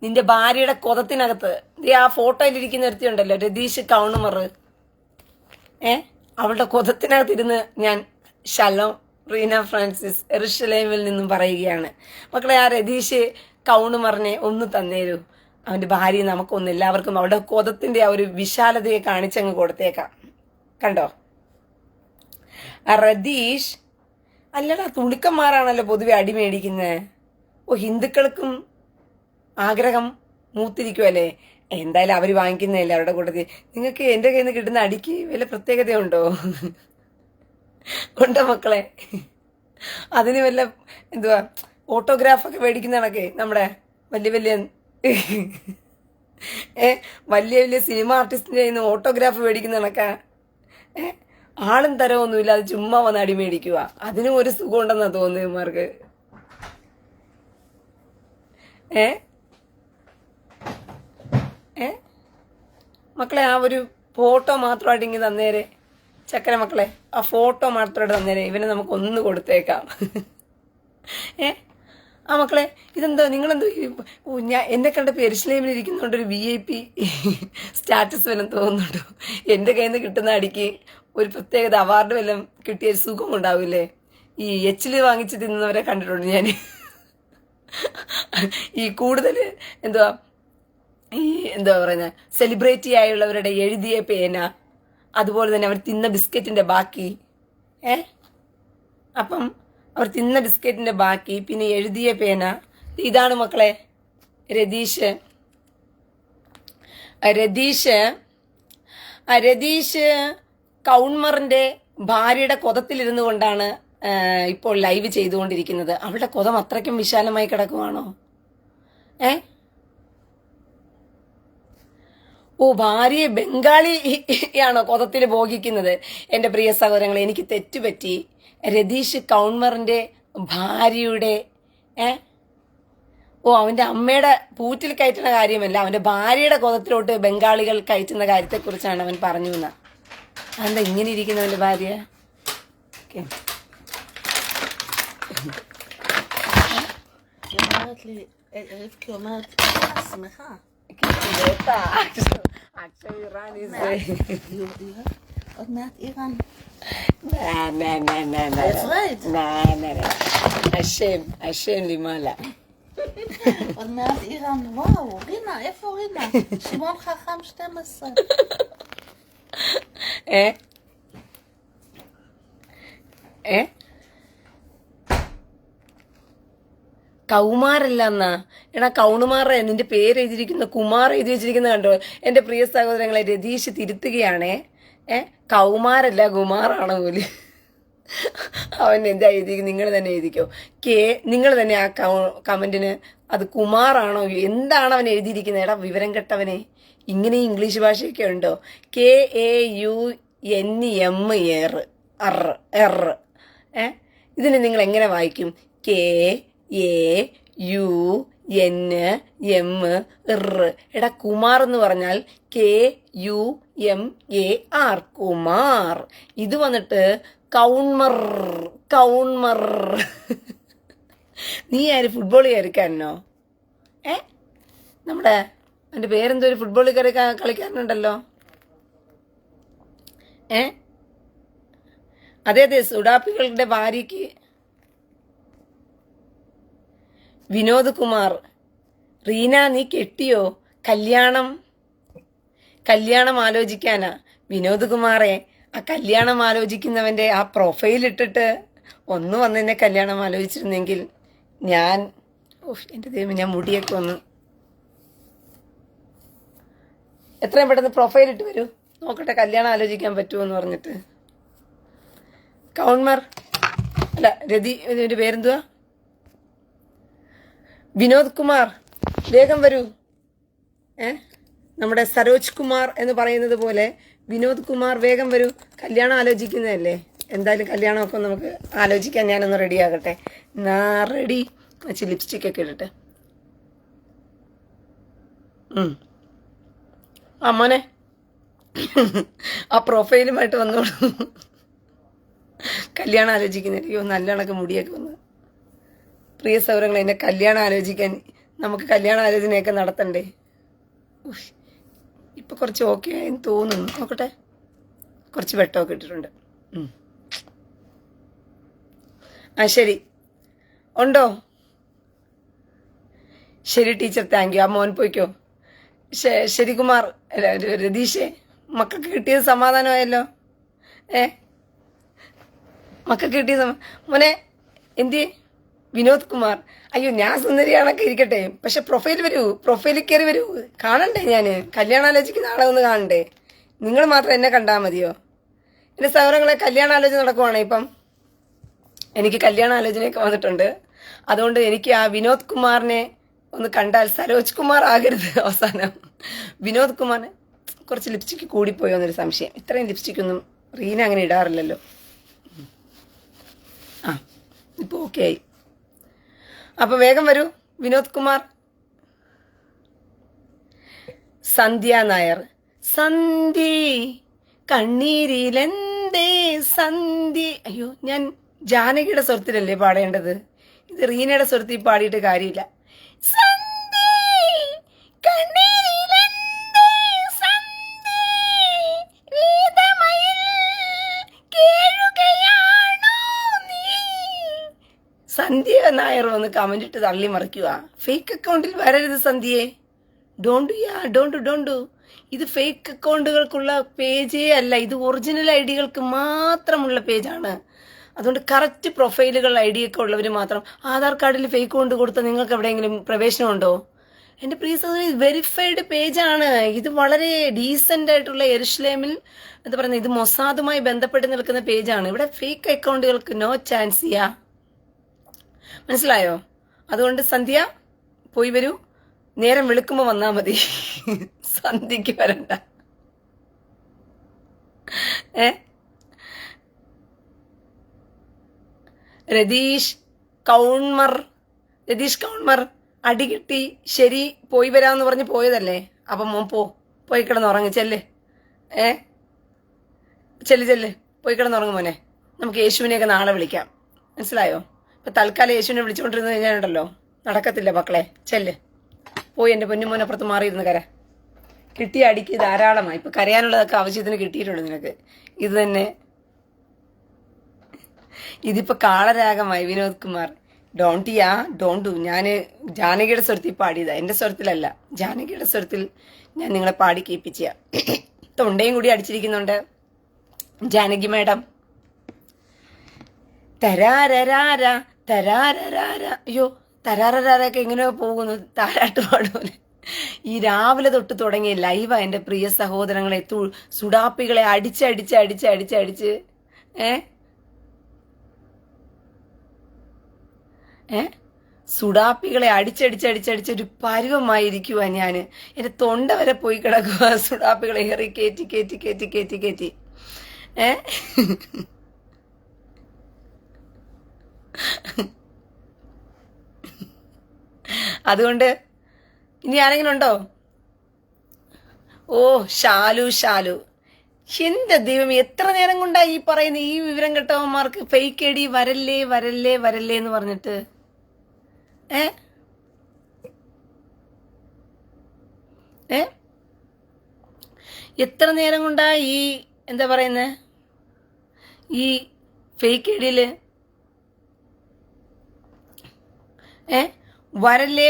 നിന്റെ ഭാര്യയുടെ കൊതത്തിനകത്ത്. ആ ഫോട്ടോയിലിരിക്കുന്ന ഒരുത്തിയുണ്ടല്ലോ, രതീഷ് കൗൺമർ. അവളുടെ കൊതത്തിനകത്തിരുന്ന് ഞാൻ ഷലോം റീന ഫ്രാൻസിസ് എറുഷലേമിൽ നിന്നും പറയുകയാണ്. മക്കളെ, ആ രതീഷ് കൗൺമറിനെ ഒന്ന് തന്നേരൂ. അവന്റെ ഭാര്യ നമുക്കൊന്ന് എല്ലാവർക്കും അവളുടെ കൊതത്തിന്റെ ആ ഒരു വിശാലതയെ കാണിച്ചങ്ങ് കൊടുത്തേക്കാം. കണ്ടോ? ആ രതീഷ് അല്ലടാ, തുണിക്കന്മാരാണല്ലോ പൊതുവെ അടി മേടിക്കുന്നത്. ഹിന്ദുക്കൾക്കും ആഗ്രഹം മൂത്തിരിക്കുമല്ലേ? എന്തായാലും അവർ വാങ്ങിക്കുന്നതല്ലേ അവരുടെ കൂട്ടത്തിൽ. നിങ്ങൾക്ക് എൻ്റെ കയ്യിൽ നിന്ന് കിട്ടുന്ന അടിക്ക് വല്ല പ്രത്യേകതയുണ്ടോ? ഉണ്ടോ മക്കളെ? അതിന് വല്ല എന്തുവാ ഓട്ടോഗ്രാഫൊക്കെ മേടിക്കുന്ന കണക്കെ നമ്മുടെ വലിയ വലിയ സിനിമ ആർട്ടിസ്റ്റിന്റെ കയ്യിൽ നിന്ന് ഓട്ടോഗ്രാഫ് മേടിക്കുന്ന കണക്കാ? ആളും തരമൊന്നുമില്ല, അത് ചുമ്മാ വന്ന് അടി മേടിക്കുക. അതിനും ഒരു സുഖം ഉണ്ടെന്നാ തോന്നുന്നു ഇവന്മാർക്ക്. ഏ മക്കളെ ആ ഒരു ഫോട്ടോ മാത്രമായിട്ട് ഇങ്ങനെ തന്നേരെ, ചക്കര മക്കളെ ആ ഫോട്ടോ മാത്രമായിട്ട് തന്നേരെ, ഇവനെ നമുക്ക് ഒന്ന് കൊടുത്തേക്കാം. ഏ ആ മക്കളെ ഇതെന്തോ നിങ്ങളെന്തോ ഞാൻ എന്നെ കണ്ടപ്പോൾ എരുസലേമിൽ ഇരിക്കുന്നതുകൊണ്ട് ഒരു VIP സ്റ്റാറ്റസ് വല്ലതും തോന്നുന്നുണ്ടോ? എൻ്റെ കയ്യിൽ നിന്ന് കിട്ടുന്ന അടിക്ക് ഒരു പ്രത്യേകത അവാർഡ് വല്ലതും കിട്ടിയ സുഖം ഉണ്ടാവില്ലേ? ഈ എച്ചിൽ വാങ്ങിച്ച് തിന്നുന്നവരെ കണ്ടിട്ടുണ്ട് ഞാൻ. ഈ കൂടുതൽ എന്തുവാ ഈ എന്താ പറയുന്നത് സെലിബ്രിറ്റി ആയുള്ളവരുടെ എഴുതിയ പേന, അതുപോലെ തന്നെ അവർ തിന്ന ബിസ്ക്കറ്റിൻ്റെ ബാക്കി, അപ്പം അവർ തിന്ന ബിസ്ക്കറ്റിൻ്റെ ബാക്കി, പിന്നെ എഴുതിയ പേന. ഇതാണ് മക്കളെ രതീഷ്. രതീഷ് കൗൺമറിൻ്റെ ഭാര്യയുടെ കൊതത്തിലിരുന്നു കൊണ്ടാണ് ഇപ്പോൾ ലൈവ് ചെയ്തുകൊണ്ടിരിക്കുന്നത്. അവളുടെ കൊതം അത്രയ്ക്കും വിശാലമായി കിടക്കുവാണോ? ഓ, ഭാര്യയെ ബംഗാളിയാണോ കൊതത്തിൽ ഭോഗിക്കുന്നത്? എൻ്റെ പ്രിയ സഹോദരങ്ങളെ, എനിക്ക് തെറ്റുപറ്റി. രതീഷ് കൗൺമറിൻ്റെ ഭാര്യയുടെ അവൻ്റെ അമ്മയുടെ പൂറ്റിൽ കയറ്റുന്ന കാര്യമല്ല, അവൻ്റെ ഭാര്യയുടെ കൊതത്തിലോട്ട് ബംഗാളികൾ കയറ്റുന്ന കാര്യത്തെക്കുറിച്ചാണ് അവൻ പറഞ്ഞു എന്ന്. അതെന്താ ഇങ്ങനെ ഇരിക്കുന്ന അവൻ്റെ ഭാര്യ? עוד מעט איראן. השם למעלה. עוד מעט איראן. וואו, רינה, איפה רינה? שמעון חכם 12. കൗമാരല്ല എന്നാ എടാ, കൗണുമാറെ നിന്റെ പേര് എഴുതിയിരിക്കുന്ന കുമാർ എഴുതി വെച്ചിരിക്കുന്ന കണ്ടോ? എൻ്റെ പ്രിയ സഹോദരങ്ങളെ, രതീഷ് തിരുത്തുകയാണേ. കൗമാരല്ല കുമാറാണ് പോലും. അവൻ എന്താ എഴുതിയിരിക്കും? നിങ്ങൾ തന്നെ എഴുതിക്കോ. നിങ്ങൾ തന്നെ ആ കമന്റിന് അത് കുമാറാണോ എന്താണ് അവൻ എഴുതിയിരിക്കുന്നത്? എടാ വിവരം കെട്ടവനെ, ഇങ്ങനെ ഇംഗ്ലീഷ് ഭാഷയൊക്കെ ഉണ്ടോ? KAUNMR. ഇതിനെ നിങ്ങൾ എങ്ങനെ വായിക്കും? KAUNMR. എടാ കുമാർ എന്ന് പറഞ്ഞാൽ KUMAR, കുമാർ. ഇത് വന്നിട്ട് കൗൺമർ. നീ ആര് ഫുട്ബോൾ കളിക്കാരനോ? നമ്മുടെ എൻ്റെ പേരെന്തോ ഒരു ഫുട്ബോൾ കളിക്കാരനുണ്ടല്ലോ. അതെ, സുഡാപ്പികളുടെ ഭാര്യയ്ക്ക് വിനോദ് കുമാർ. റീന, നീ കെട്ടിയോ? കല്യാണം ആലോചിക്കാനാ? വിനോദ് കുമാറെ, ആ കല്യാണം ആലോചിക്കുന്നവൻ്റെ ആ പ്രൊഫൈൽ ഇട്ടിട്ട് ഒന്ന് വന്ന് എന്നെ കല്യാണം ആലോചിച്ചിരുന്നെങ്കിൽ ഞാൻ എൻ്റെ ദൈവം, ഞാൻ മുടിയൊക്കെ ഒന്ന് എത്രയും പെട്ടെന്ന് പ്രൊഫൈൽ ഇട്ട് വരൂ, നോക്കട്ടെ കല്യാണം ആലോചിക്കാൻ പറ്റുമോ എന്ന് പറഞ്ഞിട്ട്. കൗൺമർ അല്ല, ഇതിൻ്റെ പേരെന്തുവാ? വിനോദ് കുമാർ, വേഗം വരൂ. നമ്മുടെ സരോജ് കുമാർ എന്ന് പറയുന്നത് പോലെ വിനോദ് കുമാർ, വേഗം വരൂ. കല്യാണം ആലോചിക്കുന്നതല്ലേ? എന്തായാലും കല്യാണമൊക്കെ നമുക്ക് ആലോചിക്കാൻ. ഞാനൊന്ന് റെഡി ആകട്ടെ. റെഡി വെച്ച് ലിപ്സ്റ്റിക്കൊക്കെ ഇടട്ടെ. മോനെ, ആ പ്രൊഫൈലുമായിട്ട് വന്നോളൂ. കല്യാണം ആലോചിക്കുന്നില്ല. അയ്യോ, നല്ല കണക്ക് മുടിയൊക്കെ വന്ന്. പ്രിയ സൗരങ്ങൾ, എന്നെ കല്യാണം ആലോചിക്കാൻ നമുക്ക് കല്യാണ ആലോചനയൊക്കെ നടത്തണ്ടേ? ഇപ്പം കുറച്ച് ഓക്കെ ആയെന്ന് തോന്നുന്നു. നോക്കട്ടെ, കുറച്ച് വെട്ടമൊക്കെ ഇട്ടിട്ടുണ്ട്. ശരി, ഉണ്ടോ? ശരി ടീച്ചർ, താങ്ക് യു. ആ മോൻ പോയിക്കോ. ശരി കുമാർ, അല്ല രതീഷേ, മക്കൾക്ക് കിട്ടിയത് സമാധാനമായല്ലോ. മക്കൾക്ക് കിട്ടിയ മോനെ എന്തിയേ? വിനോദ് കുമാർ, അയ്യോ ഞാൻ സുന്ദരിയാണൊക്കെ ഇരിക്കട്ടെ, പക്ഷെ പ്രൊഫൈലിൽ കയറി വരൂ. കാണണ്ടേ? ഞാൻ കല്യാണാലോചിക്കുന്ന ആളെ ഒന്ന് കാണണ്ടേ? നിങ്ങൾ മാത്രം എന്നെ കണ്ടാൽ മതിയോ? എൻ്റെ സഹോദരങ്ങളെ, കല്യാണാലോചന നടക്കുവാണ് ഇപ്പം. എനിക്ക് കല്യാണാലോചനയൊക്കെ വന്നിട്ടുണ്ട്. അതുകൊണ്ട് എനിക്ക് ആ വിനോദ് കുമാറിനെ ഒന്ന് കണ്ടാൽ, സരോജ് കുമാർ ആകരുത് അവസാനം. വിനോദ് കുമാറിന് കുറച്ച് ലിപ്സ്റ്റിക്ക് കൂടിപ്പോയോ എന്നൊരു സംശയം. ഇത്രയും ലിപ്സ്റ്റിക്കൊന്നും റീന അങ്ങനെ ഇടാറില്ലല്ലോ. ഇപ്പോൾ ഓക്കെ ആയി. അപ്പോൾ വേഗം വരൂ വിനോദ് കുമാർ. സന്ധ്യ നായർ. സന്ധ്യ കണ്ണീരിലെന്തേ സന്ധ്യ. അയ്യോ, ഞാൻ ജാനകിയുടെ സ്വരത്തിലല്ലേ പാടേണ്ടത്, ഇത് റീനയുടെ സ്വരത്തിൽ പാടിയിട്ട് കാര്യമില്ല. സന്ധ്യ കണ്ണീരിലെന്തേ സന്ധ്യ, വേദമയിൽ കേഴുകയാണോ നീ. സന്ധ്യ നായർ വന്ന് കമന്റ് ഇട്ട് തള്ളി മറിക്കുക. ഫേക്ക് അക്കൗണ്ടിൽ വരരുത് സന്ധ്യയെ. ഡോണ്ടു. ഇത് ഫേക്ക് അക്കൗണ്ടുകൾക്കുള്ള പേജേ അല്ല, ഇത് ഒറിജിനൽ ഐ ഡികൾക്ക് മാത്രമുള്ള പേജാണ്. അതുകൊണ്ട് കറക്റ്റ് പ്രൊഫൈലുകൾ ഐ ഡി ഒക്കെ ഉള്ളവർ മാത്രം. ആധാർ കാർഡിൽ ഫേക്ക് കൊണ്ട് കൊടുത്താൽ നിങ്ങൾക്ക് എവിടെയെങ്കിലും പ്രവേശനമുണ്ടോ? എൻ്റെ പ്രിയ സഹോദരി, വെരിഫൈഡ് പേജാണ് ഇത്. വളരെ ഡീസൻ്റ് ആയിട്ടുള്ള യെരുശലേമിൽ എന്താ പറയുന്നത്, ഇത് മൊസാദുമായി ബന്ധപ്പെട്ട് നിൽക്കുന്ന പേജാണ്. ഇവിടെ ഫേക്ക് അക്കൗണ്ടുകൾക്ക് നോ ചാൻസ് ചെയ്യാ. മനസ്സിലായോ? അതുകൊണ്ട് സന്ധ്യ പോയി വരൂ, നേരം വെളുക്കുമ്പോ വന്നാ മതി, സന്ധ്യക്ക് വരണ്ട. രതീഷ് കൗൺമർ അടി കിട്ടി, ശരി പോയി വരാമെന്ന് പറഞ്ഞ് പോയതല്ലേ. അപ്പം മോൻ പോയി കിടന്നുറങ്ങ്. ചെല്ല് പോയി കിടന്നുറങ്ങും മോനെ. നമുക്ക് യേശുവിനെയൊക്കെ നാളെ വിളിക്കാം. മനസ്സിലായോ? ഇപ്പൊ തൽക്കാലം യേശുവിനെ വിളിച്ചുകൊണ്ടിരുന്ന് കഴിഞ്ഞാലുണ്ടല്ലോ നടക്കത്തില്ല മക്കളെ. ചെല്ല് പോയി എൻ്റെ പൊന്നുമോനപ്പുറത്ത് മാറിയിരുന്ന് കര. കിട്ടിയ അടിക്ക് ധാരാളമായി. ഇപ്പൊ കരയാനുള്ളതൊക്കെ ആവശ്യത്തിന് കിട്ടിയിട്ടുണ്ട് നിനക്ക്. ഇത് തന്നെ ഇതിപ്പോ കാളരാഗമായി. വിനോദ് കുമാർ. Don't do. ഞാൻ ജാനകിയുടെ സ്വരത്തിൽ പാടിയതാ, എന്റെ സ്വരത്തിലല്ല, ജാനകിയുടെ സ്വരത്തിൽ ഞാൻ നിങ്ങളെ പാടി കേൾപ്പിച്ച. തൊണ്ടയും കൂടി അടിച്ചിരിക്കുന്നുണ്ട് ജാനകി മാഡം. തരാരരാര തരാരരാര. അയ്യോ, തരാരരാരൊക്കെ എങ്ങനെയോ പോകുന്നു, താരാട്ട് പാടുപോലെ. ഈ രാവിലെ തൊട്ട് തുടങ്ങിയ ലൈവാ എൻ്റെ പ്രിയ സഹോദരങ്ങളെ. സുഡാപ്പികളെ അടിച്ച് സുഡാപ്പികളെ അടിച്ചടിച്ചൊരു പരുവമായിരിക്കുവാ ഞാൻ. എൻ്റെ തൊണ്ട വരെ പോയി കിടക്കുക സുഡാപ്പികളെ ഏറി കയറ്റി. അതുകൊണ്ട് ഇനി ആരെങ്കിലും ഉണ്ടോ? ഓ, ഷാലു. എന്റെ ദൈവം, എത്ര നേരം കൊണ്ടാ ഈ പറയുന്ന ഈ വിവരം കെട്ടവന്മാർക്ക് ഫേക്ക് ഐ ഡി വരല്ലേ എന്ന് പറഞ്ഞിട്ട്. എത്ര നേരം കൊണ്ടാ ഈ എന്താ പറയുന്നേ, ഈ ഫേക്ക് ഐ ഡിയില്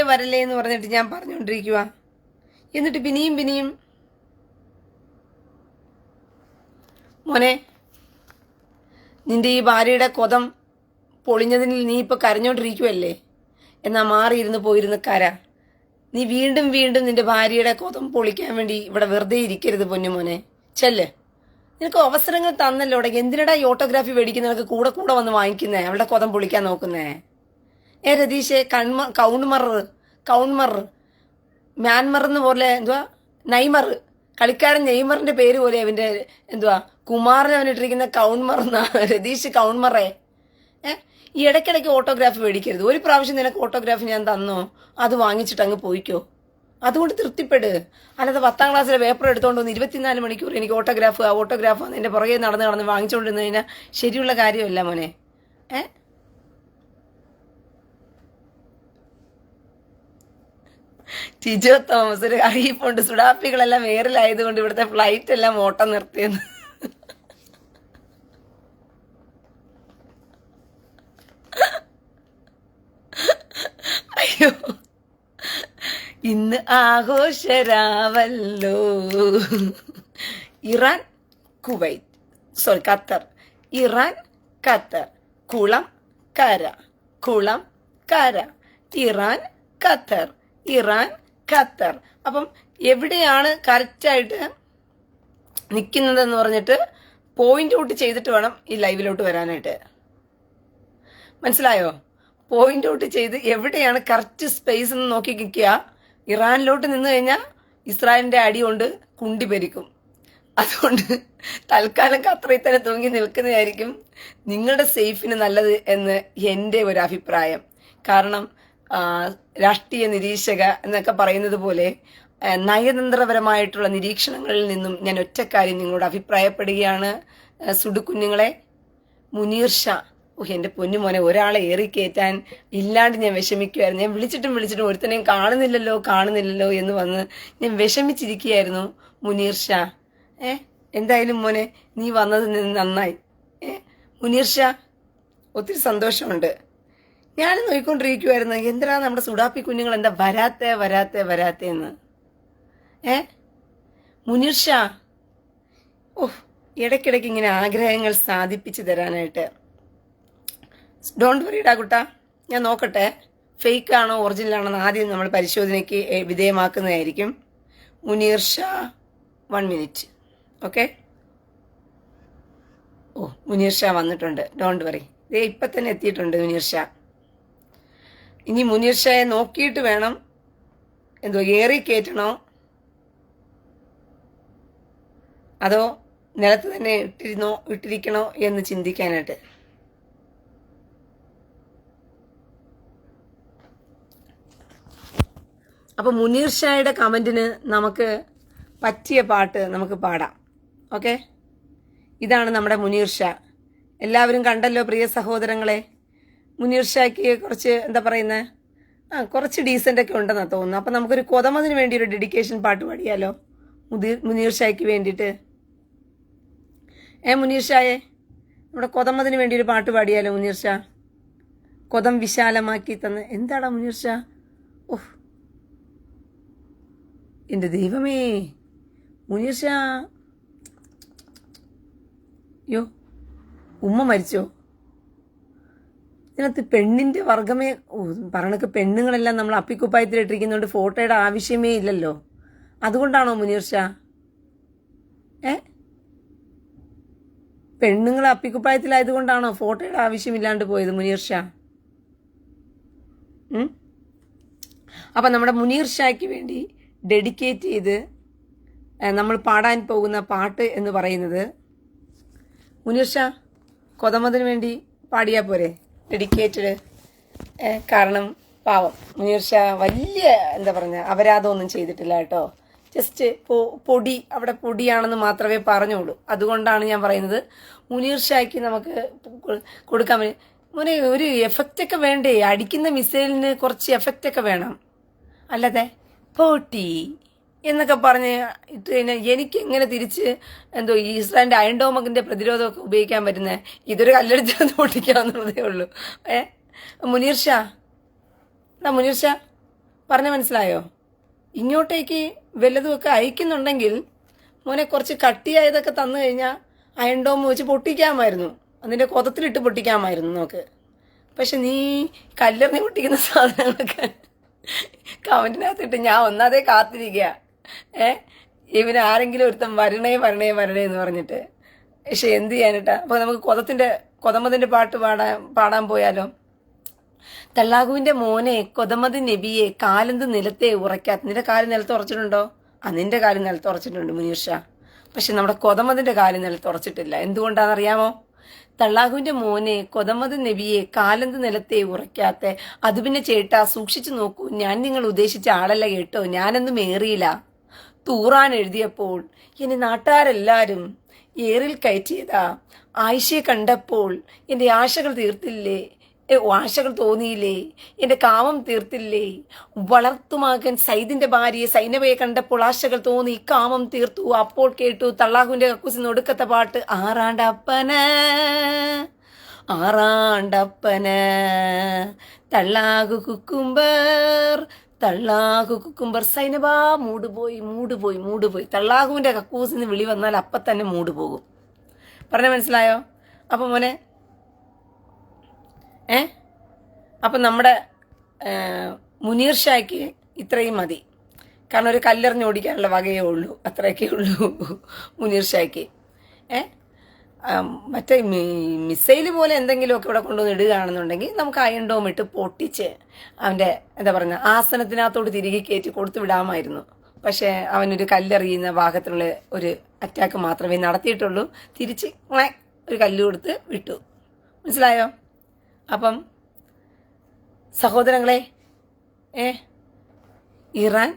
വരല്ലേ എന്ന് പറഞ്ഞിട്ട് ഞാൻ പറഞ്ഞുകൊണ്ടിരിക്കുക. എന്നിട്ട് പിന്നെയും മോനെ, നിന്റെ ഈ ഭാര്യയുടെ കൊതം പൊളിഞ്ഞതിൽ നീ ഇപ്പൊ കരഞ്ഞോണ്ടിരിക്കുവല്ലേ? എന്നാ മാറിയിരുന്ന് പോയിരുന്ന് കര. നീ വീണ്ടും നിന്റെ ഭാര്യയുടെ കൊതം പൊളിക്കാൻ വേണ്ടി ഇവിടെ വെറുതെ ഇരിക്കരുത് പൊന്നുമോനെ. ചെല്ല്, നിനക്ക് അവസരങ്ങൾ തന്നല്ലോ. എന്തിനടാ ഈ ഓട്ടോഗ്രാഫി മേടിക്കുന്നതൊക്കെ കൂടെ വന്ന് വാങ്ങിക്കുന്നേ, അവളുടെ കൊതം പൊളിക്കാൻ നോക്കുന്നേ? രതീഷെ, കൗൺമർ മ്യാൻമർ എന്ന് പോലെ എന്തുവാ നൈമർ, കളിക്കാരൻ നെയ്മറിന്റെ പേര് പോലെ അവന്റെ എന്തുവാ കുമാറിനെ അവനിട്ടിരിക്കുന്ന കൗൺമർ എന്നാ. രതീഷ് കൗൺമറേ, ഈ ഇടയ്ക്കിടയ്ക്ക് ഓട്ടോഗ്രാഫ് മേടിക്കരുത്. ഒരു പ്രാവശ്യം നിനക്ക് ഓട്ടോഗ്രാഫ് ഞാൻ തന്നോ, അത് വാങ്ങിച്ചിട്ട് അങ്ങ് പോയിക്കോ. അതുകൊണ്ട് തൃപ്തിപ്പെട്. അല്ലാതെ 10ാം ക്ലാസ്സിലെ പേപ്പർ എടുത്തോണ്ട് വന്ന് 24 മണിക്കൂർ എനിക്ക് ഓട്ടോഗ്രാഫ് എന്റെ പുറകെ നടന്ന് വാങ്ങിച്ചുകൊണ്ടിരുന്നു കഴിഞ്ഞാൽ ശരിയുള്ള കാര്യമല്ല മോനെ. ടിജോ തോമസ് ഒരു അറിയിപ്പുണ്ട്, സുഡാപ്പികളെല്ലാം എയറിലായതുകൊണ്ട് ഇവിടുത്തെ ഫ്ലൈറ്റ് എല്ലാം ഓട്ടം നിർത്തിയെന്ന്. അയ്യോ, ഇന്ന് ആഘോഷരാവല്ലോ. ഖത്തർ, ഇറാൻ ഖത്തർ, കുളം കര, ഇറാൻ ഖത്തർ. അപ്പം എവിടെയാണ് കറക്റ്റായിട്ട് നിൽക്കുന്നതെന്ന് പറഞ്ഞിട്ട് പോയിന്റ് ഔട്ട് ചെയ്തിട്ട് വേണം ഈ ലൈവിലോട്ട് വരാനായിട്ട്. മനസ്സിലായോ? പോയിന്റ് ഔട്ട് ചെയ്ത് എവിടെയാണ് കറക്റ്റ് സ്പേസ് എന്ന് നോക്കി നിൽക്കുക. ഇറാനിലോട്ട് നിന്ന് കഴിഞ്ഞാൽ ഇസ്രായേലിന്റെ അടി കൊണ്ട് കുണ്ടി പെരിക്കും. അതുകൊണ്ട് തൽക്കാലം ഖത്തറിൽ തന്നെ തൂങ്ങി നിൽക്കുന്നതായിരിക്കും നിങ്ങളുടെ സേഫിന് നല്ലത് എന്ന് എൻ്റെ ഒരു അഭിപ്രായം. കാരണം രാഷ്ട്രീയ നിരീക്ഷക എന്നൊക്കെ പറയുന്നത് പോലെ നയതന്ത്രപരമായിട്ടുള്ള നിരീക്ഷണങ്ങളിൽ നിന്നും ഞാൻ ഒറ്റക്കാര്യം നിങ്ങളോട് അഭിപ്രായപ്പെടുകയാണ്. സുഡുക്കുഞ്ഞുങ്ങളെ, മുനീർ ഷാ, എൻ്റെ പൊന്നുമോനെ, ഒരാളെ ഏറിക്കയറ്റാൻ ഇല്ലാണ്ട് ഞാൻ വിഷമിക്കുമായിരുന്നു. ഞാൻ വിളിച്ചിട്ടും ഒരുത്തനെയും കാണുന്നില്ലല്ലോ എന്ന് വന്ന് ഞാൻ വിഷമിച്ചിരിക്കുകയായിരുന്നു. മുനീർ ഷാ, എന്തായാലും മോനെ നീ വന്നത് നന്നായി. മുനീർ ഷാ, ഒത്തിരി സന്തോഷമുണ്ട്. ഞാൻ നോക്കിക്കൊണ്ടിരിക്കുമായിരുന്നു എന്തിനാ നമ്മുടെ സുഡാപ്പി കുഞ്ഞുങ്ങൾ എന്താ വരാത്തേന്ന്. മുനീർ ഷാ, ഇടയ്ക്കിടയ്ക്ക് ഇങ്ങനെ ആഗ്രഹങ്ങൾ സാധിപ്പിച്ചു തരാനായിട്ട്. ഡോണ്ട് വറി കുട്ടാ, ഞാൻ നോക്കട്ടെ ഫേക്ക് ആണോ ഒറിജിനൽ ആണോ ആദ്യം നമ്മൾ പരിശോധനയ്ക്ക് വിധേയമാക്കുന്നതായിരിക്കും. മുനീർ ഷാ, 1 minute. ഓക്കെ. മുനീർ ഷാ വന്നിട്ടുണ്ട്. ഡോണ്ട് വറി, ഇപ്പം തന്നെ എത്തിയിട്ടുണ്ട് മുനീർ ഷാ. ഇനി മുനീർ ഷായെ നോക്കിയിട്ട് വേണം ഏറി കയറ്റണോ അതോ നിലത്ത് തന്നെ ഇട്ടിരിക്കണോ എന്ന് ചിന്തിക്കാനായിട്ട്. അപ്പൊ മുനീർ ഷായുടെ കമന്റിന് നമുക്ക് പറ്റിയ പാട്ട് നമുക്ക് പാടാം. ഓക്കെ, ഇതാണ് നമ്മുടെ മുനീർ ഷാ. എല്ലാവരും കണ്ടല്ലോ പ്രിയ സഹോദരങ്ങളെ. മുനീർ ഷായ്ക്ക് കുറച്ച് എന്താ പറയുന്നത്, കുറച്ച് ഡീസൻ്റ് ഒക്കെ ഉണ്ടെന്നാണ് തോന്നുന്നു. അപ്പം നമുക്കൊരു കൊതമതിന് വേണ്ടി ഒരു ഡെഡിക്കേഷൻ പാട്ട് പാടിയാലോ മുനീർ ഷായ്ക്ക് വേണ്ടിയിട്ട്. മുനീർ ഷായെ, നമ്മുടെ കൊതമതിന് വേണ്ടി ഒരു പാട്ട് പാടിയാലോ മുനീർ ഷാ? കൊതം വിശാലമാക്കി തന്ന്. എന്താടാ മുനീർ ഷാ? എൻ്റെ ദൈവമേ, മുനീർ ഷാ, യോ ഉമ്മ മരിച്ചോ? ഇതിനകത്ത് പെണ്ണിന്റെ വർഗമേ പറഞ്ഞക്ക് പെണ്ണുങ്ങളെല്ലാം നമ്മൾ അപ്പിക്കുപ്പായത്തിലിട്ടിരിക്കുന്നതുകൊണ്ട് ഫോട്ടോയുടെ ആവശ്യമേ ഇല്ലല്ലോ. അതുകൊണ്ടാണോ മുനീർ ഷാ? പെണ്ണുങ്ങൾ അപ്പിക്കുപ്പായത്തിലായതുകൊണ്ടാണോ ഫോട്ടോയുടെ ആവശ്യമില്ലാണ്ട് പോയത് മുനീർ ഷാ? അപ്പം നമ്മുടെ മുനീർ ഷായ്ക്ക് വേണ്ടി ഡെഡിക്കേറ്റ് ചെയ്ത് നമ്മൾ പാടാൻ പോകുന്ന പാട്ട് എന്ന് പറയുന്നത്, മുനീർ ഷാ കൊതമതിന് വേണ്ടി പാടിയാൽ പോരെ ഡെഡിക്കേറ്റഡ്? കാരണം പാവം മുനീർ ഷാ വലിയ എന്താ പറഞ്ഞ അപരാധമൊന്നും ചെയ്തിട്ടില്ല കേട്ടോ. ജസ്റ്റ് പൊടി അവിടെ പൊടിയാണെന്ന് മാത്രമേ പറഞ്ഞുള്ളൂ. അതുകൊണ്ടാണ് ഞാൻ പറയുന്നത് മുനീർ ഷായ്ക്ക് നമുക്ക് കൊടുക്കാൻ പറ്റും. മോനെ, ഒരു എഫക്റ്റൊക്കെ വേണ്ടേ? അടിക്കുന്ന മിസൈലിന് കുറച്ച് എഫക്റ്റൊക്കെ വേണം. അല്ലാതെ പൊട്ടി എന്നൊക്കെ പറഞ്ഞ് ഇട്ട് കഴിഞ്ഞാൽ എനിക്ക് എങ്ങനെ തിരിച്ച് ഇസ്രായേലിന്റെ അയൺ ഡോമകിന്റെ പ്രതിരോധമൊക്കെ ഉപയോഗിക്കാൻ പറ്റുന്നത്? ഇതൊരു കല്ലെടുത്ത് പൊട്ടിക്കാവുന്നതേ ഉള്ളൂ. മുനീർ ഷാ, മുനീർ ഷാ പറഞ്ഞ മനസ്സിലായോ? ഇങ്ങോട്ടേക്ക് വല്ലതുമൊക്കെ അയക്കുന്നുണ്ടെങ്കിൽ മോനെ കുറച്ച് കട്ടിയായതൊക്കെ തന്നു കഴിഞ്ഞാൽ അയൺ ഡോം വെച്ച് പൊട്ടിക്കാമായിരുന്നു, അതിൻ്റെ കൊതത്തിലിട്ട് പൊട്ടിക്കാമായിരുന്നു നോക്ക്. പക്ഷെ നീ കല്ലെറിഞ്ഞ് പൊട്ടിക്കുന്ന സാധനങ്ങളൊക്കെ കമന്റിനകത്തിട്ട് ഞാൻ ഒന്നാതെ കാത്തിരിക്കുക. ഇവന് ആരെങ്കിലും ഒരുത്തം വരണേ എന്ന് പറഞ്ഞിട്ട്. പക്ഷെ എന്ത് ചെയ്യാനിട്ടാ? അപ്പൊ നമുക്ക് കൊതമതിന്റെ പാട്ട് പാടാൻ പോയാലോ? തള്ളാഹുവിന്റെ മോനെ കൊതമത് നബിയെ കാലെന്ത് നിലത്തെ ഉറക്കാത്ത. നിന്റെ കാല് നിലത്ത് ഉറച്ചിട്ടുണ്ടോ? നിന്റെ കാല് നിലത്ത് ഉറച്ചിട്ടുണ്ട് മുനീർ ഷാ. പക്ഷെ നമ്മുടെ കൊതമതിന്റെ കാല് നിലത്ത് ഉറച്ചിട്ടില്ല. എന്തുകൊണ്ടാണെന്നറിയാമോ? തള്ളാഹുവിന്റെ മോനെ കൊതമത് നബിയെ കാലെന്ത് നിലത്തെ ഉറക്കാത്ത. അത് പിന്നെ ചേട്ടാ സൂക്ഷിച്ചു നോക്കൂ, ഞാൻ നിങ്ങൾ ഉദ്ദേശിച്ച ആളല്ല കേട്ടോ. ഞാനൊന്നും ഏറിയില്ല. തൂറാൻ എഴുതിയപ്പോൾ എന്നെ നാട്ടുകാരെല്ലാരും ഏറിൽ കയറ്റിയതാ. ആയിഷയെ കണ്ടപ്പോൾ എൻ്റെ ആശകൾ തീർത്തില്ലേ? ആശകൾ തോന്നിയില്ലേ? എൻ്റെ കാമം തീർത്തില്ലേ? വളർത്തുമകൻ സൈദിന്റെ ഭാര്യയെ സൈനബയെ കണ്ടപ്പോൾ ആശകൾ തോന്നി, കാമം തീർത്തു. അപ്പോൾ കേട്ടു തള്ളാഹുവിന്റെ കക്കൂസിന് ഒടുക്കത്തെ പാട്ട്. ആറാണ്ടപ്പന് തള്ളാഹു കുക്കുംബർ സൈനബ മൂടുപോയി. തള്ളാഹുവിന്റെ കക്കൂസിന് വിളി വന്നാൽ അപ്പം തന്നെ മൂട് പോകും. പറഞ്ഞ മനസ്സിലായോ? അപ്പം മോനെ, അപ്പം നമ്മുടെ മുനീർ ഷായ്ക്ക് ഇത്രയും മതി. കാരണം ഒരു കല്ലെറിഞ്ഞ് ഓടിക്കാനുള്ള വകയേ ഉള്ളൂ, അത്രയൊക്കെ ഉള്ളൂ മുനീർ ഷായ്ക്ക്. മറ്റേ മിസൈല് പോലെ എന്തെങ്കിലുമൊക്കെ ഇവിടെ കൊണ്ടുവന്ന് ഇടുകയാണെന്നുണ്ടെങ്കിൽ നമുക്ക് അയൺ ഡോം ഇട്ട് പൊട്ടിച്ച് അവൻ്റെ എന്താ പറയുക ആസനത്തിനകത്തോട് തിരികെ കയറ്റി കൊടുത്തു വിടാമായിരുന്നു. പക്ഷേ അവനൊരു കല്ലെറിയുന്ന ഭാഗത്തുള്ള ഒരു അറ്റാക്ക് മാത്രമേ നടത്തിയിട്ടുള്ളൂ. തിരിച്ച് ഒരു കല്ല് കൊടുത്ത് വിട്ടു. മനസ്സിലായോ? അപ്പം സഹോദരങ്ങളെ, ഇറാൻ,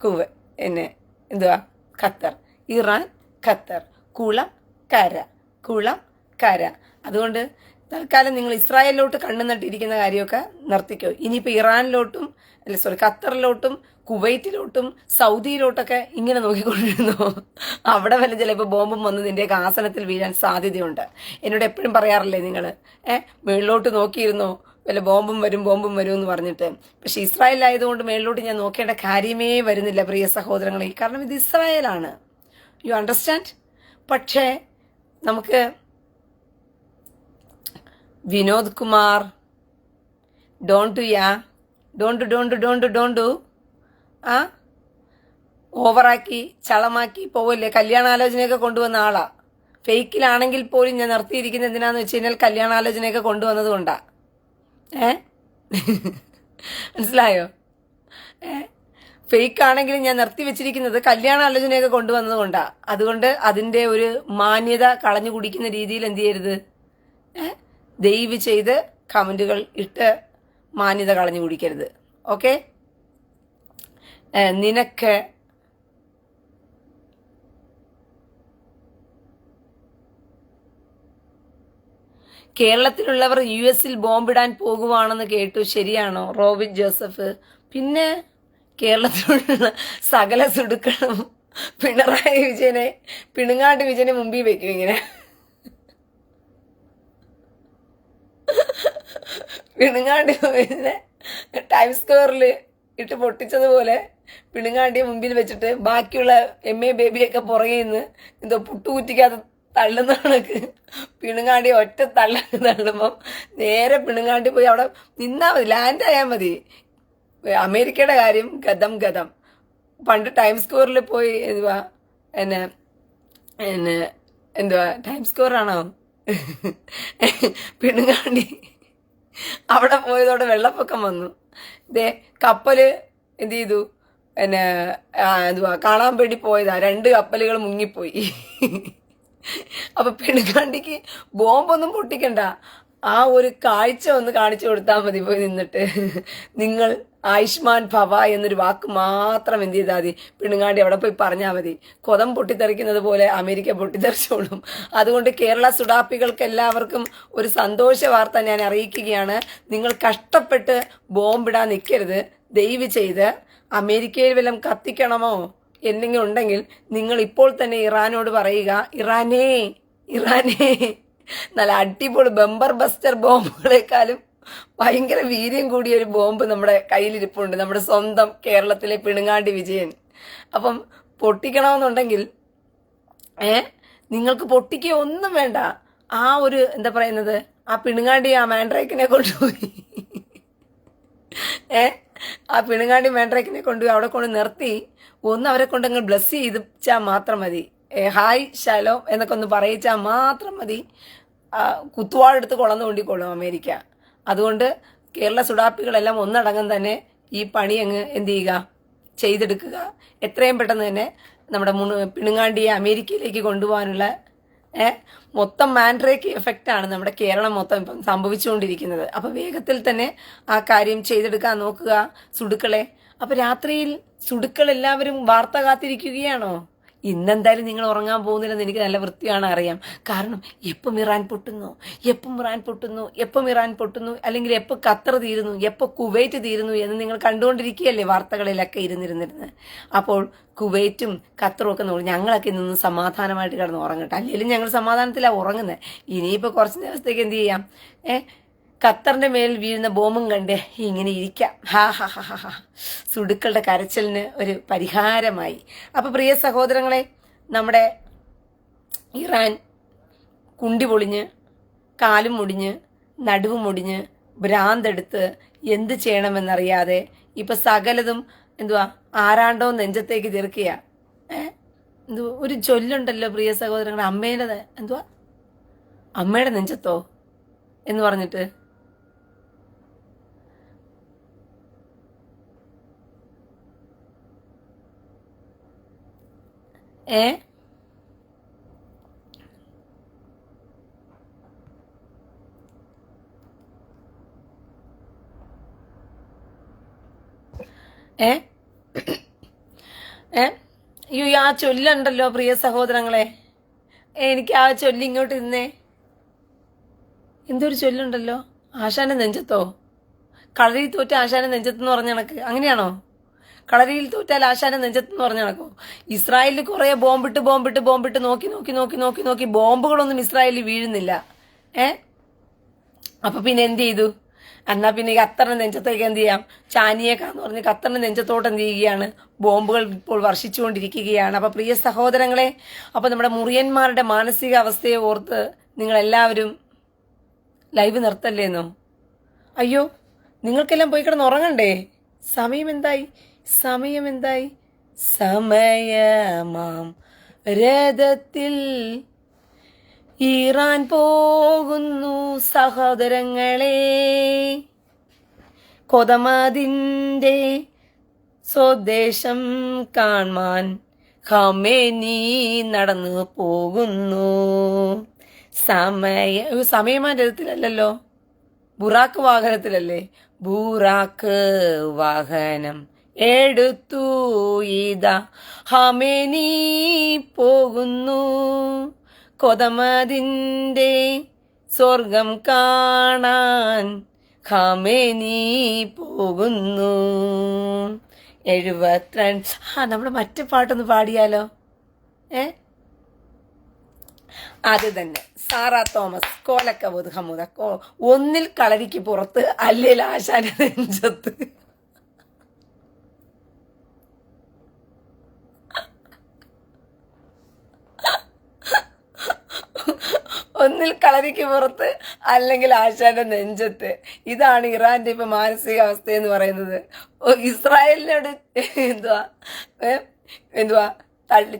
കുവൈറ്റ് എന്നെ എന്തുവാ ഖത്തർ, ഇറാൻ ഖത്തർ, കുളം കര, കുളം കര. അതുകൊണ്ട് തൽക്കാലം നിങ്ങൾ ഇസ്രായേലിലോട്ട് കണ്ണു നട്ടിരിക്കുന്ന കാര്യമൊക്കെ നിർത്തിക്കോ. ഇനിയിപ്പോൾ ഇറാനിലോട്ടും ഖത്തറിലോട്ടും കുവൈറ്റിലോട്ടും സൗദിയിലോട്ടൊക്കെ ഇങ്ങനെ നോക്കിക്കൊണ്ടിരുന്നോ, അവിടെ വല്ല ചിലപ്പോൾ ബോംബും വന്ന് നിൻ്റെയൊക്കെ ആസനത്തിൽ വീഴാൻ സാധ്യതയുണ്ട്. എന്നോട് എപ്പോഴും പറയാറില്ലേ നിങ്ങൾ മുകളിലോട്ട് നോക്കിയിരുന്നോ വല്ല ബോംബും വരും എന്ന് പറഞ്ഞിട്ട്. പക്ഷെ ഇസ്രായേലായതുകൊണ്ട് മേളിലോട്ട് ഞാൻ നോക്കേണ്ട കാര്യമേ വരുന്നില്ല പ്രിയ സഹോദരങ്ങളെ, കാരണം ഇത് ഇസ്രായേലാണ്. You understand? പക്ഷേ നമുക്ക് വിനോദ് കുമാർ ഡോണ്ട് ഡു ഓവറാക്കി ചളമാക്കി പോവല്ലേ. കല്യാണാലോചനയൊക്കെ കൊണ്ടുവന്ന ആളാ. ഫേക്കിലാണെങ്കിൽ പോലും ഞാൻ നിർത്തിയിരിക്കുന്നത് എന്തിനാന്ന് വെച്ച് കഴിഞ്ഞാൽ കല്യാണാലോചനയൊക്കെ കൊണ്ടുവന്നത് കൊണ്ടാ. മനസ്സിലായോ? ഫേക്ക് ആണെങ്കിലും ഞാൻ നിർത്തി വെച്ചിരിക്കുന്നത് കല്യാണാലോചനയൊക്കെ കൊണ്ടുവന്നത് കൊണ്ടാ. അതുകൊണ്ട് അതിന്റെ ഒരു മാന്യത കളഞ്ഞു കുടിക്കുന്ന രീതിയിൽ എന്ത് ചെയ്യരുത്, ദയവ് ചെയ്ത് കമന്റുകൾ ഇട്ട് മാന്യത കളഞ്ഞു കുടിക്കരുത്. ഓക്കെ? നിനക്ക് കേരളത്തിലുള്ളവർ US ബോംബിടാൻ പോകുവാണെന്ന് കേട്ടു, ശരിയാണോ? Robin Joseph. പിന്നെ കേരളത്തിലുള്ള സകല സുടുക്കളും പിണറായി വിജയനെ പിണുങ്ങാട്ട് വിജയനെ മുമ്പിൽ വെക്കും. ഇങ്ങനെ പിണുങ്ങാണ്ടി വിജയനെ ടൈംസ് സ്ക്വയറിൽ ഇട്ട് പൊട്ടിച്ചതുപോലെ പിണുങ്ങാണ്ടിയെ മുമ്പിൽ വെച്ചിട്ട് ബാക്കിയുള്ള MA ബേബിയൊക്കെ പുറകെ നിന്ന് എന്തോ പുട്ടുകുറ്റിക്കാതെ തള്ളുന്ന കണക്ക് പിണുങ്ങാണ്ടി ഒറ്റ തള്ളുമ്പം നേരെ പിണുങ്ങാണ്ടി പോയി അവിടെ നിന്നാൽ മതി, ലാൻഡ് ആയാൽ മതി. അമേരിക്കയുടെ കാര്യം ഗതം. പണ്ട് ടൈംസ് സ്ക്വയറിൽ പോയി ടൈംസ് സ്ക്വയർ ആണോ പിണുങ്ങാണ്ടി അവിടെ പോയതോടെ വെള്ളപ്പൊക്കം വന്നു. കപ്പല് എന്ത് ചെയ്തു, കാണാൻ വേണ്ടി പോയതാ, 2 കപ്പലുകൾ മുങ്ങിപ്പോയി. അപ്പൊ പിണുങ്ങാണ്ടിക്ക് ബോംബൊന്നും പൊട്ടിക്കണ്ട, ആ ഒരു കാഴ്ച ഒന്ന് കാണിച്ചു കൊടുത്താൽ മതി. പോയി നിന്നിട്ട് നിങ്ങൾ ആയുഷ്മാൻ ഭവ എന്നൊരു വാക്ക് മാത്രം എന്ത് ചെയ്താൽ മതി, പിണുങ്ങാണ്ടി അവിടെ പോയി പറഞ്ഞാൽ മതി. കൊതം പൊട്ടിത്തെറിക്കുന്നത് പോലെ അമേരിക്ക പൊട്ടിത്തെറിച്ചോളും. അതുകൊണ്ട് കേരള സുഡാപ്പികൾക്ക് എല്ലാവർക്കും ഒരു സന്തോഷ വാർത്ത ഞാൻ അറിയിക്കുകയാണ്. നിങ്ങൾ കഷ്ടപ്പെട്ട് ബോംബിടാൻ നിൽക്കരുത്. ദയവ് ചെയ്ത് അമേരിക്കയിൽ വല്ലതും കത്തിക്കണമോ എന്തെങ്കിലും ഉണ്ടെങ്കിൽ നിങ്ങൾ ഇപ്പോൾ തന്നെ ഇറാനോട് പറയുക, ഇറാനേ നല്ല അടിപൊളി ബമ്പർ ബസ്റ്റർ ബോംബുകളെക്കാളും ഭയങ്കര വീര്യം കൂടിയ ഒരു ബോംബ് നമ്മുടെ കയ്യിലിരിപ്പുണ്ട്, നമ്മുടെ സ്വന്തം കേരളത്തിലെ പിണുങ്ങാണ്ടി വിജയൻ. അപ്പം പൊട്ടിക്കണമെന്നുണ്ടെങ്കിൽ നിങ്ങൾക്ക് പൊട്ടിക്കുക ഒന്നും വേണ്ട. ആ ഒരു എന്താ പറയുന്നത്, ആ പിണുങ്ങാണ്ടി ആ മാൻഡ്രേക്കിനെ കൊണ്ടുപോയി ആ പിണുങ്ങാണ്ടി മാൻഡ്രേക്കിനെ കൊണ്ടുപോയി അവിടെ കൊണ്ട് നിർത്തി ഒന്ന് അവരെ കൊണ്ടങ്ങ് ബ്ലസ് ചെയ്യിച്ചാൽ മാത്രം മതി. ഹായ് ശലോം എന്നൊക്കെ ഒന്ന് പറയിച്ചാൽ മാത്രം മതി. കുത്തുവാടെടുത്ത് കൊളന്നു കൊണ്ടിക്കോളും അമേരിക്ക. അതുകൊണ്ട് കേരള സുഡാപ്പികളെല്ലാം ഒന്നടങ്കം തന്നെ ഈ പണി അങ്ങ് എന്ത് ചെയ്യുക, ചെയ്തെടുക്കുക. എത്രയും പെട്ടെന്ന് തന്നെ നമ്മുടെ പിണുങ്ങാണ്ടിയെ അമേരിക്കയിലേക്ക് കൊണ്ടുപോകാനുള്ള മൊത്തം മാൻഡ്രേക്ക് എഫക്റ്റാണ് നമ്മുടെ കേരളം മൊത്തം ഇപ്പം സംഭവിച്ചുകൊണ്ടിരിക്കുന്നത്. അപ്പം വേഗത്തിൽ തന്നെ ആ കാര്യം ചെയ്തെടുക്കാൻ നോക്കുക സുടുക്കളെ. അപ്പം രാത്രിയിൽ സുടുക്കൾ എല്ലാവരും വാർത്ത കാത്തിരിക്കുകയാണോ? ഇന്നെന്തായാലും നിങ്ങൾ ഉറങ്ങാൻ പോകുന്നില്ലെന്ന് എനിക്ക് നല്ല വൃത്തിയാണ് അറിയാം. കാരണം എപ്പം ഇറാൻ പൊട്ടുന്നു അല്ലെങ്കിൽ എപ്പോൾ ഖത്തർ തീരുന്നു, എപ്പോൾ കുവൈറ്റ് തീരുന്നു എന്ന് നിങ്ങൾ കണ്ടുകൊണ്ടിരിക്കുകയല്ലേ വാർത്തകളിലൊക്കെ ഇരുന്നിരുന്നിരുന്ന്. അപ്പോൾ കുവൈറ്റും ഖത്തറും ഒക്കെ നോക്കും. ഞങ്ങളൊക്കെ നിന്ന് സമാധാനമായിട്ട് കിടന്ന് ഉറങ്ങട്ടെ. അല്ലെങ്കിലും ഞങ്ങൾ സമാധാനത്തിലാണ് ഉറങ്ങുന്നത്. ഇനിയിപ്പോൾ കുറച്ച് ദിവസത്തേക്ക് എന്ത് ചെയ്യാം, ഖത്തറിന്റെ മേൽ വീഴുന്ന ബോംബും കണ്ട് ഇങ്ങനെ ഇരിക്കാം. സുടുക്കളുടെ കരച്ചിലിന് ഒരു പരിഹാരമായി. അപ്പൊ പ്രിയ സഹോദരങ്ങളെ, നമ്മുടെ ഇറാൻ കുണ്ടി പൊളിഞ്ഞ് കാലും മുടിഞ്ഞ് നടുവും മുടിഞ്ഞ് ഭ്രാന്തെടുത്ത് എന്ത് ചെയ്യണമെന്നറിയാതെ ഇപ്പൊ സകലതും ആരാണ്ടോ നെഞ്ചത്തേക്ക് തീർക്കുക. ഒരു ചൊല്ലുണ്ടല്ലോ പ്രിയ സഹോദരങ്ങളെ, അമ്മയുടെ നെഞ്ചത്തോ എന്ന് പറഞ്ഞിട്ട് അയ്യോ ആ ചൊല്ലുണ്ടല്ലോ പ്രിയ സഹോദരങ്ങളെ, എനിക്ക് ആ ചൊല്ലി ഇങ്ങോട്ട് ഇരുന്നേ. എന്തൊരു ചൊല്ലുണ്ടല്ലോ, ആശാന്റെ നെഞ്ചത്തോ, കളരിയിൽ തോറ്റ ആശാന്റെ നെഞ്ചത്തെന്ന് പറഞ്ഞ കണക്ക്, അങ്ങനെയാണോ? കളരിയിൽ തോറ്റാൽ ആശാന്റെ നെഞ്ചത്തെന്ന് പറഞ്ഞ കണക്കോ? ഇസ്രായേലിൽ കുറെ ബോംബിട്ട് നോക്കി ബോംബുകളൊന്നും ഇസ്രായേലിൽ വീഴുന്നില്ല. അപ്പൊ പിന്നെ എന്ത് ചെയ്തു? എന്നാ പിന്നെ ഖത്തറിന്റെ നെഞ്ചത്തേക്ക് എന്ത് ചെയ്യാം, ചാനിയേക്കാന്ന് പറഞ്ഞ് ഖത്തറിന്റെ നെഞ്ചത്തോട്ട് എന്ത് ചെയ്യുകയാണ്, ബോംബുകൾ ഇപ്പോൾ വർഷിച്ചുകൊണ്ടിരിക്കുകയാണ്. അപ്പൊ പ്രിയ സഹോദരങ്ങളെ, അപ്പൊ നമ്മുടെ മുറിയന്മാരുടെ മാനസിക അവസ്ഥയെ ഓർത്ത് നിങ്ങൾ എല്ലാവരും ലൈവ് നിർത്തല്ലേന്നോ? അയ്യോ, നിങ്ങൾക്കെല്ലാം പോയി കിടന്ന് ഉറങ്ങണ്ടേ? സമയം എന്തായി? സമയമാം രഥത്തിൽ ഇറാൻ പോകുന്നു സഹോദരങ്ങളെ, കൊതമതിന്റെ സ്വദേശം കാണാൻ ഖമേനി നടന്നു പോകുന്നു. സമയമാൻ രഥത്തിലല്ലോ, ബുറാക്ക് വാഹനത്തിലല്ലേ? ബുറാക്ക് വാഹനം എടുത്തു ഇതാ ഖമേനി പോകുന്നു, കൊതമതിന്റെ സ്വർഗം കാണാൻ ഖമേനി പോകുന്നു. 72. നമ്മുടെ മറ്റു പാട്ടൊന്ന് പാടിയാലോ? അത് തന്നെ, സാറാ തോമസ്, കോലക്കബൂത് ഹമുദ. ഒന്നിൽ കളരിക്ക് പുറത്ത്, അല്ലെങ്കിൽ ആശാന്റെ നെഞ്ചത്ത്. ഒന്നിൽ കളരിക്ക് പുറത്ത്, അല്ലെങ്കിൽ ആശാന്റെ നെഞ്ചത്ത്. ഇതാണ് ഇറാന്റെ ഇപ്പൊ മാനസികാവസ്ഥ എന്ന് പറയുന്നത്. ഇസ്രായേലിനോട് എന്തുവാ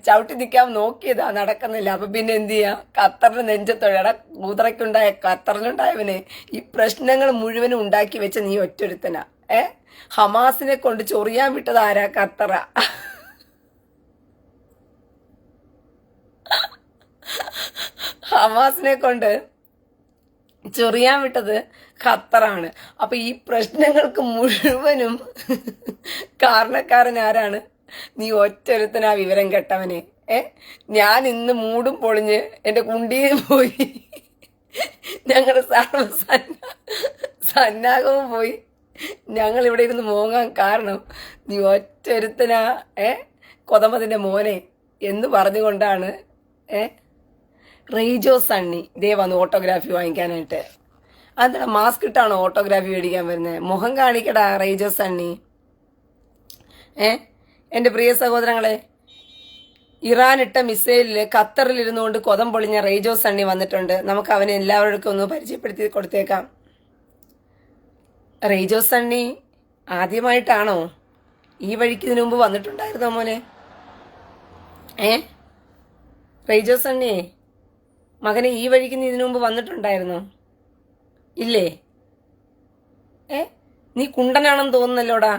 ചവിട്ടി നിൽക്കാൻ നോക്കിയതാ, നടക്കുന്നില്ല. അപ്പൊ പിന്നെ എന്ത് ചെയ്യാ? ഖത്തറിന്റെ നെഞ്ചത്തോടെ കൂതറയ്ക്കുണ്ടായ ഖത്തറിനുണ്ടായവനെ ഈ പ്രശ്നങ്ങൾ മുഴുവനും ഉണ്ടാക്കി വെച്ച നീ ഒറ്റൊരുത്തനാ. ഹമാസിനെ കൊണ്ട് ചൊറിയാൻ വിട്ടത് ആരാ? ഖത്തറ. ഹമാസിനെ കൊണ്ട് ചൊറിയാൻ വിട്ടത് ഖത്തറാണ്. അപ്പൊ ഈ പ്രശ്നങ്ങൾക്ക് മുഴുവനും കാരണക്കാരൻ ആരാണ്? നീ ഒറ്റൊരുത്തനാ വിവരം കെട്ടവനെ. ഞാൻ ഇന്ന് മൂടും പൊളിഞ്ഞ് എന്റെ കുണ്ടിയിൽ പോയി, ഞങ്ങളുടെ സന്നാഹവും പോയി, ഞങ്ങൾ ഇവിടെ ഇരുന്ന് മോങ്ങാൻ കാരണം നീ ഒറ്റൊരുത്തനാ കൊതമതിന്റെ മോനെ എന്ന് പറഞ്ഞുകൊണ്ടാണ് റെയ്ജോ സണ്ണി ദേ വന്ന് ഓട്ടോഗ്രാഫി വാങ്ങിക്കാനായിട്ട്. അതെന്താ മാസ്ക് ഇട്ടാണോ ഓട്ടോഗ്രാഫി മേടിക്കാൻ വരുന്നത്? മുഖം കാണിക്കടാ റെയ്ജോ സണ്ണി. എൻ്റെ പ്രിയ സഹോദരങ്ങളെ, ഇറാൻ ഇട്ട മിസൈലിൽ ഖത്തറിൽ ഇരുന്നുകൊണ്ട് കൊതം പൊളിഞ്ഞ റെയ്ജോ സണ്ണി വന്നിട്ടുണ്ട്. നമുക്ക് അവനെ എല്ലാവർക്കും ഒന്ന് പരിചയപ്പെടുത്തി കൊടുത്തേക്കാം. റെയ്ജോ സണ്ണി ആദ്യമായിട്ടാണോ ഈ വഴിക്ക് ഇതിനു മുമ്പ് വന്നിട്ടുണ്ടായിരുന്നോ മോനെ? റെയ്ജോ സണ്ണി മകനെ, ഈ വഴിക്ക് നീ ഇതിനു മുമ്പ് വന്നിട്ടുണ്ടായിരുന്നോ? ഇല്ലേ? നീ കുണ്ടനാണെന്ന് തോന്നുന്നല്ലോടാ.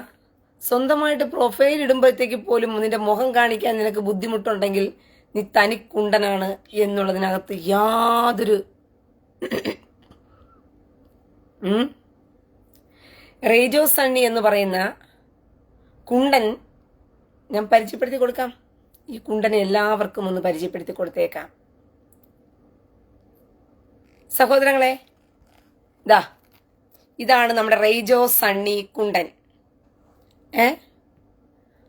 സ്വന്തമായിട്ട് പ്രൊഫൈൽ ഇടുമ്പോഴത്തേക്ക് പോലും നിന്റെ മുഖം കാണിക്കാൻ നിനക്ക് ബുദ്ധിമുട്ടുണ്ടെങ്കിൽ നീ തനിക്കുണ്ടനാണ് എന്നുള്ളതിനകത്ത് യാതൊരു റെയ്ജോ സണ്ണി എന്ന് പറയുന്ന കുണ്ടൻ ഞാൻ പരിചയപ്പെടുത്തി കൊടുക്കാം. ഈ കുണ്ടനെ എല്ലാവർക്കും ഒന്ന് പരിചയപ്പെടുത്തി കൊടുത്തേക്കാം. സഹോദരങ്ങളെ, ഇതാണ് നമ്മുടെ റെയ്ജോ സണ്ണി കുണ്ടൻ.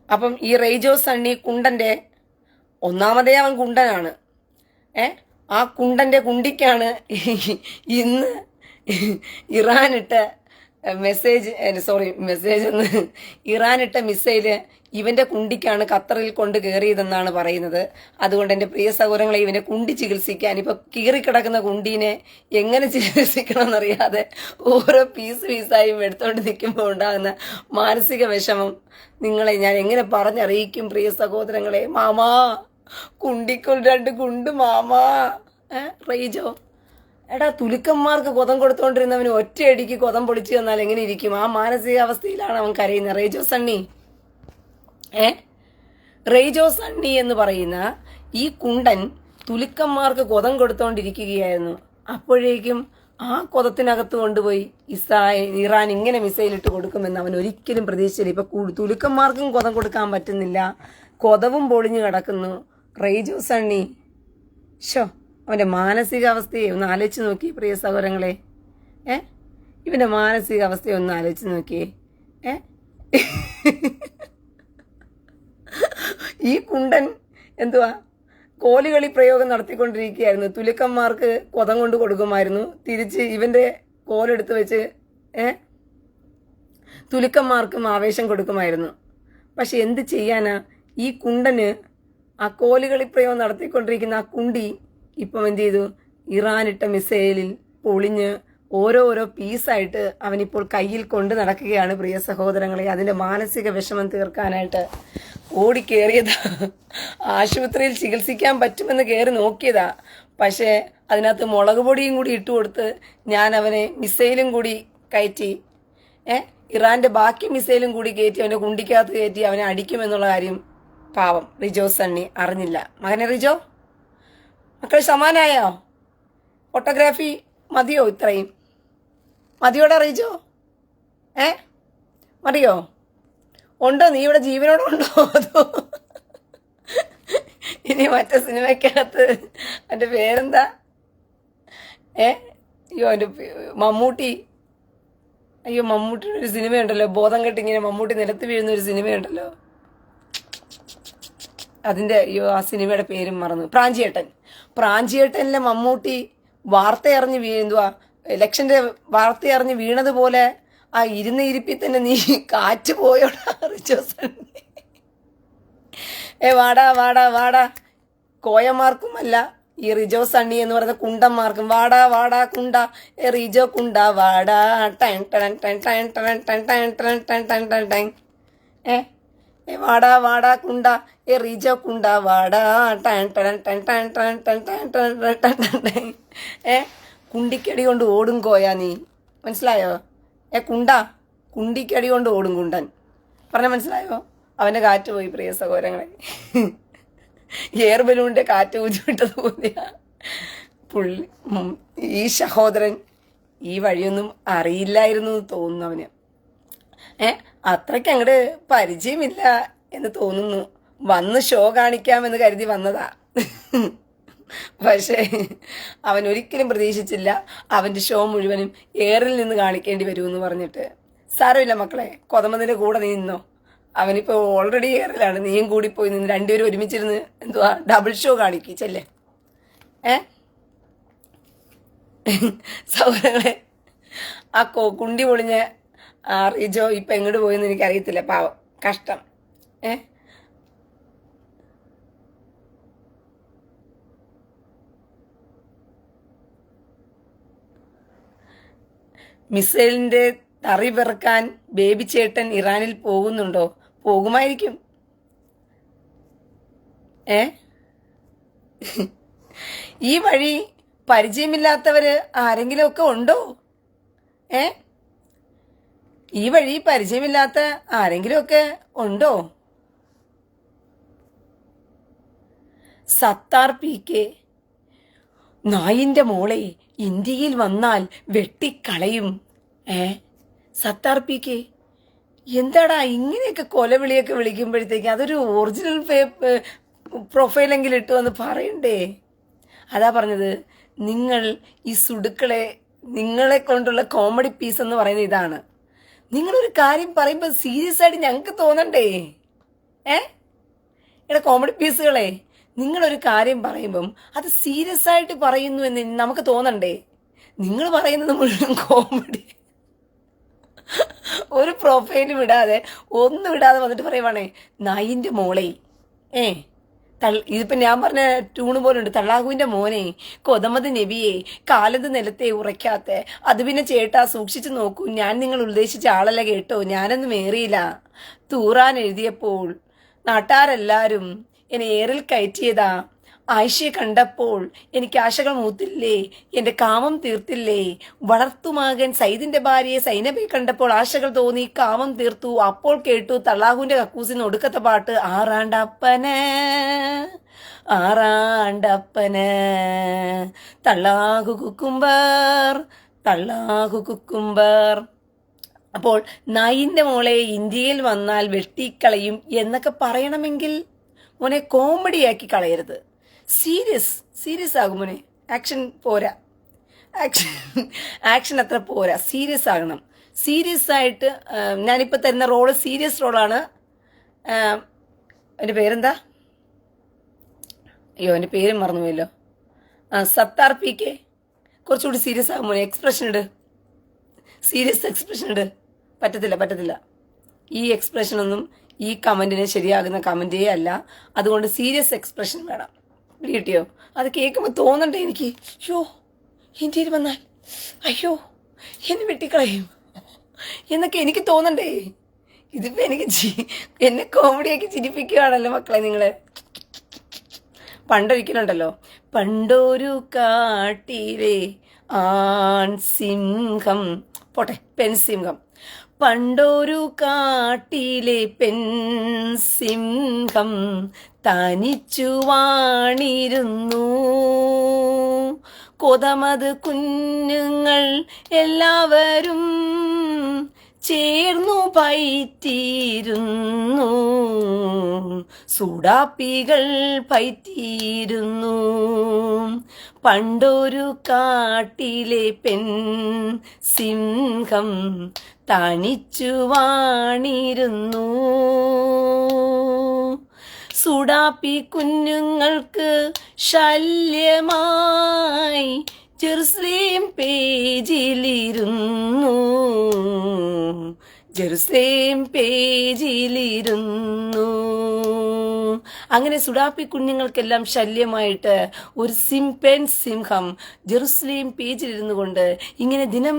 അപ്പം ഈ റെയ്ജോ സണ്ണി കുണ്ടന്റെ ഒന്നാമതേ അവൻ കുണ്ടനാണ്. ആ കുണ്ടന്റെ കുണ്ടിക്കാണ് ഇന്ന് ഇറാനിട്ട ഇറാനിട്ട മിസൈല് ഇവന്റെ കുണ്ടിക്കാണ് ഖത്തറിൽ കൊണ്ട് കയറിയതെന്നാണ് പറയുന്നത്. അതുകൊണ്ട് എൻ്റെ പ്രിയ സഹോദരങ്ങളെ, ഇവനെ കുണ്ടി ചികിത്സിക്കാൻ ഇപ്പൊ കീറിക്കിടക്കുന്ന കുണ്ടീനെ എങ്ങനെ ചികിത്സിക്കണം എന്നറിയാതെ ഓരോ പീസായും എടുത്തോണ്ട് നിൽക്കുമ്പോൾ ഉണ്ടാകുന്ന മാനസിക വിഷമം നിങ്ങളെ ഞാൻ എങ്ങനെ പറഞ്ഞറിയിക്കും പ്രിയ സഹോദരങ്ങളെ. മാമാ, കുണ്ടിക്കുൾ 2 കുണ്ട് മാമാ. റെയ്ജോ, എടാ, തുലുക്കന്മാർക്ക് കൊതം കൊടുത്തോണ്ടിരുന്നവന് ഒറ്റയടിക്ക് കൊതം പൊളിച്ചു തന്നാൽ എങ്ങനെ ഇരിക്കും? ആ മാനസികാവസ്ഥയിലാണ് അവൻ കരയുന്നത്. റെയ്ജോ സണ്ണി റെയ്ജോ സണ്ണി എന്ന് പറയുന്ന ഈ കുണ്ടൻ തുലുക്കന്മാർക്ക് കൊതം കൊടുത്തോണ്ടിരിക്കുകയായിരുന്നു. അപ്പോഴേക്കും ആ കൊതത്തിനകത്ത് കൊണ്ടുപോയി ഇറാൻ ഇങ്ങനെ മിസൈൽ ഇട്ട് കൊടുക്കുമെന്ന് അവൻ ഒരിക്കലും പ്രതീക്ഷിച്ചില്ല. ഇപ്പൊ തുലുക്കന്മാർക്കും കൊതം കൊടുക്കാൻ പറ്റുന്നില്ല, കൊതവും പൊളിഞ്ഞു കിടക്കുന്നു. റീജു സണ്ണി, ഷോ, അവൻ്റെ മാനസികാവസ്ഥയെ ഒന്ന് ആലോചിച്ച് നോക്കി പ്രിയ സഹോദരങ്ങളെ. ഇവൻ്റെ മാനസികാവസ്ഥയെ ഒന്ന് ആലോചിച്ച് നോക്കിയേ. ഈ കുണ്ടൻ എന്തുവാ കോലുകളി പ്രയോഗം നടത്തിക്കൊണ്ടിരിക്കുകയായിരുന്നു. തുലുക്കന്മാർക്ക് കൊതം കൊണ്ട് കൊടുക്കുമായിരുന്നു, തിരിച്ച് ഇവൻ്റെ കോലെടുത്ത് വെച്ച് തുലുക്കന്മാർക്കും ആവേശം കൊടുക്കുമായിരുന്നു. പക്ഷെ എന്ത് ചെയ്യാനാ, ഈ കുണ്ടന് ആ കോലുകളി പ്രയോഗം നടത്തിക്കൊണ്ടിരിക്കുന്ന ആ കുണ്ടി ഇപ്പം എന്ത് ചെയ്തു, ഇറാനിട്ട മിസൈലിൽ പൊളിഞ്ഞ് ഓരോരോ പീസായിട്ട് അവനിപ്പോൾ കയ്യിൽ കൊണ്ട് നടക്കുകയാണ് പ്രിയ സഹോദരങ്ങളെ. അതിൻ്റെ മാനസിക വിഷമം തീർക്കാനായിട്ട് ഓടിക്കേറിയതാ. ആശുപത്രിയിൽ ചികിത്സിക്കാൻ പറ്റുമെന്ന് കയറി നോക്കിയതാ. പക്ഷേ അതിനകത്ത് മുളക് പൊടിയും കൂടി ഇട്ട് കൊടുത്ത് ഞാൻ അവനെ മിസൈലും കൂടി കയറ്റി, ഇറാന്റെ ബാക്കി മിസൈലും കൂടി കയറ്റി അവൻ്റെ കുണ്ടിക്കകത്ത് കയറ്റി അവനെ അടിക്കുമെന്നുള്ള കാര്യം പാവം റിജോ സണ്ണി അറിഞ്ഞില്ല. മകനെ റിജോ, മക്കൾ സമാനായോ? ഫോട്ടോഗ്രാഫി മതിയോ? ഇത്രയും മതിയോടാ റിജോ? മതിയോ? ഉണ്ടോ? നീ ഇവിടെ ജീവനോടെ ഉണ്ടോ? അതോ ഇനി മറ്റേ സിനിമയ്ക്കകത്ത് എൻ്റെ പേരെന്താ? അയ്യോ, എൻ്റെ മമ്മൂട്ടി. അയ്യോ, മമ്മൂട്ടിയുടെ ഒരു സിനിമയുണ്ടല്ലോ, ബോധം കെട്ടിങ്ങനെ മമ്മൂട്ടി നിലത്ത് വീഴുന്ന ഒരു സിനിമയുണ്ടല്ലോ. അതിൻ്റെ ആ സിനിമയുടെ പേരും മറന്നു. പ്രാഞ്ചിയേട്ടനിലെ മമ്മൂട്ടി വാർത്തയറിഞ്ഞ് എന്തുവാ ഇലക്ഷൻ്റെ വാർത്തയറിഞ്ഞ് വീണതുപോലെ ആ ഇരുന്ന ഇരിപ്പിൽ തന്നെ നീ കാറ്റ് പോയോടാ റിജോ സണ്ണി. വാടാ വാടാ വാടാ. കോയമാർക്കുമല്ല ഈ റിജോ സണ്ണി എന്ന് പറയുന്ന കുണ്ടന്മാർക്കും വാടാ വാടാ കുണ്ട, റിജോ കുണ്ട വാടാ. ടൻ ടൻ ടൻ ടൻ ടൻ ടൻ ടൻ ടൻ ടൻ ടൻ ടൻ ടൻ. വാടാ വാടാ കുണ്ട, റിജോ കുണ്ട വാടാ. ടൻ ടൻ ടൻ ടൻ ടൻ ടൻ ടൻ ടൻ ടൻ ടൻ ടൻ. കുണ്ടിക്കടി കൊണ്ട് ഓടും കോയാ നീ, മനസ്സിലായോ? കുണ്ടിക്കടി കൊണ്ട് ഓടും കുണ്ടൻ. പറഞ്ഞ മനസ്സിലായോ? അവൻ്റെ കാറ്റ് പോയി പ്രിയ സഹോദരങ്ങളെ. എയർ ബലൂണിൻ്റെ കാറ്റ് ഊതിവിട്ടത് പോലെയാ പുള്ളി. ഈ സഹോദരൻ ഈ വഴിയൊന്നും അറിയില്ലായിരുന്നു തോന്നുന്നു അവന്. അത്രയ്ക്ക് അങ്ങോട്ട് പരിചയമില്ല എന്ന് തോന്നുന്നു. വന്ന് ഷോ കാണിക്കാമെന്ന് കരുതി വന്നതാ. പക്ഷേ അവൻ ഒരിക്കലും പ്രതീക്ഷിച്ചില്ല അവൻ്റെ ഷോ മുഴുവനും എയറിൽ നിന്ന് കാണിക്കേണ്ടി വരുമെന്ന് പറഞ്ഞിട്ട്. സാരമില്ല മക്കളെ, കൊതമതിൻ്റെ കൂടെ നീ നിന്നോ. അവനിപ്പോൾ ഓൾറെഡി എയറിലാണ്, നീയും കൂടി പോയി നിന്ന് രണ്ടുപേരും ഒരുമിച്ചിരുന്ന് എന്തുവാ ഡബിൾ ഷോ കാണിക്കിച്ചല്ലേ. സൗകര്യങ്ങളെ, ആ കുണ്ടി പൊളിഞ്ഞ ആ റിജോ ഇപ്പം എങ്ങോട്ട് പോയെന്ന് എനിക്കറിയത്തില്ല. പാവം, കഷ്ടം. മിസൈലിന്റെ തറി പെറുക്കാൻ ബേബി ചേട്ടൻ ഇറാനിൽ പോകുന്നുണ്ടോ? പോകുമായിരിക്കും. ഈ വഴി പരിചയമില്ലാത്തവര് ആരെങ്കിലും ഒക്കെ ഉണ്ടോ? ഈ വഴി പരിചയമില്ലാത്ത ആരെങ്കിലും ഒക്കെ ഉണ്ടോ? സത്താർ PK, നായിന്റെ മോളെ ഇന്ത്യയിൽ വന്നാൽ വെട്ടിക്കളയും. സത്താർ PK, എന്താടാ ഇങ്ങനെയൊക്കെ കൊലവിളിയൊക്കെ വിളിക്കുമ്പോഴത്തേക്ക് അതൊരു ഒറിജിനൽ പ്രൊഫൈലെങ്കിലും ഇട്ടു എന്ന് പറയണ്ടേ? അതാ പറഞ്ഞത്, നിങ്ങൾ ഈ സുടുക്കളെ, നിങ്ങളെ കൊണ്ടുള്ള കോമഡി പീസ് എന്ന് പറയുന്നത് ഇതാണ്. നിങ്ങളൊരു കാര്യം പറയുമ്പോൾ സീരിയസ് ആയിട്ട് ഞങ്ങൾക്ക് തോന്നണ്ടേ? ഇവിടെ കോമഡി പീസുകളെ, നിങ്ങളൊരു കാര്യം പറയുമ്പം അത് സീരിയസ് ആയിട്ട് പറയുന്നു എന്ന് നമുക്ക് തോന്നണ്ടേ? നിങ്ങൾ പറയുന്നത് മുഴുവൻ കോമഡി. ഒരു പ്രൊഫൈലും ഇടാതെ, ഒന്നും ഇടാതെ വന്നിട്ട് പറയുവാണേ നായിൻ്റെ മോളെ. ഇതിപ്പം ഞാൻ പറഞ്ഞ ട്യൂണ് പോലെ ഉണ്ട്. തള്ളാഹുവിൻ്റെ മോനെ, കൊതമത് നബിയെ, കാലത് നിലത്തെ ഉറയ്ക്കാത്ത, അത് പിന്നെ ചേട്ടാ സൂക്ഷിച്ചു നോക്കൂ, ഞാൻ നിങ്ങൾ ഉദ്ദേശിച്ച ആളല്ല കേട്ടോ, ഞാനൊന്നും ഏറിയില്ല. തൂറാൻ എഴുതിയപ്പോൾ നാട്ടാരെല്ലാരും എന്നെ ഏറിൽ കയറ്റിയതാ. ആയിഷയെ കണ്ടപ്പോൾ എനിക്ക് ആശകൾ മൂത്തില്ലേ, എൻ്റെ കാമം തീർത്തില്ലേ. വളർത്തുമകൻ സൈദിന്റെ ഭാര്യയെ സൈനബയെ കണ്ടപ്പോൾ ആശകൾ തോന്നി, കാമം തീർത്തു. അപ്പോൾ കേട്ടു തള്ളാഹുവിന്റെ കക്കൂസിന് ഒടുക്കത്തെ പാട്ട്, ആറാണ്ടപ്പന് തള്ളാഹു കുക്കുംബർ തള്ളാഹു കുക്കുംബർ. അപ്പോൾ നായിന്റെ മോളെ ഇന്ത്യയിൽ വന്നാൽ വെട്ടിക്കളയും എന്നൊക്കെ പറയണമെങ്കിൽ മോനെ കോമഡിയാക്കി കളയരുത്. സീരിയസ് ആകും മോനെ. ആക്ഷൻ പോരാ, ആക്ഷൻ അത്ര പോരാ, സീരിയസ് ആകണം. സീരിയസ് ആയിട്ട് ഞാനിപ്പോൾ തരുന്ന റോള് സീരിയസ് റോളാണ്. എൻ്റെ പേരെന്താ? അയ്യോ, എൻ്റെ പേര് മറന്നുപോയല്ലോ. സത്താർ PK. കുറച്ചുകൂടി സീരിയസ് ആകും മോനെ. എക്സ്പ്രഷൻ ഇട്, സീരിയസ് എക്സ്പ്രഷൻ ഇട്. പറ്റത്തില്ല. ഈ എക്സ്പ്രഷനൊന്നും ഈ കമൻറ്റിന് ശരിയാകുന്ന കമൻറ്റേ അല്ല. അതുകൊണ്ട് സീരിയസ് എക്സ്പ്രഷൻ വേണം. കിട്ടിയോ? അത് കേൾക്കുമ്പോൾ തോന്നണ്ടേ എനിക്ക്, അയ്യോ ഇന്ത്യയിൽ വന്നാൽ അയ്യോ എന്നെ വെട്ടിക്കളയും എന്നൊക്കെ എനിക്ക് തോന്നണ്ടേ? ഇതിപ്പോൾ എനിക്ക് എന്നെ കോമഡിയാക്കി ചിരിപ്പിക്കുകയാണല്ലോ മക്കളെ നിങ്ങള്. പണ്ടൊരിക്കലുണ്ടല്ലോ, പണ്ടൊരു കാട്ടിലെ ആൺസിംഹം, പോട്ടെ പെൺസിംഹം. പണ്ടൊരു കാട്ടിലെ പെൺസിംഹം തനിച്ചു വാണിരുന്നു. കൊതമത് കുഞ്ഞുങ്ങൾ എല്ലാവരും ചേർന്നു പയറ്റിയിരുന്നു. സുഡാപ്പികൾ പയറ്റിയിരുന്നു. പണ്ടൊരു കാട്ടിലെ പെൺസിംഹം തനിച്ചു വാണിരുന്നു. സുഡാപ്പി കുഞ്ഞുങ്ങൾക്ക് ശല്യമായി ജെറുസലേം പേജിലിരുന്നു. അങ്ങനെ സുഡാപ്പി കുഞ്ഞുങ്ങൾക്കെല്ലാം ശല്യമായിട്ട് ഒരു സിംഹം ജെറുസലേം പേജിലിരുന്നു കൊണ്ട് ഇങ്ങനെ ദിനം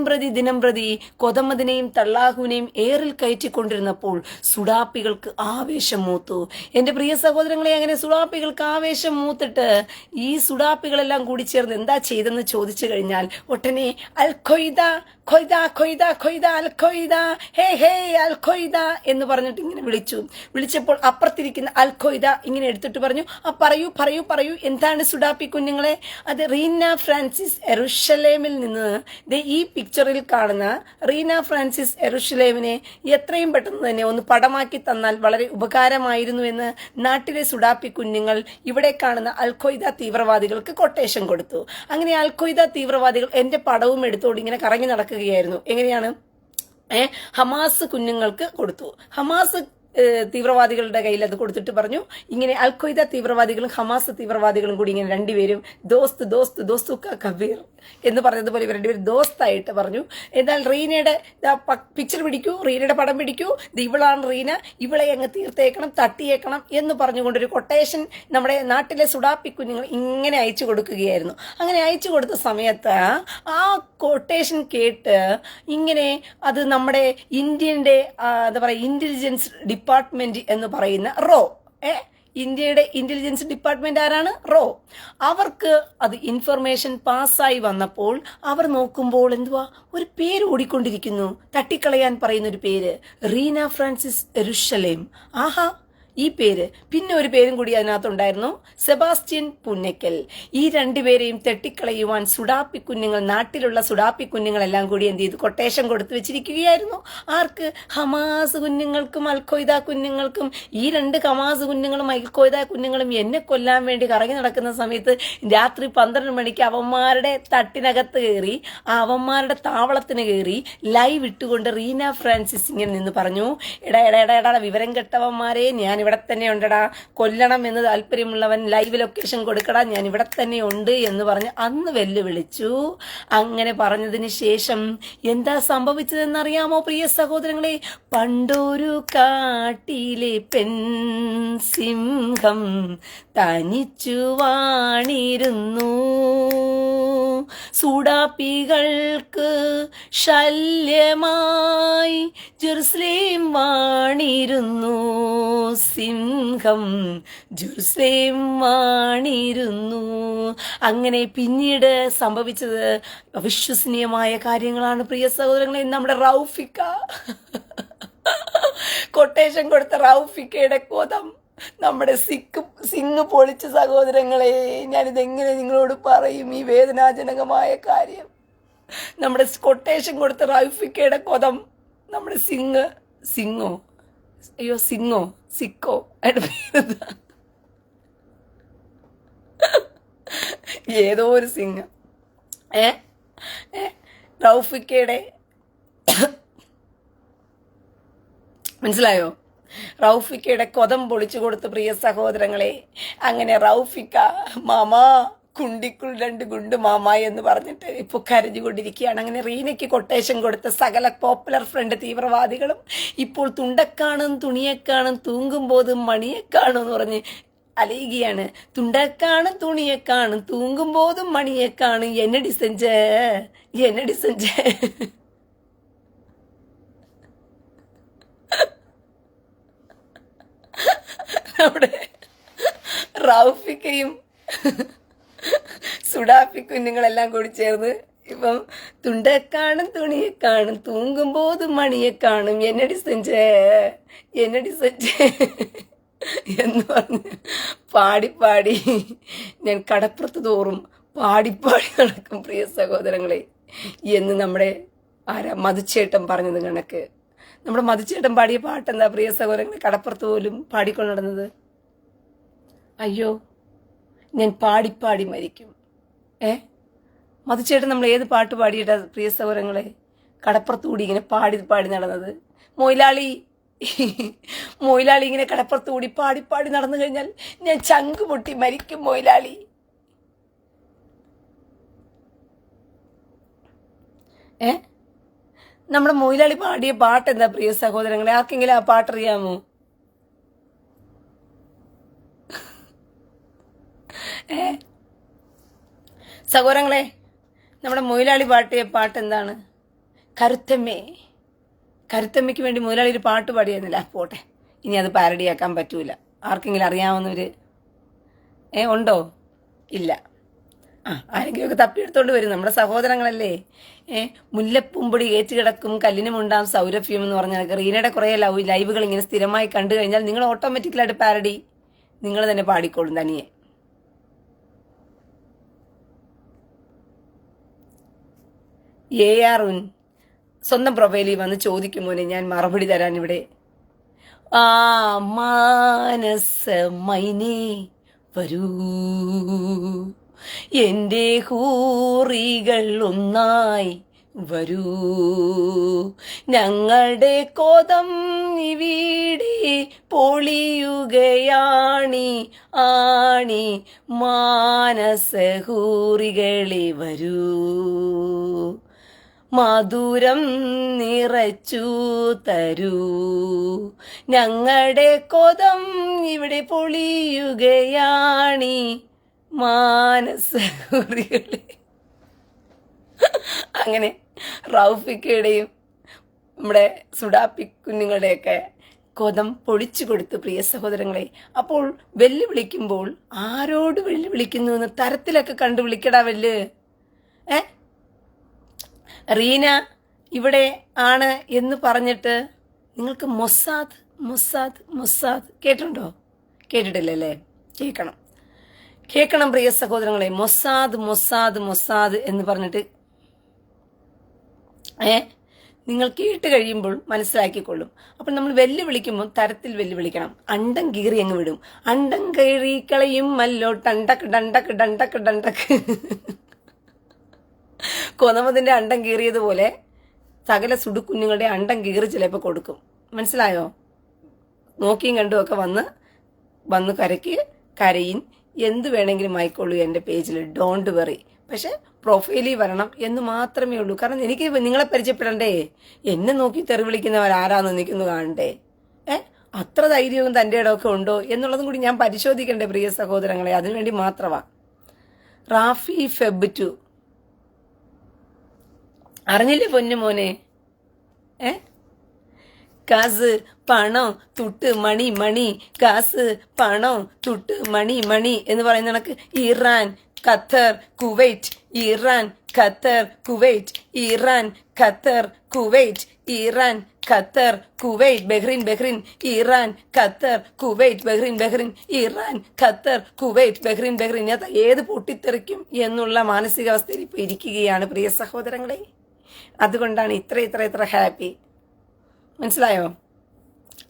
പ്രതി കൊതമതിനെയും തള്ളാഹുവിനെയും ഏറിൽ കയറ്റിക്കൊണ്ടിരുന്നപ്പോൾ സുഡാപ്പികൾക്ക് ആവേശം മൂത്തു. എൻ്റെ പ്രിയ സഹോദരങ്ങളെ, അങ്ങനെ സുഡാപ്പികൾക്ക് ആവേശം മൂത്തിട്ട് ഈ സുഡാപ്പികളെല്ലാം കൂടി ചേർന്ന് എന്താ ചെയ്തെന്ന് ചോദിച്ചു കഴിഞ്ഞാൽ ഉടനെ അൽ ഖ്വയ്ദ എന്ന് പറഞ്ഞിട്ട് ഇങ്ങനെ വിളിച്ചപ്പോൾ അപ്പുറത്തിരിക്കുന്ന അൽ ഖ്വയ്ദ ഇങ്ങനെ എടുത്തിട്ട് പറഞ്ഞു, പറയൂ എന്താണ് സുഡാപ്പി കുഞ്ഞുങ്ങളെ? അത് റീന ഫ്രാൻസിസ് എറുഷലേമിൽ നിന്ന് ഈ പിക്ചറിൽ കാണുന്ന റീന ഫ്രാൻസിസ് എറുഷലേമിനെ എത്രയും പെട്ടെന്ന് തന്നെ ഒന്ന് പടമാക്കി തന്നാൽ വളരെ ഉപകാരമായിരുന്നു എന്ന് നാട്ടിലെ സുഡാപ്പി കുഞ്ഞുങ്ങൾ ഇവിടെ കാണുന്ന അൽ ഖ്വയ്ദ തീവ്രവാദികൾക്ക് കൊട്ടേഷൻ കൊടുത്തു. അങ്ങനെ അൽ ഖ്വയ്ദ തീവ്രവാദികൾ എന്റെ പടവും എടുത്തോണ്ട് ഇങ്ങനെ കറങ്ങി നടക്കുകയായിരുന്നു. എങ്ങനെയാണ്? ഹമാസ് കുഞ്ഞുങ്ങൾക്ക് കൊടുത്തു. ഹമാസ് തീവ്രവാദികളുടെ കയ്യിൽ അത് കൊടുത്തിട്ട് പറഞ്ഞു, ഇങ്ങനെ അൽ ഖ്വയ്ദ തീവ്രവാദികളും ഹമാസ് തീവ്രവാദികളും കൂടി ഇങ്ങനെ രണ്ടുപേരും ദോസ്തു കബീർ എന്ന് പറഞ്ഞതുപോലെ ഇവർ രണ്ടുപേരും ദോസ്തായിട്ട് പറഞ്ഞു, എന്നാൽ റീനയുടെ പിക്ചർ പിടിക്കൂ, റീനയുടെ പടം പിടിക്കൂ, ഇവളാണ് റീന, ഇവളെ അങ്ങ് തീർത്തേക്കണം, തട്ടിയേക്കണം എന്ന് പറഞ്ഞുകൊണ്ടൊരു കൊട്ടേഷൻ നമ്മുടെ നാട്ടിലെ സുഡാപ്പി കുഞ്ഞുങ്ങൾ ഇങ്ങനെ അയച്ചു കൊടുക്കുകയായിരുന്നു. അങ്ങനെ അയച്ചു കൊടുത്ത സമയത്ത് ആ കൊട്ടേഷൻ കേട്ട് ഇങ്ങനെ അത് നമ്മുടെ ഇന്ത്യൻ്റെ എന്താ പറയുക ഇന്റലിജൻസ് ഡിപ്പാർട്ട്മെന്റ് എന്ന് പറയുന്ന ഇന്ത്യയുടെ ഇന്റലിജൻസ് ഡിപ്പാർട്ട്മെന്റ് ആരാണ്? അവർക്ക് അത് ഇൻഫർമേഷൻ പാസ്സായി വന്നപ്പോൾ അവർ നോക്കുമ്പോൾ എന്തുവാ, ഒരു പേര് ഓടിക്കൊണ്ടിരിക്കുന്നു, തട്ടിക്കളയാൻ പറയുന്ന ഒരു പേര്, റീന ഫ്രാൻസിസ് എറുഷലേം. ആഹാ, ഈ പേര്. പിന്നെ ഒരു പേരും കൂടി അതിനകത്തുണ്ടായിരുന്നു, സെബാസ്റ്റ്യൻ പുന്നക്കൽ. ഈ രണ്ടുപേരെയും തട്ടിക്കളയുവാൻ സുഡാപ്പി കുഞ്ഞുങ്ങൾ, നാട്ടിലുള്ള സുഡാപ്പി കുഞ്ഞുങ്ങളെല്ലാം കൂടി എന്ത് ചെയ്തു, കൊട്ടേഷൻ കൊടുത്തു വെച്ചിരിക്കുകയായിരുന്നു. ആർക്ക്? ഹമാസ് കുഞ്ഞുങ്ങൾക്കും അൽ ഖ്വയ്ദ കുഞ്ഞുങ്ങൾക്കും. ഈ രണ്ട് ഹമാസ് കുഞ്ഞുങ്ങളും അൽ ഖ്വയ്ദ കുഞ്ഞുങ്ങളും എന്നെ കൊല്ലാൻ വേണ്ടി കറങ്ങി നടക്കുന്ന സമയത്ത് രാത്രി 12 മണിക്ക് അവന്മാരുടെ തട്ടിനകത്ത് കയറി, ആ അവന്മാരുടെ താവളത്തിന് കയറി ലൈവ് ഇട്ടുകൊണ്ട് റീന ഫ്രാൻസിസ് ഇങ്ങനെ നിന്ന് പറഞ്ഞു, എടാ വിവരം കെട്ടവന്മാരെ, ഞാൻ ഇവിടെ തന്നെ ഉണ്ടടാ, കൊല്ലണം എന്ന് താല്പര്യമുള്ളവൻ ലൈവ് ലൊക്കേഷൻ കൊടുക്കടാ, ഞാൻ ഇവിടെ തന്നെ ഉണ്ട് എന്ന് പറഞ്ഞ് അന്ന് വെല്ലുവിളിച്ചു. അങ്ങനെ പറഞ്ഞതിന് ശേഷം എന്താ സംഭവിച്ചതെന്നറിയാമോ പ്രിയ സഹോദരങ്ങളെ? പണ്ടൊരു കാട്ടിലെ പെൺസിംഹം തനിച്ചു വാണിരുന്നു. സുഡാപ്പികൾക്ക് ശല്യമായി ജെറുസലേം വാണിരുന്നു. സിംഹം ജെറുസലേം വാണിരുന്നു. അങ്ങനെ പിന്നീട് സംഭവിച്ചത് അവിശ്വസനീയമായ കാര്യങ്ങളാണ് പ്രിയ സഹോദരങ്ങളെ. നമ്മുടെ റൌഫിക്ക, കൊട്ടേഷൻ കൊടുത്ത റൌഫിക്കയുടെ കോതം നമ്മുടെ സിംഗ് പൊളിച്ച സഹോദരങ്ങളെ. ഞാനിതെങ്ങനെ നിങ്ങളോട് പറയും ഈ വേദനാജനകമായ കാര്യം? നമ്മുടെ കൊട്ടേഷൻ കൊടുത്ത റൌഫിക്കയുടെ കൊതം നമ്മുടെ സിക്കോ അതിന്റെ പേരെന്താ, ഏതോ ഒരു സിംഗം. ഏ ഏ റൗഫിക്കയുടെ മനസ്സിലായോ? റൗഫിക്കയുടെ കൊതം പൊളിച്ചു കൊടുത്ത് പ്രിയ സഹോദരങ്ങളെ. അങ്ങനെ റൗഫിക്ക മാമാ കുണ്ടിക്കുൾ 2 ഗുണ്ട് മാമ എന്ന് പറഞ്ഞിട്ട് ഇപ്പോൾ കരഞ്ഞുകൊണ്ടിരിക്കുകയാണ്. അങ്ങനെ റീനയ്ക്ക് കൊട്ടേഷൻ കൊടുത്ത സകല പോപ്പുലർ ഫ്രണ്ട് തീവ്രവാദികളും ഇപ്പോൾ തുണ്ടക്കാണും തുണിയെക്കാണും തൂങ്ങുമ്പോതും മണിയെക്കാണും എന്ന് പറഞ്ഞ് അലയുകയാണ്. തുണ്ടക്കാണും തുണിയെക്കാണും തൂങ്ങുമ്പോതും മണിയെക്കാണും എന്നടി സെഞ്ച് എന്നടി സെഞ്ച്. നമ്മുടെ റൗഫിക്കയും സുഡാപ്പി കുഞ്ഞുങ്ങളെല്ലാം കൂടി ചേർന്ന് ഇപ്പം തുണ്ടക്കാണും തുണിയെക്കാണും തൂങ്ങുമ്പോതും മണിയെക്കാണും എന്നടി സെഞ്ച് എന്നടി സെഞ്ച് എന്ന് പറഞ്ഞ് പാടിപ്പാടി ഞാൻ കടപ്പുറത്ത് തോറും പാടിപ്പാടി നടക്കും പ്രിയ സഹോദരങ്ങളെ എന്ന് നമ്മുടെ മധുച്ചേട്ടൻ പറഞ്ഞത് കണക്ക്. നമ്മുടെ മധുച്ചേട്ടൻ പാടിയ പാട്ടെന്താ പ്രിയ സഹോദരങ്ങളെ? കടപ്പുറത്ത് പോലും പാടിക്കൊണ്ട് നടന്നത്. അയ്യോ ഞാൻ പാടിപ്പാടി മരിക്കും. മധുച്ചേട്ടൻ നമ്മൾ ഏത് പാട്ട് പാടിയിട്ടാ പ്രിയ സഹോദരങ്ങളെ കടപ്പുറത്തുകൂടി ഇങ്ങനെ പാടി നടന്നത്? മൊയിലാളി ഇങ്ങനെ കടപ്പുറത്തുകൂടി പാടി നടന്നു കഴിഞ്ഞാൽ ഞാൻ ചങ്ക് പൊട്ടി മരിക്കും മൊയിലാളി. നമ്മുടെ മൊയിലാളി പാടിയ പാട്ട് എന്താ പ്രിയ സഹോദരങ്ങളെ? ആർക്കെങ്കിലും ആ പാട്ടറിയാമോ? സഹോദരങ്ങളെ, നമ്മുടെ മൊയിലാളി പാട്ടിയ പാട്ട് എന്താണ്? കരുത്തമ്മേ. കരുത്തമ്മയ്ക്ക് വേണ്ടി മൊയിലാളി ഒരു പാട്ട് പാടിയിരുന്നില്ല. പോട്ടെ, ഇനി അത് പാരഡിയാക്കാൻ പറ്റൂല. ആർക്കെങ്കിലും അറിയാവുന്നവര് ഉണ്ടോ? ഇല്ല. ആരെങ്കിലുമൊക്കെ തപ്പിയെടുത്തോണ്ട് വരും. നമ്മുടെ സഹോദരങ്ങളല്ലേ. മുല്ലപ്പൂമ്പൊടി ഏറ്റുകിടക്കും കല്ലിനുമുണ്ടാം സൗരഭ്യം എന്ന് പറഞ്ഞാൽ റീനയുടെ കുറേ ലൈവുകൾ ഇങ്ങനെ സ്ഥിരമായി കണ്ടു കഴിഞ്ഞാൽ നിങ്ങൾ ഓട്ടോമാറ്റിക്കലായിട്ട് പാരഡി നിങ്ങൾ തന്നെ പാടിക്കോളും തനിയെ. AR സ്വന്തം പ്രൊഫൈലിൽ വന്ന് ചോദിക്കും മോനെ, ഞാൻ മറുപടി തരാൻ ഇവിടെ. മാനസ മൈനേ വരൂ, എൻ്റെ ഹൂറികൾ ഒന്നായി വരൂ, ഞങ്ങളുടെ കോതം ഇവിടെ പൊളിയുകയാണി ആണി, മാനസഹൂറികളെ വരൂ, മധുരം നിറച്ചു തരൂ, ഞങ്ങളുടെ കോതം ഇവിടെ പൊളിയുകയാണി മാനസഹൂറികളെ. അങ്ങനെ റൗഫിക്കയുടെയും നമ്മുടെ സുഡാപ്പി കുഞ്ഞുങ്ങളുടെയൊക്കെ കൊതം പൊളിച്ചു കൊടുത്തു പ്രിയ സഹോദരങ്ങളെ. അപ്പോൾ വെല്ലുവിളിക്കുമ്പോൾ ആരോട് വെല്ലുവിളിക്കുന്നു എന്ന് തരത്തിലൊക്കെ കണ്ടു വിളിക്കടാ വെല്ല്. റീന ഇവിടെ ആണ് എന്ന് പറഞ്ഞിട്ട് നിങ്ങൾക്ക് മൊസാദ് മൊസാദ് മൊസാദ് കേട്ടിട്ടുണ്ടോ? കേട്ടിട്ടില്ലല്ലേ? കേൾക്കണം പ്രിയ സഹോദരങ്ങളെ. മൊസാദ് മൊസാദ് മൊസാദ് എന്ന് പറഞ്ഞിട്ട് നിങ്ങൾ കേട്ട് കഴിയുമ്പോൾ മനസ്സിലാക്കിക്കൊള്ളും. അപ്പം നമ്മൾ വെല്ലുവിളിക്കുമ്പോൾ തരത്തിൽ വെല്ലുവിളിക്കണം. അണ്ടം കീറി അങ്ങ് വിടും. അണ്ടം കീറി കളയും മല്ലോ ടണ്ടക്ക് ഡണ്ടക്ക് ഡണ്ടക്ക് ഡണ്ടക്ക്. കൊതമതിന്റെ അണ്ടം കീറിയതുപോലെ സകല സുടുക്കുഞ്ഞുങ്ങളുടെ അണ്ടം കീറി ചിലപ്പോൾ കൊടുക്കും. മനസ്സിലായോ? നോക്കിയും കണ്ടുമൊക്കെ വന്ന് കരയിൻ എന്ത് വേണമെങ്കിലും ആയിക്കോളൂ എൻ്റെ പേജിൽ, ഡോണ്ട് വെറി. പക്ഷെ പ്രൊഫൈലിൽ വരണം എന്ന് മാത്രമേ ഉള്ളൂ. കാരണം എനിക്ക് നിങ്ങളെ പരിചയപ്പെടണ്ടേ? എന്നെ നോക്കി തെറി വിളിക്കുന്നവർ ആരാന്ന് എനിക്കൊന്ന് കാണണ്ടേ? അത്ര ധൈര്യവും തൻ്റെ ഇടമൊക്കെ ഉണ്ടോ എന്നുള്ളതും കൂടി ഞാൻ പരിശോധിക്കണ്ടേ പ്രിയ സഹോദരങ്ങളെ? അതിനുവേണ്ടി മാത്രമാ. റാഫി ഫെബ് 2 അറിഞ്ഞില്ലേ പൊന്നു മോനെ? കാസ് പണം തുട്ട് മണി മണി, കാസ് പണം തുട്ട് മണി മണി എന്ന് പറയുന്ന കണക്ക് Iran Qatar Kuwait, Iran Qatar Kuwait, Iran Qatar Kuwait, Iran Qatar Kuwait, Bahrain Bahrain, Iran Qatar Kuwait, Bahrain Bahrain, Iran Qatar Kuwait, Bahrain Bahrain. ഏത് പൊട്ടിത്തെറിക്കും എന്നുള്ള മാനസികാവസ്ഥയിൽ ഇപ്പോൾ ഇരിക്കുകയാണ് പ്രിയ സഹോദരങ്ങളെ. അതുകൊണ്ടാണ് ഇത്ര ഹാപ്പി. മനസ്സിലായോ?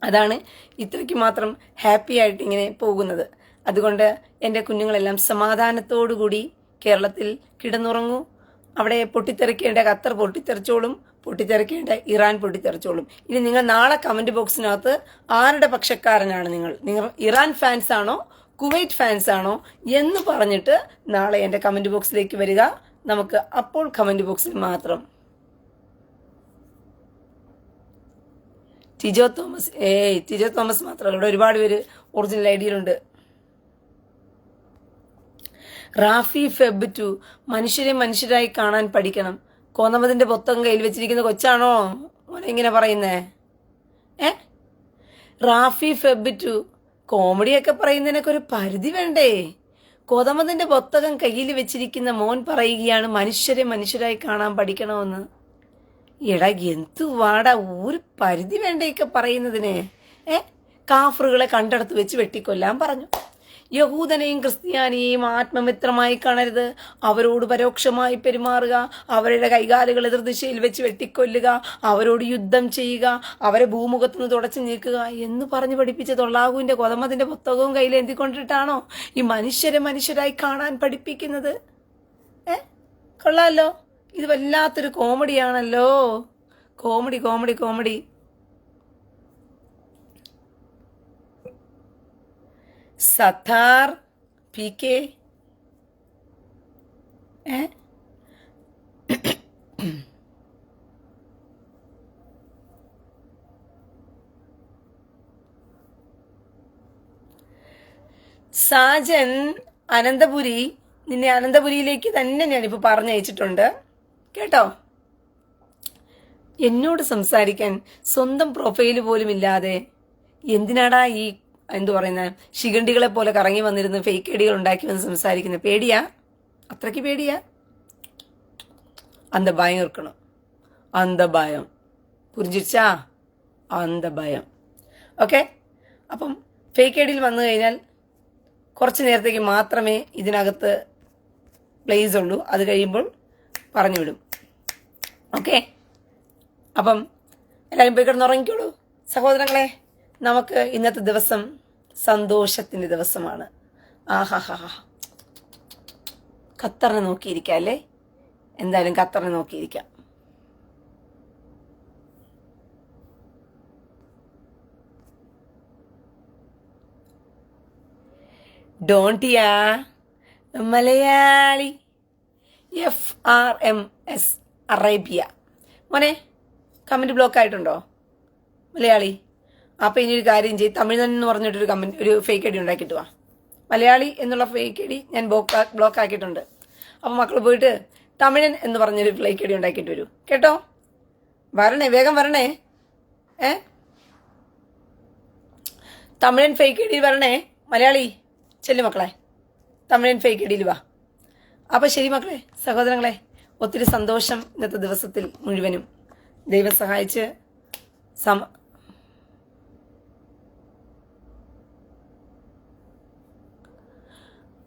അതാണ് ഇത്രയ്ക്ക് മാത്രം ഹാപ്പി ആയിട്ട് ഇങ്ങനെ പോകുന്നത്. അതുകൊണ്ട് എൻ്റെ കുഞ്ഞുങ്ങളെല്ലാം സമാധാനത്തോടുകൂടി കേരളത്തിൽ കിടന്നുറങ്ങൂ. അവിടെ പൊട്ടിത്തെറിക്കേണ്ട ഖത്തർ പൊട്ടിത്തെറിച്ചോളും, പൊട്ടിത്തെറിക്കേണ്ട ഇറാൻ പൊട്ടിത്തെറിച്ചോളും. ഇനി നിങ്ങൾ നാളെ കമന്റ് ബോക്സിനകത്ത് ആരുടെ പക്ഷക്കാരനാണ് നിങ്ങൾ ഇറാൻ ഫാൻസ് ആണോ കുവൈറ്റ് ഫാൻസ് ആണോ എന്ന് പറഞ്ഞിട്ട് നാളെ എൻ്റെ കമന്റ് ബോക്സിലേക്ക് വരിക. നമുക്ക് അപ്പോൾ കമന്റ് ബോക്സിൽ മാത്രം ടിജോ തോമസ് മാത്രമല്ല, ഇവിടെ ഒരുപാട് പേര് ഒറിജിനൽ ഐഡിയയിലുണ്ട്. റാഫി ഫെബ് 2 മനുഷ്യരെ മനുഷ്യരായി കാണാൻ പഠിക്കണം. കോന്നമതിന്റെ പുസ്തകം കയ്യിൽ വെച്ചിരിക്കുന്ന കൊച്ചാണോ മോനെ ഇങ്ങനെ പറയുന്നേ? റാഫി ഫെബ് 2 കോമഡിയൊക്കെ പറയുന്നതിനൊക്കെ ഒരു പരിധി വേണ്ടേ? കോതമതിന്റെ പുസ്തകം കയ്യിൽ വെച്ചിരിക്കുന്ന മോൻ പറയുകയാണ് മനുഷ്യരെ മനുഷ്യരായി കാണാൻ പഠിക്കണമെന്ന്. എടാ എന്തുവാടാ, ഒരു പരിധി വേണ്ടേക്കെ പറയുന്നതിന്. കാഫറുകളെ കണ്ടെടുത്ത് വെച്ച് വെട്ടിക്കൊല്ലാൻ പറഞ്ഞു. യഹൂദനെയും ക്രിസ്ത്യാനിയെയും ആത്മമിത്രമായി കാണരുത്, അവരോട് പരോക്ഷമായി പെരുമാറുക, അവരുടെ കൈകാലുകൾ എതിർദിശയിൽ വെച്ച് വെട്ടിക്കൊല്ലുക, അവരോട് യുദ്ധം ചെയ്യുക, അവരെ ഭൂമുഖത്തുനിന്ന് തുടച്ചു നീക്കുക എന്ന് പറഞ്ഞു പഠിപ്പിച്ച തൊള്ളാഹുവിന്റെ കൊതമതിന്റെ പുസ്തകവും കയ്യിൽ എന്തിക്കൊണ്ടിട്ടാണോ ഈ മനുഷ്യരെ മനുഷ്യരായി കാണാൻ പഠിപ്പിക്കുന്നത്? കൊള്ളാലോ, ഇത് വല്ലാത്തൊരു കോമഡിയാണല്ലോ. Comedy comedy comedy. Sattar P K Sajan Ananthapuri, നിന്നെ അനന്തപുരിയിലേക്ക് തന്നെ ഞാനിപ്പോൾ പറഞ്ഞയച്ചിട്ടുണ്ട് കേട്ടോ. എന്നോട് സംസാരിക്കാൻ സ്വന്തം പ്രൊഫൈല് പോലും ഇല്ലാതെ എന്തിനാടാ ഈ പറയുന്ന ശിഖണ്ഡികളെ പോലെ കറങ്ങി വന്നിരുന്ന് ഫേക്ക് ഐഡികൾ ഉണ്ടാക്കി വന്ന് സംസാരിക്കുന്ന? പേടിയാ? അത്രയ്ക്ക് പേടിയാ? ഭയം ഓർക്കണം. ഭയം പുരിഞ്ചിച്ചാ ഭയം. ഓക്കെ, അപ്പം ഫേക്ക് ഐഡിയിൽ വന്നു കഴിഞ്ഞാൽ കുറച്ച് നേരത്തേക്ക് മാത്രമേ ഇതിനകത്ത് പ്ലേസ് ഉള്ളൂ, അത് കഴിയുമ്പോൾ പറഞ്ഞുവിടും. ഓക്കെ, അപ്പം എല്ലാവരും പോയി കിടന്നുറങ്ങിക്കോളൂ സഹോദരങ്ങളെ. നമുക്ക് ഇന്നത്തെ ദിവസം സന്തോഷത്തിൻ്റെ ദിവസമാണ്. ഖത്തറിനെ നോക്കിയിരിക്കാം അല്ലേ? എന്തായാലും ഖത്തറിനെ നോക്കിയിരിക്കാം. ഡോണ്ടിയാ മലയാളി FRMS അറേബ്യ. മോനെ കമൻറ്റ് ബ്ലോക്ക് ആയിട്ടുണ്ടോ മലയാളി? അപ്പോൾ ഇനി ഒരു കാര്യം ചെയ്യും, തമിഴ്നാട് എന്ന് പറഞ്ഞിട്ടൊരു ഒരു ഫേക്ക് ഐ ഡി ഉണ്ടാക്കിയിട്ട് വാ. മലയാളി എന്നുള്ള ഫേക്ക് ഐ ഡി ഞാൻ ബ്ലോക്ക് ആക്കിയിട്ടുണ്ട്. അപ്പോൾ മക്കൾ പോയിട്ട് തമിഴൻ എന്ന് പറഞ്ഞൊരു ഫേക്ക് ഐ ഡി ഉണ്ടാക്കിയിട്ട് വരൂ കേട്ടോ. വരണേ, വേഗം വരണേ. തമിഴൻ ഫേക്ക് ഐ ഡിയിൽ വരണേ. മലയാളി ചെല്ലു മക്കളെ, തമിഴൻ ഫേക്ക് ഐ ഡിയിൽ വാ. അപ്പോൾ ശരി മക്കളെ, സഹോദരങ്ങളെ, ഒത്തിരി സന്തോഷം ഇന്നത്തെ ദിവസത്തിൽ മുഴുവനും. ദൈവം സഹായിച്ച്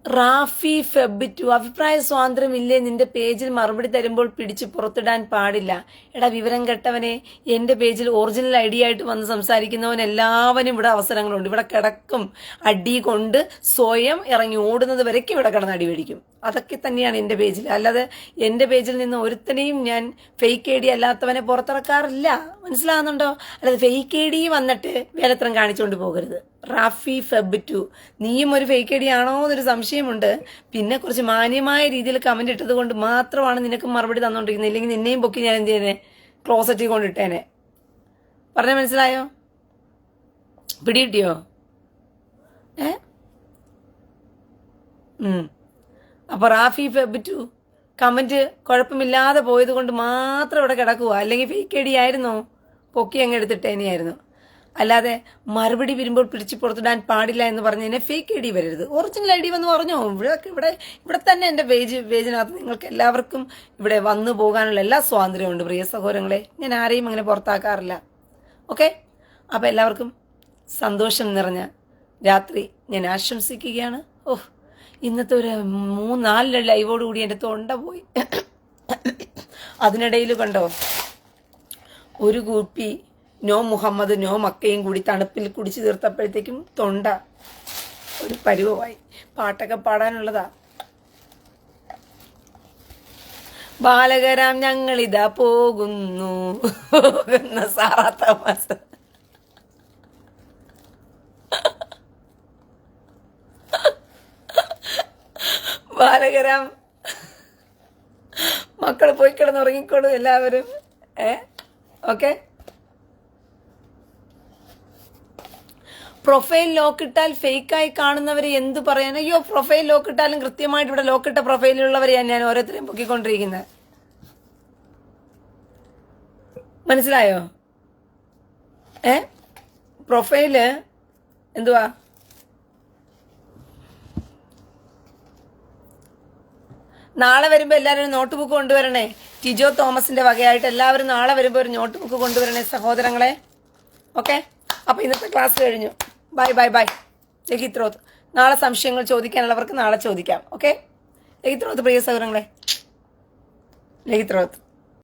റാഫി ഫെബ് 2 അഭിപ്രായ സ്വാതന്ത്ര്യമില്ലേ? നിന്റെ പേജിൽ മറുപടി തരുമ്പോൾ പിടിച്ച് പുറത്തിടാൻ പാടില്ല. എടാ വിവരം കെട്ടവനെ, എന്റെ പേജിൽ ഒറിജിനൽ ഐഡിയ ആയിട്ട് വന്ന് സംസാരിക്കുന്നവൻ എല്ലാവരും ഇവിടെ അവസരങ്ങളുണ്ട്. ഇവിടെ കിടക്കും അടി കൊണ്ട് സ്വയം ഇറങ്ങി ഓടുന്നത് വരയ്ക്കും ഇവിടെ കിടന്ന് അടി മേടിക്കും. അതൊക്കെ തന്നെയാണ് എൻ്റെ പേജിൽ. അല്ലാതെ എൻ്റെ പേജിൽ നിന്ന് ഒരുത്തനെയും ഞാൻ ഫേക്ക് ഐ ഡി അല്ലാത്തവനെ പുറത്തിറക്കാറില്ല. മനസ്സിലാകുന്നുണ്ടോ? അല്ലാതെ ഫേക്ക് ഐ ഡി വന്നിട്ട് വേലത്രം കാണിച്ചുകൊണ്ട് പോകരുത്. റാഫി ഫെബ് 2 നീയും ഒരു ഫേക്ക് ഐ ഡി ആണോ എന്നൊരു സംശയമുണ്ട്. പിന്നെ കുറച്ച് മാന്യമായ രീതിയിൽ കമന്റ് ഇട്ടത് കൊണ്ട് മാത്രമാണ് നിനക്ക് മറുപടി തന്നുകൊണ്ടിരിക്കുന്നത്. ഇല്ലെങ്കിൽ നിന്നെയും പൊക്കി ഞാൻ എന്ത് ചെയ്യുന്നേ? ക്ലോസറ്റിൽ കൊണ്ടിട്ടേനെ. പറഞ്ഞ മനസ്സിലായോ? പിടികിട്ടിയോ? അപ്പോൾ റാഫി ഫെബ് 2 കമന്റ് കുഴപ്പമില്ലാതെ പോയത് കൊണ്ട് മാത്രം ഇവിടെ കിടക്കുക. അല്ലെങ്കിൽ ഫേക്ക് ഐ ഡി ആയിരുന്നോ പൊക്കി അങ്ങ് എടുത്തിട്ടേനെയായിരുന്നു. അല്ലാതെ മറുപടി വരുമ്പോൾ പിടിച്ച് പുറത്തിടാൻ പാടില്ല എന്ന് പറഞ്ഞതിനെ ഫേക്ക് ഐ ഡി വരരുത്. ഒറിജിനൽ ഐ ഡി വന്ന് പറഞ്ഞോ. ഇവിടെ തന്നെ എൻ്റെ പേജിനകത്ത് നിങ്ങൾക്ക് എല്ലാവർക്കും ഇവിടെ വന്നു പോകാനുള്ള എല്ലാ സ്വാതന്ത്ര്യമുണ്ട് പ്രിയ സഹോദരങ്ങളെ. ഞാൻ ആരെയും അങ്ങനെ പുറത്താക്കാറില്ല. ഓക്കെ, അപ്പോൾ എല്ലാവർക്കും സന്തോഷം നിറഞ്ഞ രാത്രി ഞാൻ ആശംസിക്കുകയാണ്. ഇന്നത്തെ ഒരു 3-4 ലൈവോടുകൂടി എൻ്റെ തൊണ്ട പോയി. അതിനിടയിൽ കണ്ടോ, ഒരു കുപ്പി നോ മുഹമ്മദ് നോ മക്കയും കൂടി തണുപ്പിൽ കുടിച്ചു തീർത്തപ്പോഴത്തേക്കും തൊണ്ട ഒരു പരുവമായി. പാട്ടൊക്കെ പാടാനുള്ളതാ. ബാലകരാം ഞങ്ങളിതാ പോകുന്ന സാറാ തോമസ്. ബാലകരാം മക്കൾ പോയി കിടന്നുറങ്ങിക്കോളൂ എല്ലാവരും. ഓക്കെ. പ്രൊഫൈൽ ലോക്ക് ഇട്ടാൽ ഫേക്കായി കാണുന്നവരെ എന്തു പറയാൻ? അയ്യോ, പ്രൊഫൈൽ ലോക്ക് ഇട്ടാലും കൃത്യമായിട്ട് ഇവിടെ ലോക്കിട്ട പ്രൊഫൈലിലുള്ളവരെയാണ് ഞാൻ ഓരോരുത്തരെയും പൊക്കിക്കൊണ്ടിരിക്കുന്നത്. മനസ്സിലായോ? പ്രൊഫൈല് എന്തുവാ? നാളെ വരുമ്പോൾ എല്ലാവരും നോട്ട് ബുക്ക് കൊണ്ടുവരണേ. ടിജോ തോമസിന്റെ വകയായിട്ട് എല്ലാവരും നാളെ വരുമ്പോൾ ഒരു നോട്ട് ബുക്ക് കൊണ്ടുവരണേ സഹോദരങ്ങളെ. ഓക്കെ, അപ്പൊ ഇന്നത്തെ ക്ലാസ് കഴിഞ്ഞു. Bye bye bye. ലഹിത്രോത്ത്. നാളെ സംശയങ്ങൾ ചോദിക്കാനുള്ളവർക്ക് നാളെ ചോദിക്കാം. ഓക്കെ, ലഹിത്രോത്ത് പ്രിയ സഹോദരങ്ങളെ. ലഹിത്രോത്ത്.